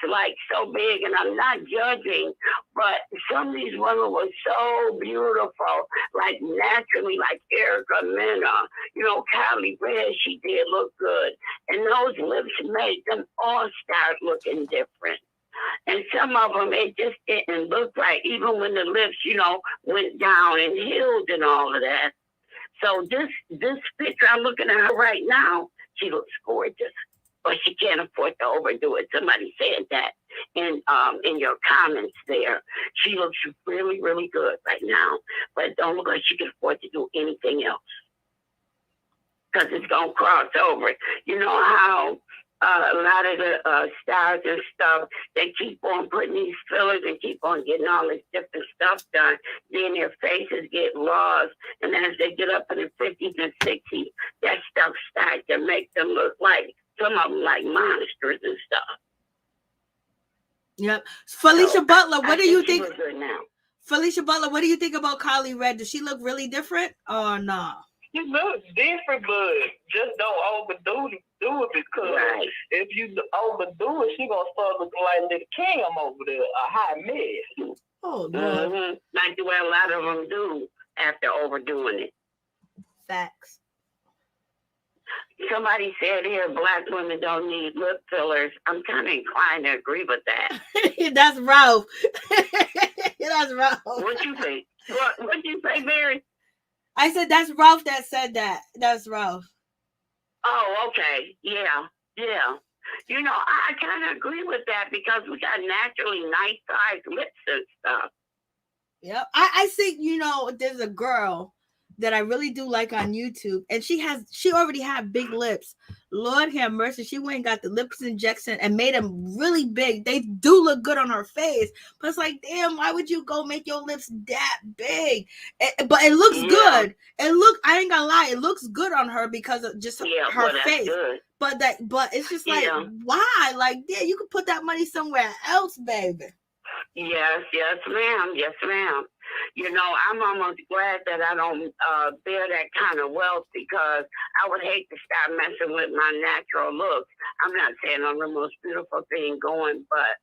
so big, and I'm not judging, but some of these women were so beautiful, naturally, like Erica Mena, Kylie Red, she did look good, and those lips made them all start looking different. And some of them, it just didn't look right, even when the lips, went down and healed and all of that. So this picture, I'm looking at her right now, she looks gorgeous, but she can't afford to overdo it. Somebody said that in your comments there. She looks really, really good right now, but it don't look like she can afford to do anything else because it's going to cross over. You know how a lot of the stars and stuff, they keep on putting these fillers and keep on getting all this different stuff done. Then their faces get lost. And as they get up in the 50s and 60s, that stuff starts to make them look like, some of them like monsters and stuff. Yep. Felicia Butler, what do you think? Now. Felicia Butler, what do you think about Kylie Red? Does she look really different or no? She looks different, but just don't overdo it because if you overdo it, she gonna start looking like little Kim over there, a hot mess. Oh, Lord. Mm-hmm. Like the way a lot of them do after overdoing it. Facts. Somebody said here, Black women don't need lip fillers. I'm kind of inclined to agree with that. That's Ralph. That's Ralph. What you think? What you say, Mary? I said that's Ralph that said that. That's Ralph. Oh, okay. Yeah. I kind of agree with that because we got naturally nice sized lips and stuff. Yep. I think, there's a girl that I really do like on YouTube, and she already had big lips. Lord have mercy, she went and got the lips injection and made them really big. They do look good on her face, but it's like, damn, why would you go make your lips that big? But it looks good. I ain't gonna lie, it looks good on her because of just her face. Good. But it's just like, why? Like, yeah, you could put that money somewhere else, baby. Yes, ma'am. I'm almost glad that I don't bear that kind of wealth because I would hate to start messing with my natural looks. I'm not saying I'm the most beautiful thing going, but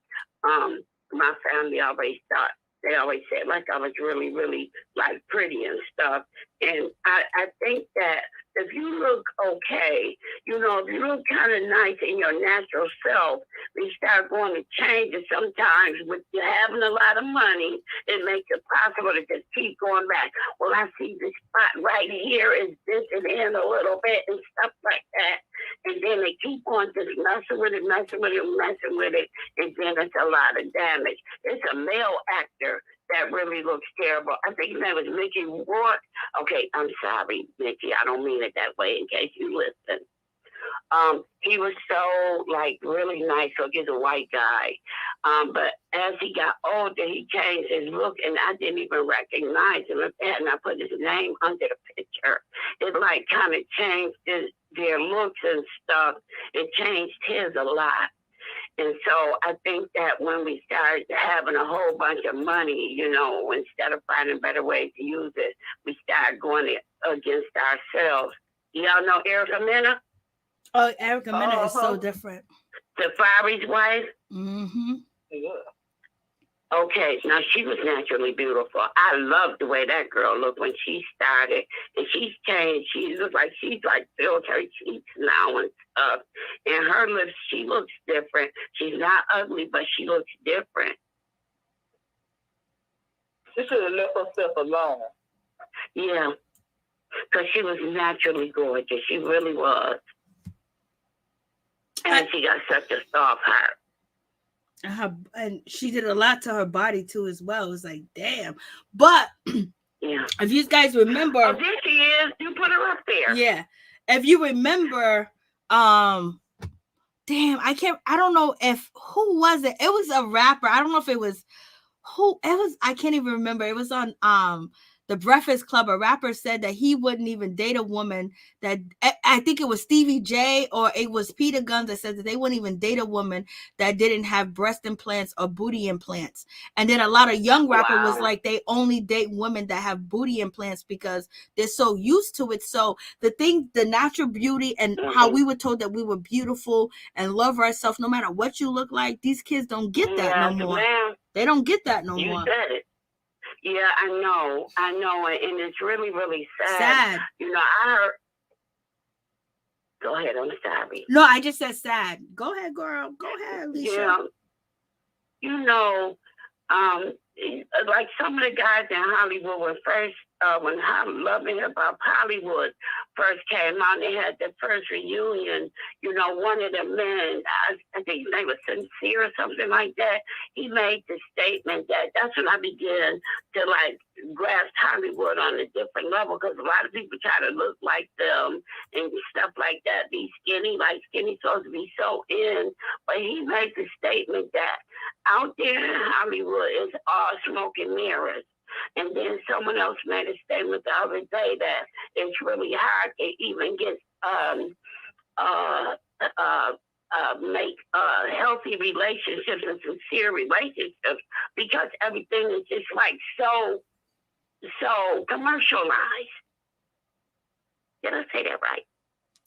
my family always thought, they always said like I was really, really like pretty and stuff. And I think that if you look okay, if you look kind of nice in your natural self, we start going to change it sometimes with you having a lot of money. It makes it possible to just keep going back. Well, I see this spot right here is this and in a little bit and stuff like that. And then they keep on just messing with it. And then it's a lot of damage. It's a male actor that really looks terrible. I think his name was Mickey Rourke. Okay, I'm sorry, Mickey. I don't mean it that way in case you listen. He was so really nice. So he's a white guy. But as he got older, he changed his look, and I didn't even recognize him. And I put his name under the picture. It kind of changed their looks and stuff. It changed his a lot. And so I think that when we started having a whole bunch of money, instead of finding better ways to use it, we started going against ourselves. Y'all know Erica Mena? Oh, Erica Mena is so different. Safari's wife? Mm-hmm. Yeah. Okay, now she was naturally beautiful. I loved the way that girl looked when she started. And she's changed. She looks like she's filled her cheeks now and stuff. And her lips, she looks different. She's not ugly, but she looks different. She should have left herself alone. Yeah, because she was naturally gorgeous. She really was. And she got such a soft heart. And she did a lot to her body too as well. It was like, damn. But if you guys remember, there she is. You put her up there. Yeah. If you remember, I don't know who was it? It was a rapper. I don't know if it was I can't even remember. It was on The Breakfast Club. A rapper said that he wouldn't even date a woman that, I think it was Stevie J or it was Peter Guns that said that they wouldn't even date a woman that didn't have breast implants or booty implants. And then a lot of young rappers was like, they only date women that have booty implants because they're so used to it. So the natural beauty and how we were told that we were beautiful and love ourselves no matter what you look like, these kids don't get that no more. Man. They don't get that no more. You said it. Yeah, I know, and it's really, really sad. I heard. Go ahead, I'm sorry. No, I just said sad. Go ahead, girl. Go ahead, Alicia. you know, like some of the guys in Hollywood when Love and Hip Hop Hollywood first came out, they had their first reunion. You know, one of the men, I think his name was Sincere or something like that. He made the statement that's when I began to like grasp Hollywood on a different level, because a lot of people try to look like them and stuff like that, be skinny, like skinny supposed to be so in. But he made the statement that out there in Hollywood is all smoke and mirrors. And then someone else made a statement the other day that it's really hard to even get make healthy relationships and sincere relationships, because everything is just like so commercialized. Did I say that right?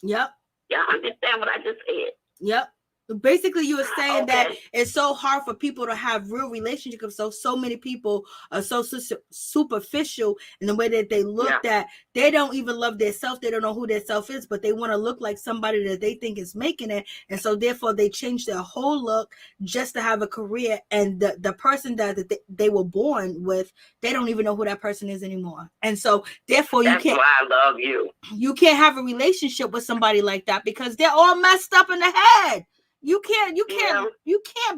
Yep. Yeah, understand what I just said. Yep. Basically, you were saying that it's so hard for people to have real relationships. So many people are so superficial in the way that they look that they don't even love their self. They don't know who their self is, but they want to look like somebody that they think is making it. And so therefore they change their whole look just to have a career. And the person that they were born with, they don't even know who that person is anymore. And so therefore That's why I love you. You can't have a relationship with somebody like that because they're all messed up in the head. You can't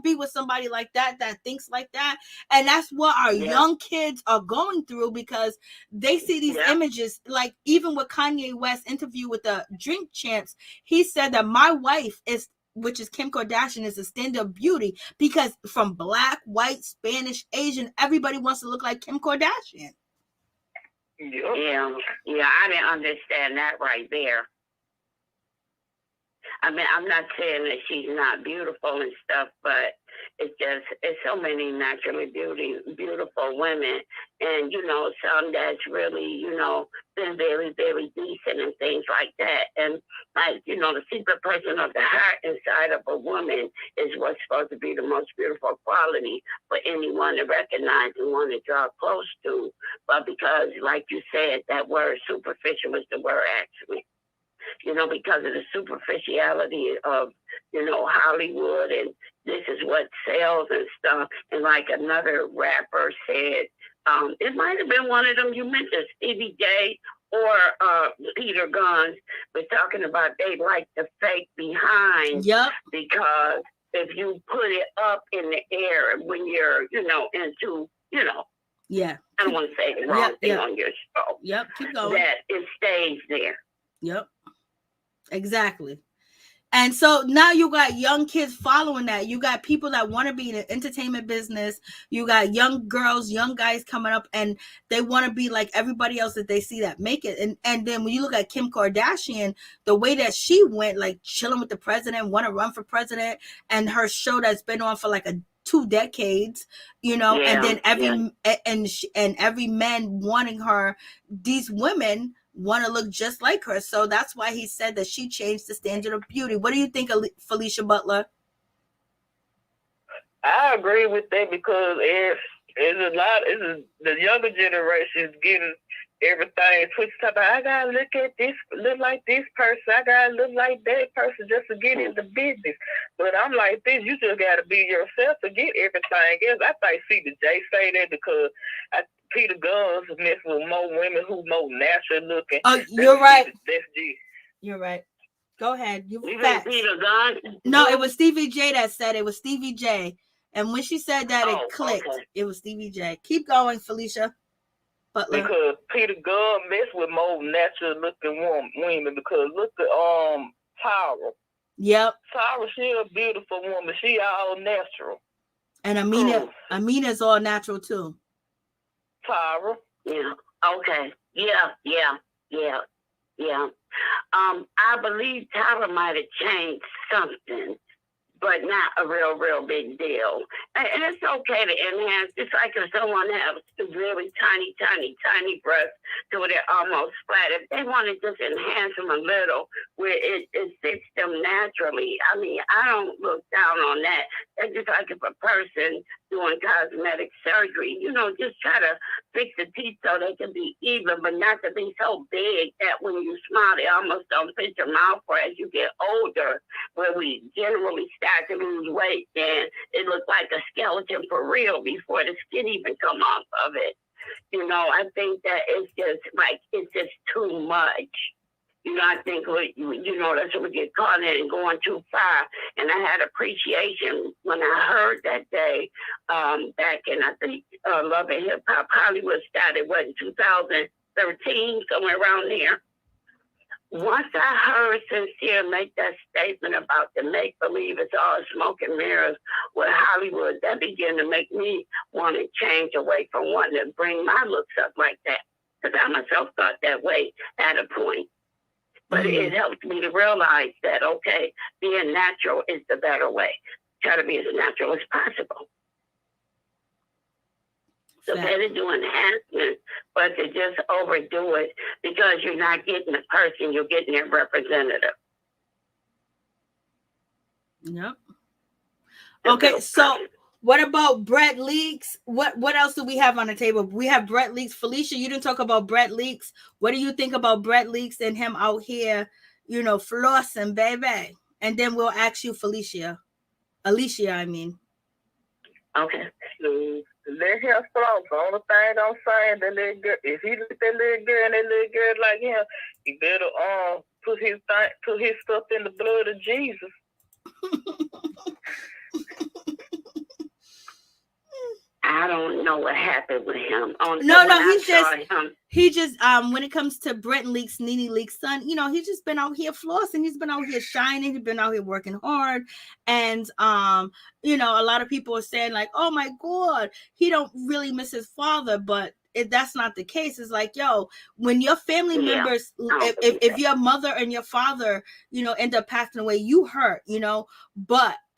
be with somebody like that thinks like that. And that's what our young kids are going through, because they see these images. Like even with Kanye West's interview with the Drink Champs, he said that my wife which is Kim Kardashian, is a standard of beauty, because from black, white, Spanish, Asian, everybody wants to look like Kim Kardashian. Yeah, I didn't understand that right there. I mean, I'm not saying that she's not beautiful and stuff, but it's so many naturally beautiful women, and you know, some that's really, you know, been very, very decent and things like that. And like, you know, the secret person of the heart inside of a woman is what's supposed to be the most beautiful quality for anyone to recognize and want to draw close to. But because, like you said, that word superficial is the word actually. You know, because of the superficiality of, you know, Hollywood, and this is what sells and stuff. And like another rapper said, it might have been one of them you mentioned, Stevie J or Peter Guns, were talking about they like the fake behind. Yep. Because if you put it up in the air when you're, you know, into, you know, I don't want to say the wrong thing on your show. Yep, keep going. That it stays there. Yep. Exactly. And so now you got young kids following that. You got people that want to be in the entertainment business. You got young girls, young guys coming up, and they want to be like everybody else that they see that make it. And then when you look at Kim Kardashian, the way that she went, like chilling with the president, want to run for president, and her show that's been on for like 2 decades, you know, and then every man wanting her, these women want to look just like her. So that's why he said that she changed the standard of beauty. What do you think, Felicia Butler? I agree with that, because it's the younger generation is getting everything twisted up. I gotta look like this person. I gotta look like that person just to get into business. But I'm like this, you just gotta be yourself to get everything else. I think Sidora say that because Peter Guns mess with more women who more natural looking. Oh, you're right. That's G. You're right. Go ahead. You Peter Guns? No, it was Stevie J that said it. Was Stevie J. And when she said that, it clicked. Okay. It was Stevie J. Keep going, Felicia Butler. Because Peter Gunn mess with more natural looking women. Because look at Tara. Yep. Tara, she a beautiful woman. She all natural. And Amina's all natural too. Tara. Yeah. Okay. Yeah. I believe Tara might have changed something, but not a real big deal. And it's okay to enhance. It's like if someone has really tiny breasts to where they're almost flat. If they want to just enhance them a little where it fits them naturally, I mean, I don't look down on that. It's just like if a person doing cosmetic surgery. You know, just try to fix the teeth so they can be even, but not to be so big that when you smile, they almost don't fit your mouth. Or as you get older, where we generally start to lose weight, then it looks like a skeleton for real before the skin even come off of it. You know, I think that it's just too much. You know, I think, you know, that's what we get caught in and going too far. And I had appreciation when I heard that day back in, I think, Love and Hip Hop Hollywood started, in 2013, somewhere around there. Once I heard Cynthia make that statement about the make-believe it's all smoke and mirrors with Hollywood, that began to make me want to change away from wanting to bring my looks up like that. Because I myself thought that way at a point. But it helped me to realize that, okay, being natural is the better way. Try to be as natural as possible. So better do enhancement, but to just overdo it because you're not getting the person, you're getting their representative. Yep. Okay, so what about Brett Leaks? What else do we have on the table? We have Brett Leaks. Felicia, you didn't talk about Brett Leaks. What do you think about Brett Leaks and him out here, you know, flossing, baby? And then we'll ask you, Alicia, I mean. Okay. Let him floss. The only thing I'm saying, that little girl, if he look at that little girl and that little girl like him, he better put his stuff in the blood of Jesus. I don't know what happened with him. He just when it comes to Brett Leaks, NeNe Leaks' son, you know, he's just been out here flossing. He's been out here shining. He's been out here working hard. And you know, a lot of people are saying like, oh my God, he don't really miss his father, but that's not the case. It's like, yo, when your family members, if your mother and your father, you know, end up passing away, you hurt, you know,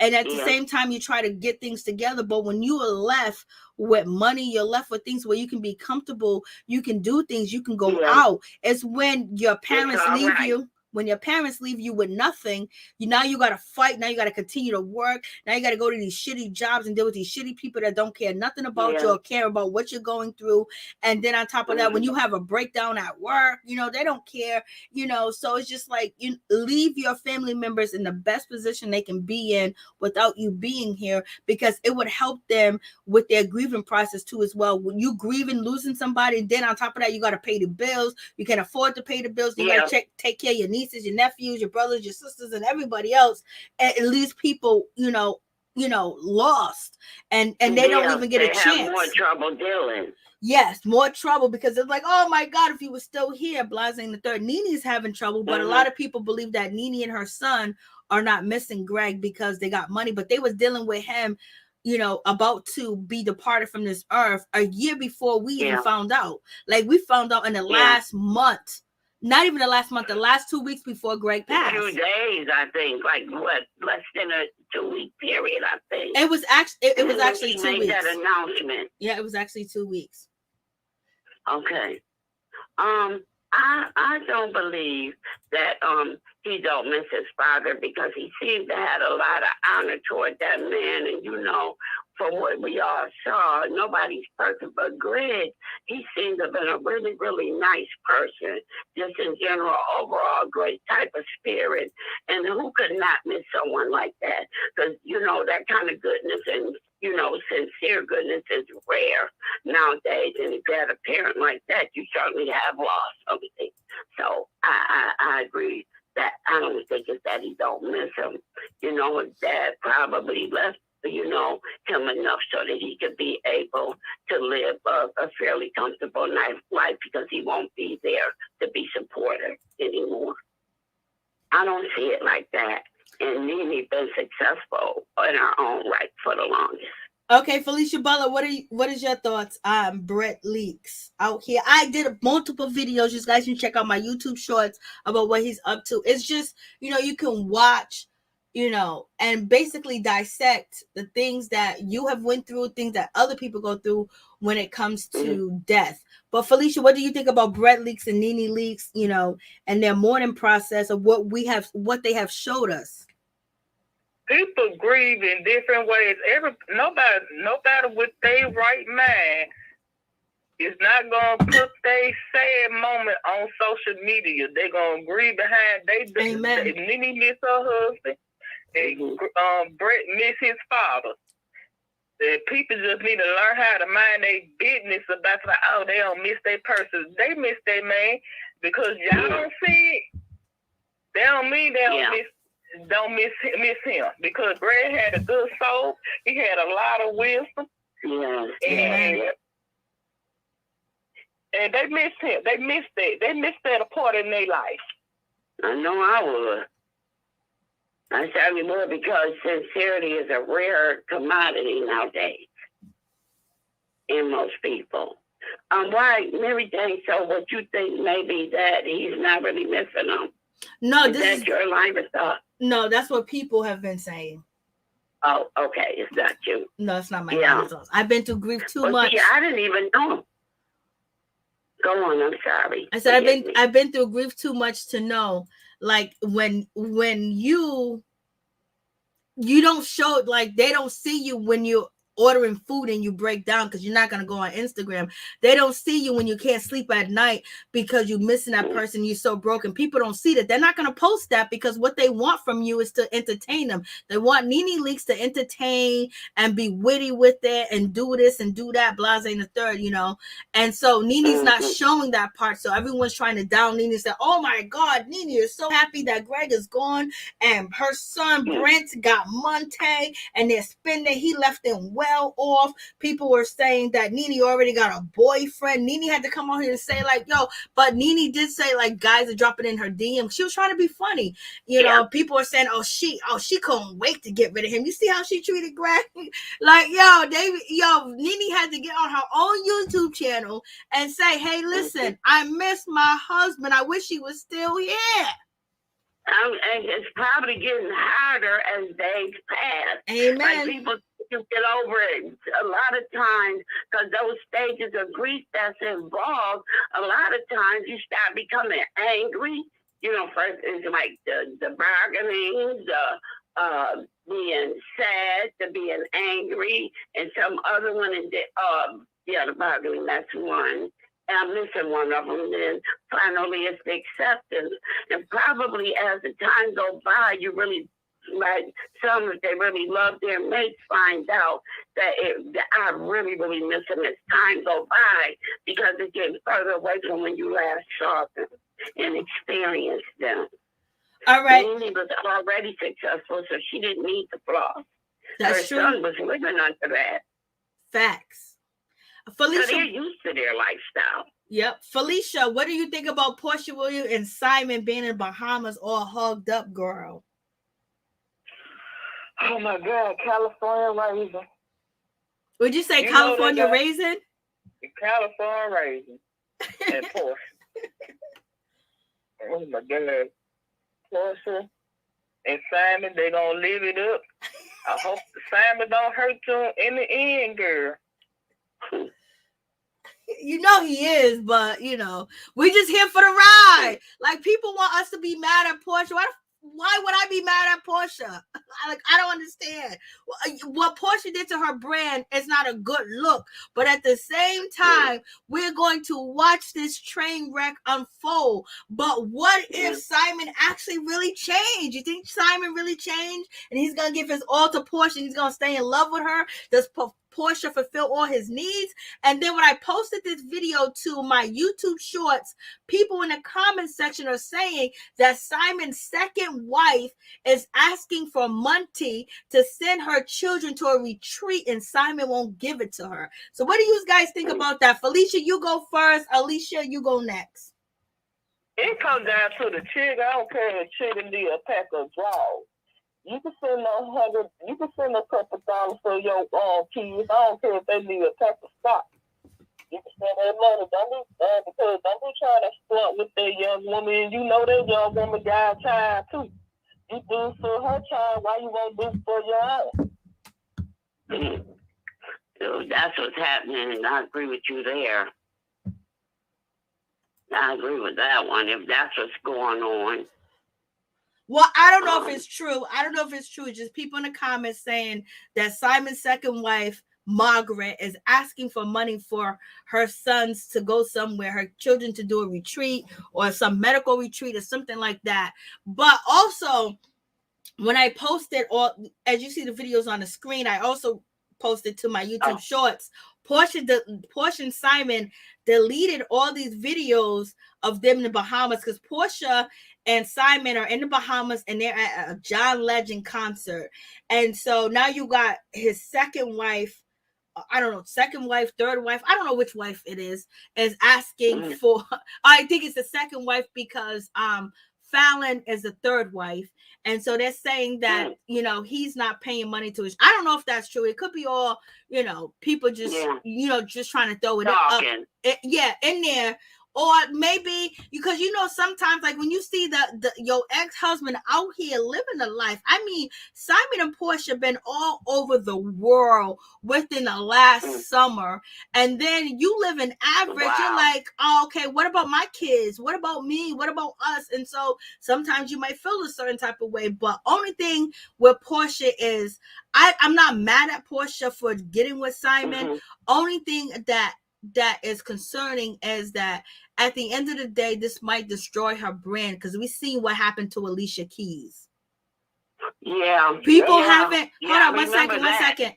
and at the same time, you try to get things together. But when you are left with money, you're left with things where you can be comfortable, you can do things, you can go out. It's when your parents leave you. When your parents leave you with nothing, you got to fight. Now you got to continue to work. Now you got to go to these shitty jobs and deal with these shitty people that don't care nothing about you or care about what you're going through. And then on top of that, when you have a breakdown at work, you know, they don't care, you know. So it's just like you leave your family members in the best position they can be in without you being here, because it would help them with their grieving process too as well. When you grieving, losing somebody, then on top of that, you got to pay the bills. You can't afford to pay the bills. You got to take care of your nieces, your nephews, your brothers, your sisters, and everybody else. And it leaves people, you know, lost, and they don't even get a chance. Have more trouble dealing. Yes, more trouble, because it's like, oh my God, if he was still here, blasting the third. NeNe's having trouble, but a lot of people believe that NeNe and her son are not missing Greg because they got money, but they was dealing with him, you know, about to be departed from this earth a year before we even found out. Like, we found out in the last month. Not even the last month, the last 2 weeks before Greg passed. 2 days, I think. Like, what, less than a 2-week period, I think. It was actually 2 weeks. He made that announcement. Yeah, it was actually 2 weeks. Okay. I don't believe that he don't miss his father, because he seemed to have a lot of honor toward that man. And, you know, from what we all saw, nobody's perfect, but Greg, he seemed to have been a really, really nice person, just in general, overall, great type of spirit. And who could not miss someone like that? Because, you know, that kind of goodness and, you know, sincere goodness is rare nowadays. And if you had a parent like that, you certainly have lost something. So I agree that I don't think it's that he don't miss him. You know, his dad probably left, you know, him enough so that he could be able to live a fairly comfortable life, because he won't be there to be supportive anymore. I don't see it like that. And NeNe been successful in her own right for the longest. Okay, Felicia Butler, what is your thoughts on Brett Leaks out here? I did multiple videos. You guys can check out my YouTube shorts about what he's up to. It's just, you know, you can watch, you know, and basically dissect the things that you have went through, things that other people go through when it comes to death. But Felicia, what do you think about Brett Leaks and NeNe Leaks, you know, and their mourning process of what they have showed us? people grieve in different ways. Nobody with their right mind is not gonna put their sad moment on social media. They're gonna grieve behind NeNe miss her husband, and Brett miss his father. People just need to learn how to mind their business about they don't miss their person. They miss their man because y'all don't see it. They don't mean they don't miss him because Brett had a good soul. He had a lot of wisdom. Yeah. And they missed him. They missed that. They missed that a part in their life. I know I would. I certainly would, because sincerity is a rare commodity nowadays in most people. Why, Mary Jane, so what you think maybe that he's not really missing them? No, is that your line of thought? No, that's what people have been saying. Oh, okay. It's not you. No, it's not my line of thought. I've been through grief too much. See, I didn't even know. Go on, I'm sorry. I said I've been through grief too much to know, like when you don't show, like they don't see you when you're ordering food and you break down because you're not going to go on Instagram. They don't see you when you can't sleep at night because you're missing that person. You're so broken. People don't see that. They're not going to post that because what they want from you is to entertain them. They want NeNe Leakes to entertain and be witty with it and do this and do that, blase and the third, you know. And so NeNe's not showing that part. So everyone's trying to down NeNe and say, oh my God, NeNe is so happy that Greg is gone and her son Brent got Monte and they're spending, he left them well off. People were saying that NeNe already got a boyfriend. NeNe had to come on here and say like, yo, but NeNe did say like guys are dropping in her DM. She was trying to be funny. You know, people are saying, she couldn't wait to get rid of him. You see how she treated Greg? Like, NeNe had to get on her own YouTube channel and say, hey, listen, I miss my husband. I wish he was still here. And it's probably getting harder as days pass. Amen. Like people can get over it a lot of times because those stages of grief that's involved, a lot of times you start becoming angry. You know, first it's like the bargaining, the being sad, to being angry, and some other one is the bargaining, that's one. I'm missing one of them. Then finally it's the acceptance. And probably as the time goes by, you really, like some, if they really love their mates, find out that I really, really miss them as time goes by because it's getting further away from when you last saw them and experienced them. All right. NeNe was already successful, so she didn't need the flaws. That's true. Her son was living under that. Facts. Felicia, so they're used to their lifestyle. Yep. Felicia, what do you think about Porsha Williams and Simon being in Bahamas all hugged up, girl? Oh my God, California raisin. Would you say California raisin? California raisin and Porsha. Oh my God. Porsha and Simon, they gonna live it up. I hope Simon don't hurt you in the end, girl. You know he is, but you know, we're just here for the ride. Like people want us to be mad at Porsha. Why would I be mad at Porsha? I don't understand. What Porsha did to her brand is not a good look. But at the same time, we're going to watch this train wreck unfold. But what if Simon actually really changed? You think Simon really changed? And he's going to give his all to Porsha and he's going to stay in love with her? Does Porsha fulfill all his needs? And then when I posted this video to my YouTube shorts, people in the comment section are saying that Simon's second wife is asking for Monty to send her children to a retreat and Simon won't give it to her. So what do you guys think about that? Felicia, you go first. Alicia, you go next. It comes down to the chick. I don't care if the chick need a pack of drawers. You can send you can send a couple dollars for your kids. I don't care if they need a pack of stock. You can send that money. Don't be trying to stunt with that young woman. You know that young woman got a child too. You do for her child, why you won't do for your own? So that's what's happening, and I agree with you there. I agree with that one, if that's what's going on. Well, I don't know if it's true. I don't know if it's true. It's just people in the comments saying that Simon's second wife, Margaret, is asking for money for her sons to go somewhere, her children to do a retreat or some medical retreat or something like that. But also, when I posted, all, as you see the videos on the screen, I also posted to my YouTube shorts. Porsha and Simon deleted all these videos of them in the Bahamas because Porsha and Simon are in the Bahamas and they're at a John Legend concert. And so now you got his second wife, I don't know, second wife, third wife, I don't know which wife it is asking for, I think it's the second wife because Fallon is the third wife. And so they're saying that, you know, he's not paying money to his, I don't know if that's true. It could be all, you know, people just, you know, just trying to throw it up, in there. Or maybe because, you know, sometimes like when you see your ex-husband out here living the life, I mean, Simon and Porsha been all over the world within the last summer. And then you live in average. Wow. You're like, oh, okay, what about my kids? What about me? What about us? And so sometimes you might feel a certain type of way. But only thing with Porsha is I'm not mad at Porsha for getting with Simon. Only thing that is concerning is that at the end of the day, this might destroy her brand because we've seen what happened to Alicia Keys. People haven't. Hold on,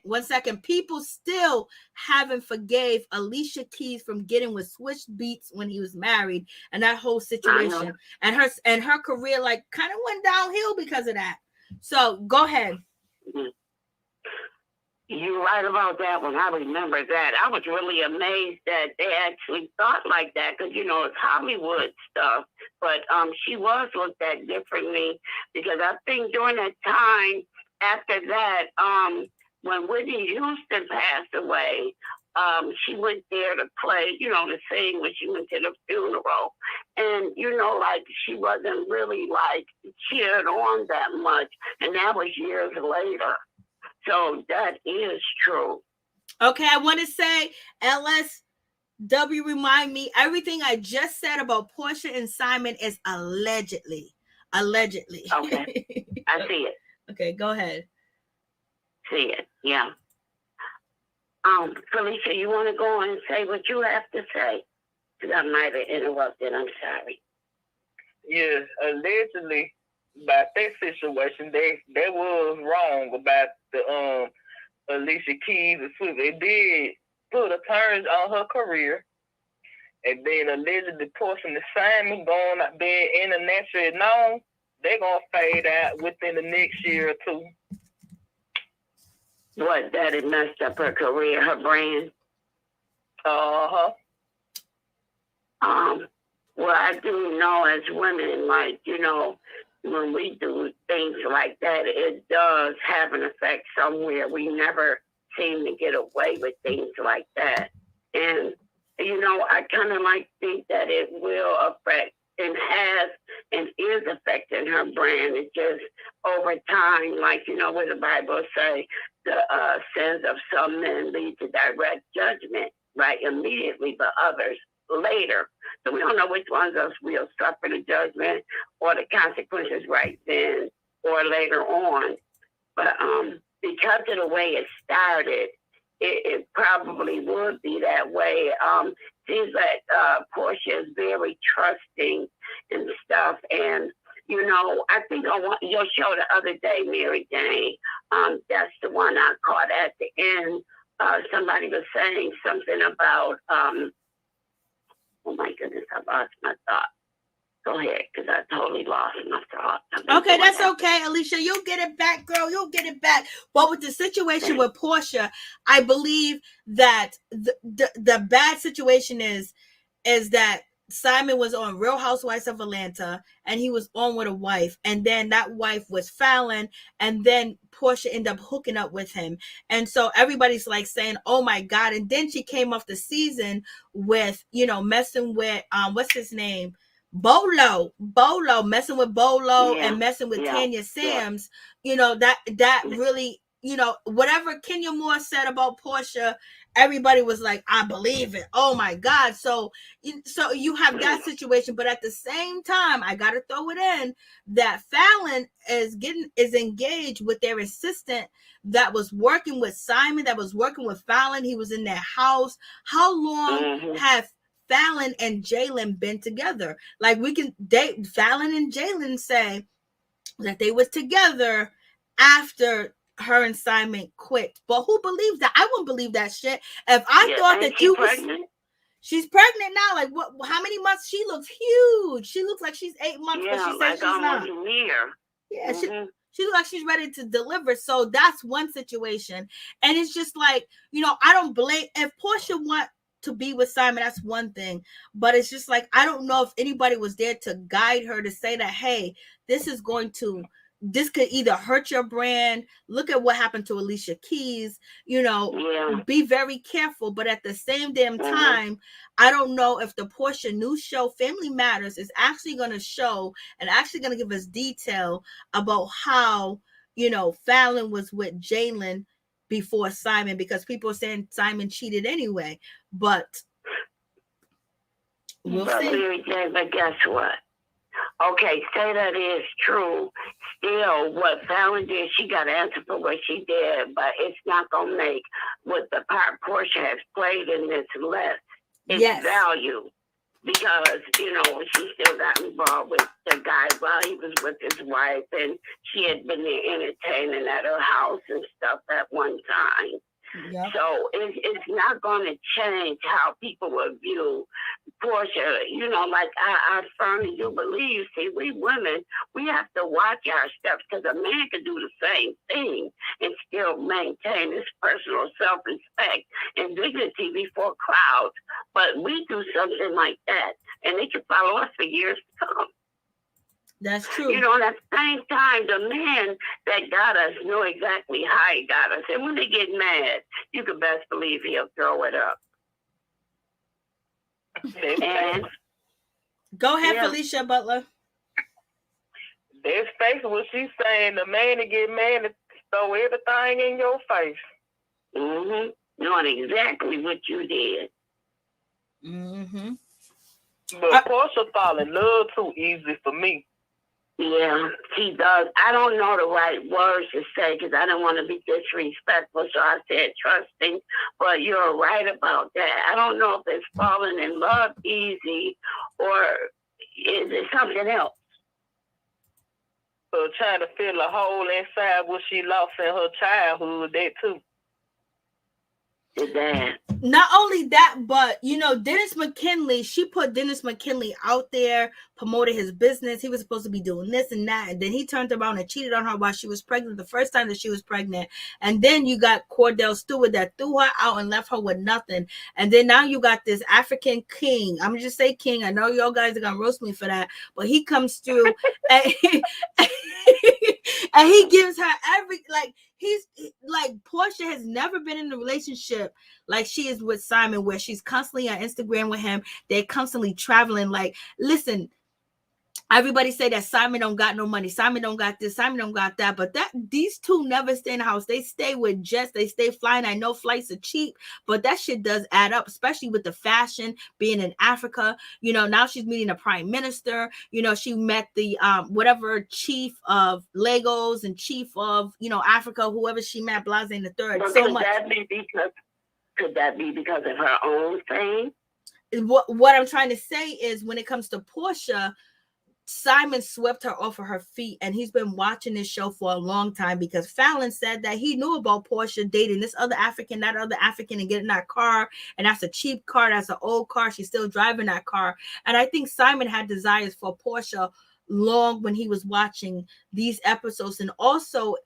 one second. People still haven't forgave Alicia Keys from getting with Switch Beats when he was married, and that whole situation, and her career like kind of went downhill because of that. So go ahead. You're right about that one. I remember that. I was really amazed that they actually thought like that because, you know, it's Hollywood stuff. But she was looked at differently because I think during that time after that, when Whitney Houston passed away, she went there to play, you know, to sing when she went to the funeral. And, you know, like she wasn't really like cheered on that much. And that was years later. So that is true. Okay, I want to say, LSW, remind me, everything I just said about Porsha and Simon is allegedly. Okay, I see it. Okay, go ahead. See it, yeah. Felicia, you want to go and say what you have to say? Because I might have interrupted. I'm sorry. Yes, allegedly. About that situation, they was wrong about the Alicia Keys and Swift. They did put a turn on her career, and then allegedly Porsha and Simon going out being internationally known, they're gonna fade out within the next year or two. What, that it messed up her career, her brand? Well, I do know as women, like, you know, when we do things like that, it does have an effect somewhere. We never seem to get away with things like that. And, you know, I kind of like think that it will affect and has and is affecting her brand. It just over time, like, you know, what the Bible say, the sins of some men lead to direct judgment, right, immediately, but others later. So we don't know which ones of us will suffer the judgment or the consequences right then or later on. But because of the way it started, it probably would be that way. Seems like Porsha is very trusting and stuff. And, you know, I think on your show the other day, Mary Jane, that's the one I caught at the end. Somebody was saying something about oh my goodness, I lost my thought. Go ahead, because I totally lost my thought. Okay, that's okay, Alicia. You'll get it back, girl. You'll get it back. But with the situation with Porsha, I believe that the bad situation is that Simon was on Real Housewives of Atlanta, and he was on with a wife, and then that wife was Fallon, and then Porsha ended up hooking up with him, and so everybody's like saying, "Oh my God!" And then she came off the season with, you know, messing with what's his name, Bolo, messing with Bolo and messing with Tanya Sams. You know, that really, you know, whatever Kenya Moore said about Porsha everybody was like, I believe it. Oh my God. So you have that situation, but at the same time, I got to throw it in that Fallon is engaged with their assistant that was working with Simon, that was working with Fallon. He was in their house. How long have Fallon and Jalen been together? Like Fallon and Jalen say that they was together after her and Simon quit. But who believes that? I wouldn't believe that shit. If I thought that you was she's pregnant now, like what, how many months? She looks huge. She looks like she's 8 months, but she says she's not. Yeah, she looks like she's ready to deliver. So that's one situation. And it's just like, I don't blame, if Porsha want to be with Simon, that's one thing. But it's just like, I don't know if anybody was there to guide her to say that, hey, this could either hurt your brand. Look at what happened to Alicia Keys. Be very careful. But at the same damn time, I don't know if the Porsha news show Family Matters is actually going to show and actually going to give us detail about how, Fallon was with Jalen before Simon, because people are saying Simon cheated anyway. But we'll see. But guess what? Okay, say that is true. Still, what Fallon did, she got to answer for what she did, but it's not going to make what the part Porsha has played in this less its value. Because, she still got involved with the guy while he was with his wife, and she had been there entertaining at her house and stuff at one time. Yep. So it's not going to change how people will view Porsha. Like I firmly do believe, see, we women, we have to watch our steps, because a man can do the same thing and still maintain his personal self-respect and dignity before crowds. But we do something like that, and they can follow us for years to come. That's true. At the same time, the man that got us know exactly how he got us. And when they get mad, you can best believe he'll throw it up. And go ahead, Felicia Butler. That's basically what she's saying. The man to get mad and throw everything in your face. Knowing exactly what you did. But Porsha fall in love too easy for me. Yeah, she does. I don't know the right words to say because I don't want to be disrespectful, so I said trusting, but you're right about that. I don't know if it's falling in love easy or is it something else? So trying to fill a hole inside what she lost in her childhood, that too. Not only that, but Dennis McKinley, she put Dennis McKinley out there, promoted his business. He was supposed to be doing this and that, and then he turned around and cheated on her while she was pregnant, the first time that she was pregnant. And then you got Cordell Stewart that threw her out and left her with nothing. And then now you got this African king. I'm gonna just say king. I know y'all guys are gonna roast me for that, but he comes through and he gives her he's like, Porsha has never been in a relationship like she is with Simon, where she's constantly on Instagram with him. They're constantly traveling. Like, listen, everybody say that Simon don't got no money. Simon don't got this. Simon don't got that. But these two never stay in the house. They stay with jets. They stay flying. I know flights are cheap, but that shit does add up, especially with the fashion being in Africa. Now she's meeting a prime minister. She met the whatever chief of Lagos and chief of Africa, whoever she met, Blase the third. But so much. Could that be because of her own thing? What I'm trying to say is, when it comes to Porsha, Simon swept her off of her feet, and he's been watching this show for a long time because Fallon said that he knew about Porsha dating this other African, that other African, and getting that car, and that's a cheap car, that's an old car, she's still driving that car. And I think Simon had desires for Porsha long when he was watching these episodes, and also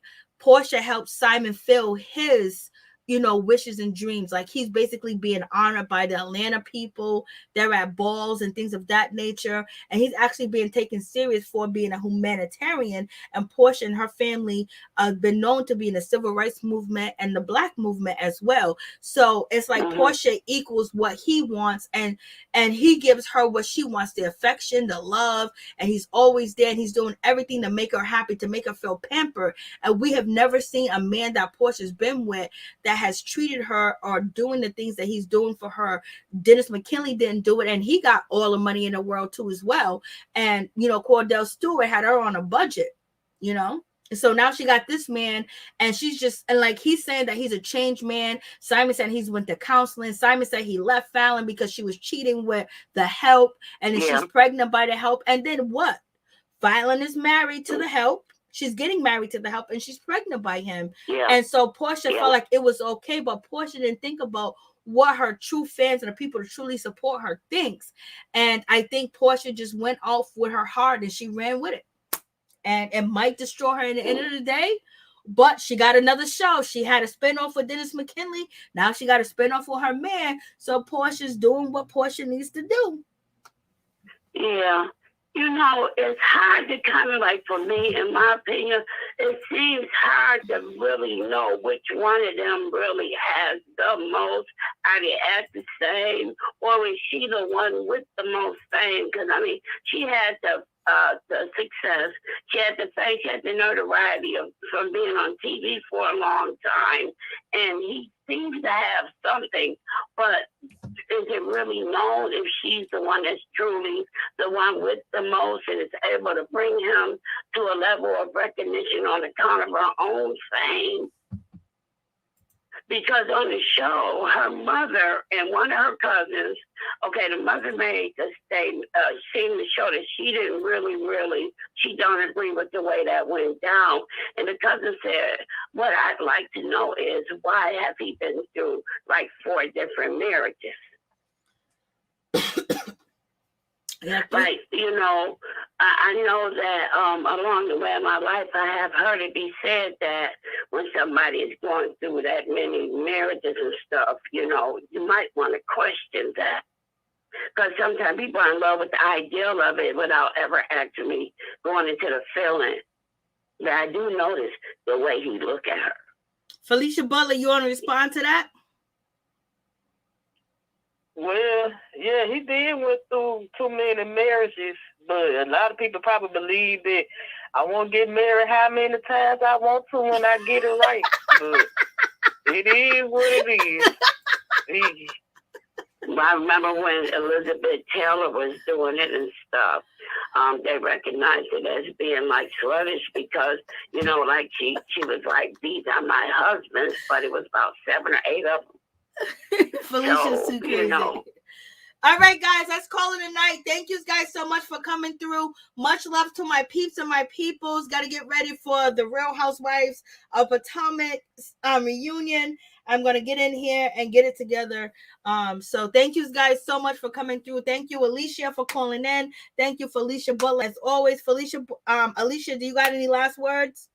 Porsha helped Simon fill his wishes and dreams. Like, he's basically being honored by the Atlanta people. They're at balls and things of that nature. And he's actually being taken serious for being a humanitarian. And Porsha and her family have been known to be in the civil rights movement and the Black movement as well. So it's like Porsha equals what he wants, and he gives her what she wants, the affection, the love, and he's always there, and he's doing everything to make her happy, to make her feel pampered. And we have never seen a man that Porsha's been with that has treated her or doing the things that he's doing for her. Dennis McKinley didn't do it, and he got all the money in the world too as well. And Cordell Stewart had her on a budget, So now she got this man, and she's just, and like he's saying that he's a changed man. Simon said he's went to counseling. Simon said he left Fallon because she was cheating with the help, and then she's pregnant by the help. And then what? Fallon is married to the help. She's getting married to the help, and she's pregnant by him. Yeah. And so Porsha felt like it was okay, but Porsha didn't think about what her true fans and the people who truly support her thinks. And I think Porsha just went off with her heart, and she ran with it. And it might destroy her at the end of the day, but she got another show. She had a spinoff with Dennis McKinley. Now she got a spinoff with her man. So Porsha's doing what Porsha needs to do. Yeah. It's hard to kind of like, for me, in my opinion, it seems hard to really know which one of them really has the most. Are they at the same? Or is she the one with the most fame? Because, she had the success. She had the fame. She had the notoriety from being on TV for a long time. And he seems to have something, but is it really known if she's the one that's truly the one with the most and is able to bring him to a level of recognition on account of her own fame? Because on the show, her mother and one of her cousins, the mother made the statement, seemed to show that she didn't she don't agree with the way that went down. And the cousin said, what I'd like to know is, why have he been through like 4 different marriages? I know that along the way of my life, I have heard it be said that when somebody is going through that many marriages and stuff, you might want to question that. Because sometimes people are in love with the ideal of it without ever actually going into the feeling. But I do notice the way he look at her. Felicia Butler, you want to respond to that? Well, yeah, he did went through too many marriages, but a lot of people probably believe that I won't get married how many times I want to when I get it right. But it is what it is. I remember when Elizabeth Taylor was doing it and stuff, they recognized it as being like sluttish because, like she was like, these are my husbands, but it was about 7 or 8 of them. Felicia's too crazy. All right, guys, let's call it a night. Thank you guys so much for coming through. Much love to my peeps and my peoples. Got to get ready for the Real Housewives of Potomac reunion. I'm going to get in here and get it together. So thank you guys so much for coming through. Thank you, Alicia, for calling in. Thank you, Felicia Butler, as always. Alicia, do you got any last words?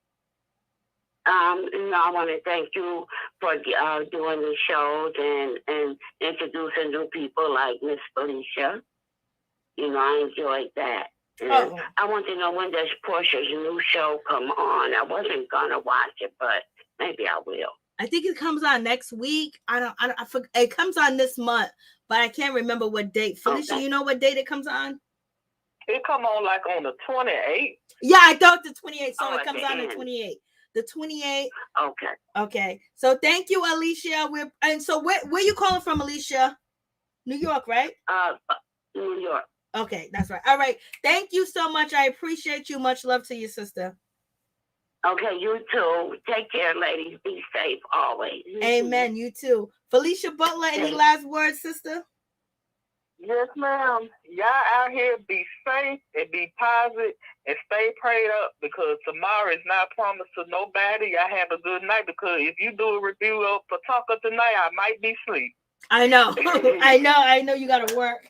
I want to thank you for doing the shows and introducing new people like Miss Felicia. I enjoyed that. And I want to know, when does Porsha's new show come on? I wasn't gonna watch it, but maybe I will. I think it comes on next week. I forget. It comes on this month, but I can't remember what date. Felicia, you know what date it comes on? It come on like on the 28th. Yeah, I thought the 28th. So it comes on the 28th. The 28th. Okay. So thank you, Alicia. So where you calling from, Alicia? New York, right? New York. Okay, that's right. All right. Thank you so much. I appreciate you. Much love to you, sister. Okay, you too. Take care, ladies. Be safe always. Amen. You too. Felicia Butler, any last words, sister? Yes, ma'am. Y'all out here be safe and be positive and stay prayed up, because tomorrow is not promised to nobody. Y'all have a good night, because if you do a review of Pawtucket tonight, I might be asleep. I know. I know you got to work.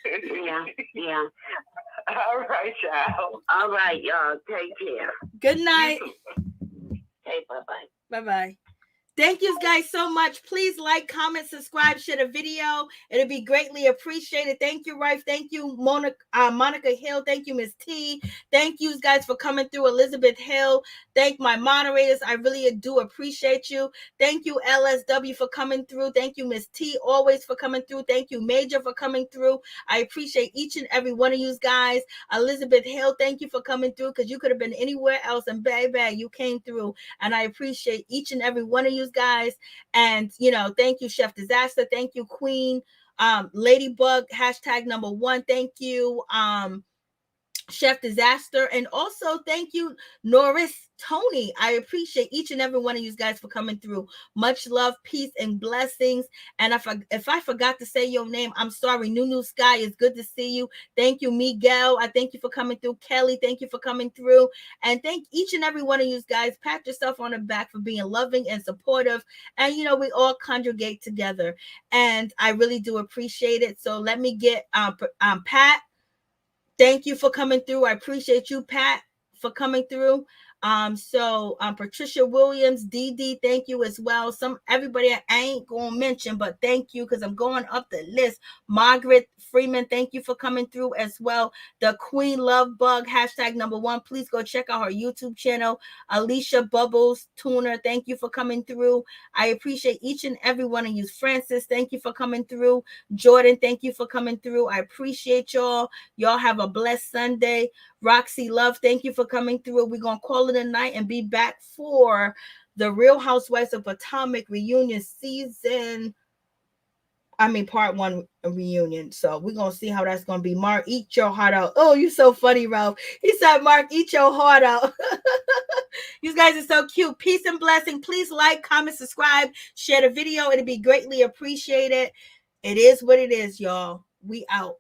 Yeah. All right, y'all. All right, y'all. Take care. Good night. Okay, bye-bye. Bye-bye. Thank you guys so much. Please like, comment, subscribe, share the video. It'll be greatly appreciated. Thank you, Rife. Thank you, Monica Hill. Thank you, Miss T. Thank you guys for coming through. Elizabeth Hill. Thank my moderators. I really do appreciate you. Thank you, LSW, for coming through. Thank you, Miss T, always for coming through. Thank you, Major, for coming through. I appreciate each and every one of you guys. Elizabeth Hill, thank you for coming through, because you could have been anywhere else, and baby, you came through. And I appreciate each and every one of you you guys. And, you know, thank you, Chef Disaster. Thank you, Queen. Ladybug, #1. Thank you, Chef Disaster. And also thank you, Norris Tony. I appreciate each and every one of you guys for coming through. Much love, peace, and blessings. And if I forgot to say your name, I'm sorry. New Sky, is good to see you. Thank you, Miguel. I thank you for coming through. Kelly, thank you for coming through. And thank each and every one of you guys. Pat yourself on the back for being loving and supportive. And, you know, we all congregate together. And I really do appreciate it. So let me get Pat. Thank you for coming through. I appreciate you, Pat, for coming through. Patricia Williams, DD, thank you as well. Everybody I ain't gonna mention, but thank you because I'm going up the list. Margaret Freeman, thank you for coming through as well. The Queen Love Bug, #1. Please go check out her YouTube channel. Alicia Bubbles Tuner, thank you for coming through. I appreciate each and every one of you. Francis, thank you for coming through. Jordan, thank you for coming through. I appreciate y'all. Y'all have a blessed Sunday. Roxy Love, thank you for coming through. We're going to call it a night and be back for the Real Housewives of Potomac reunion part 1 reunion. So we're going to see how that's going to be. Mark, eat your heart out. Oh, you're so funny, Ralph. He said, Mark, eat your heart out. You guys are so cute. Peace and blessing. Please like, comment, subscribe, share the video. It'd be greatly appreciated. It is what it is, y'all. We out.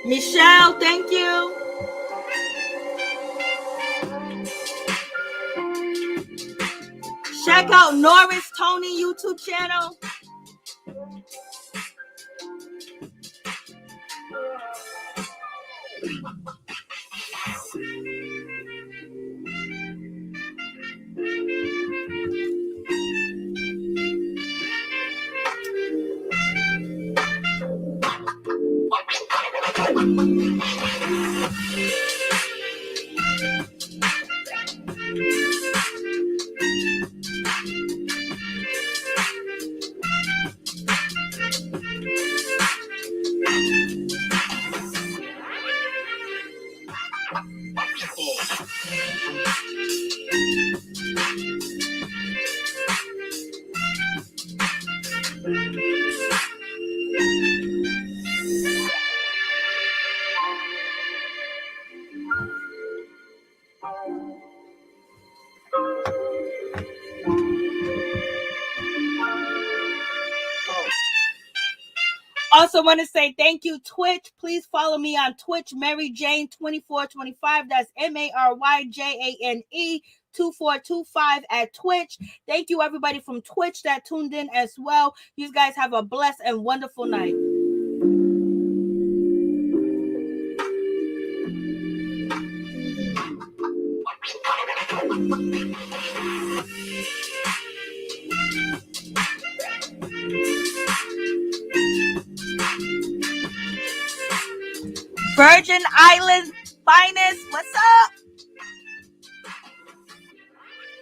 Michelle, thank you. Check out Norris Tony YouTube channel. Also want to say thank you, Twitch. Please follow me on Twitch, Maryjane2425. That's MaryJane 2425 at Twitch. Thank you, everybody from Twitch that tuned in as well. You guys have a blessed and wonderful night. Virgin Islands finest. What's up?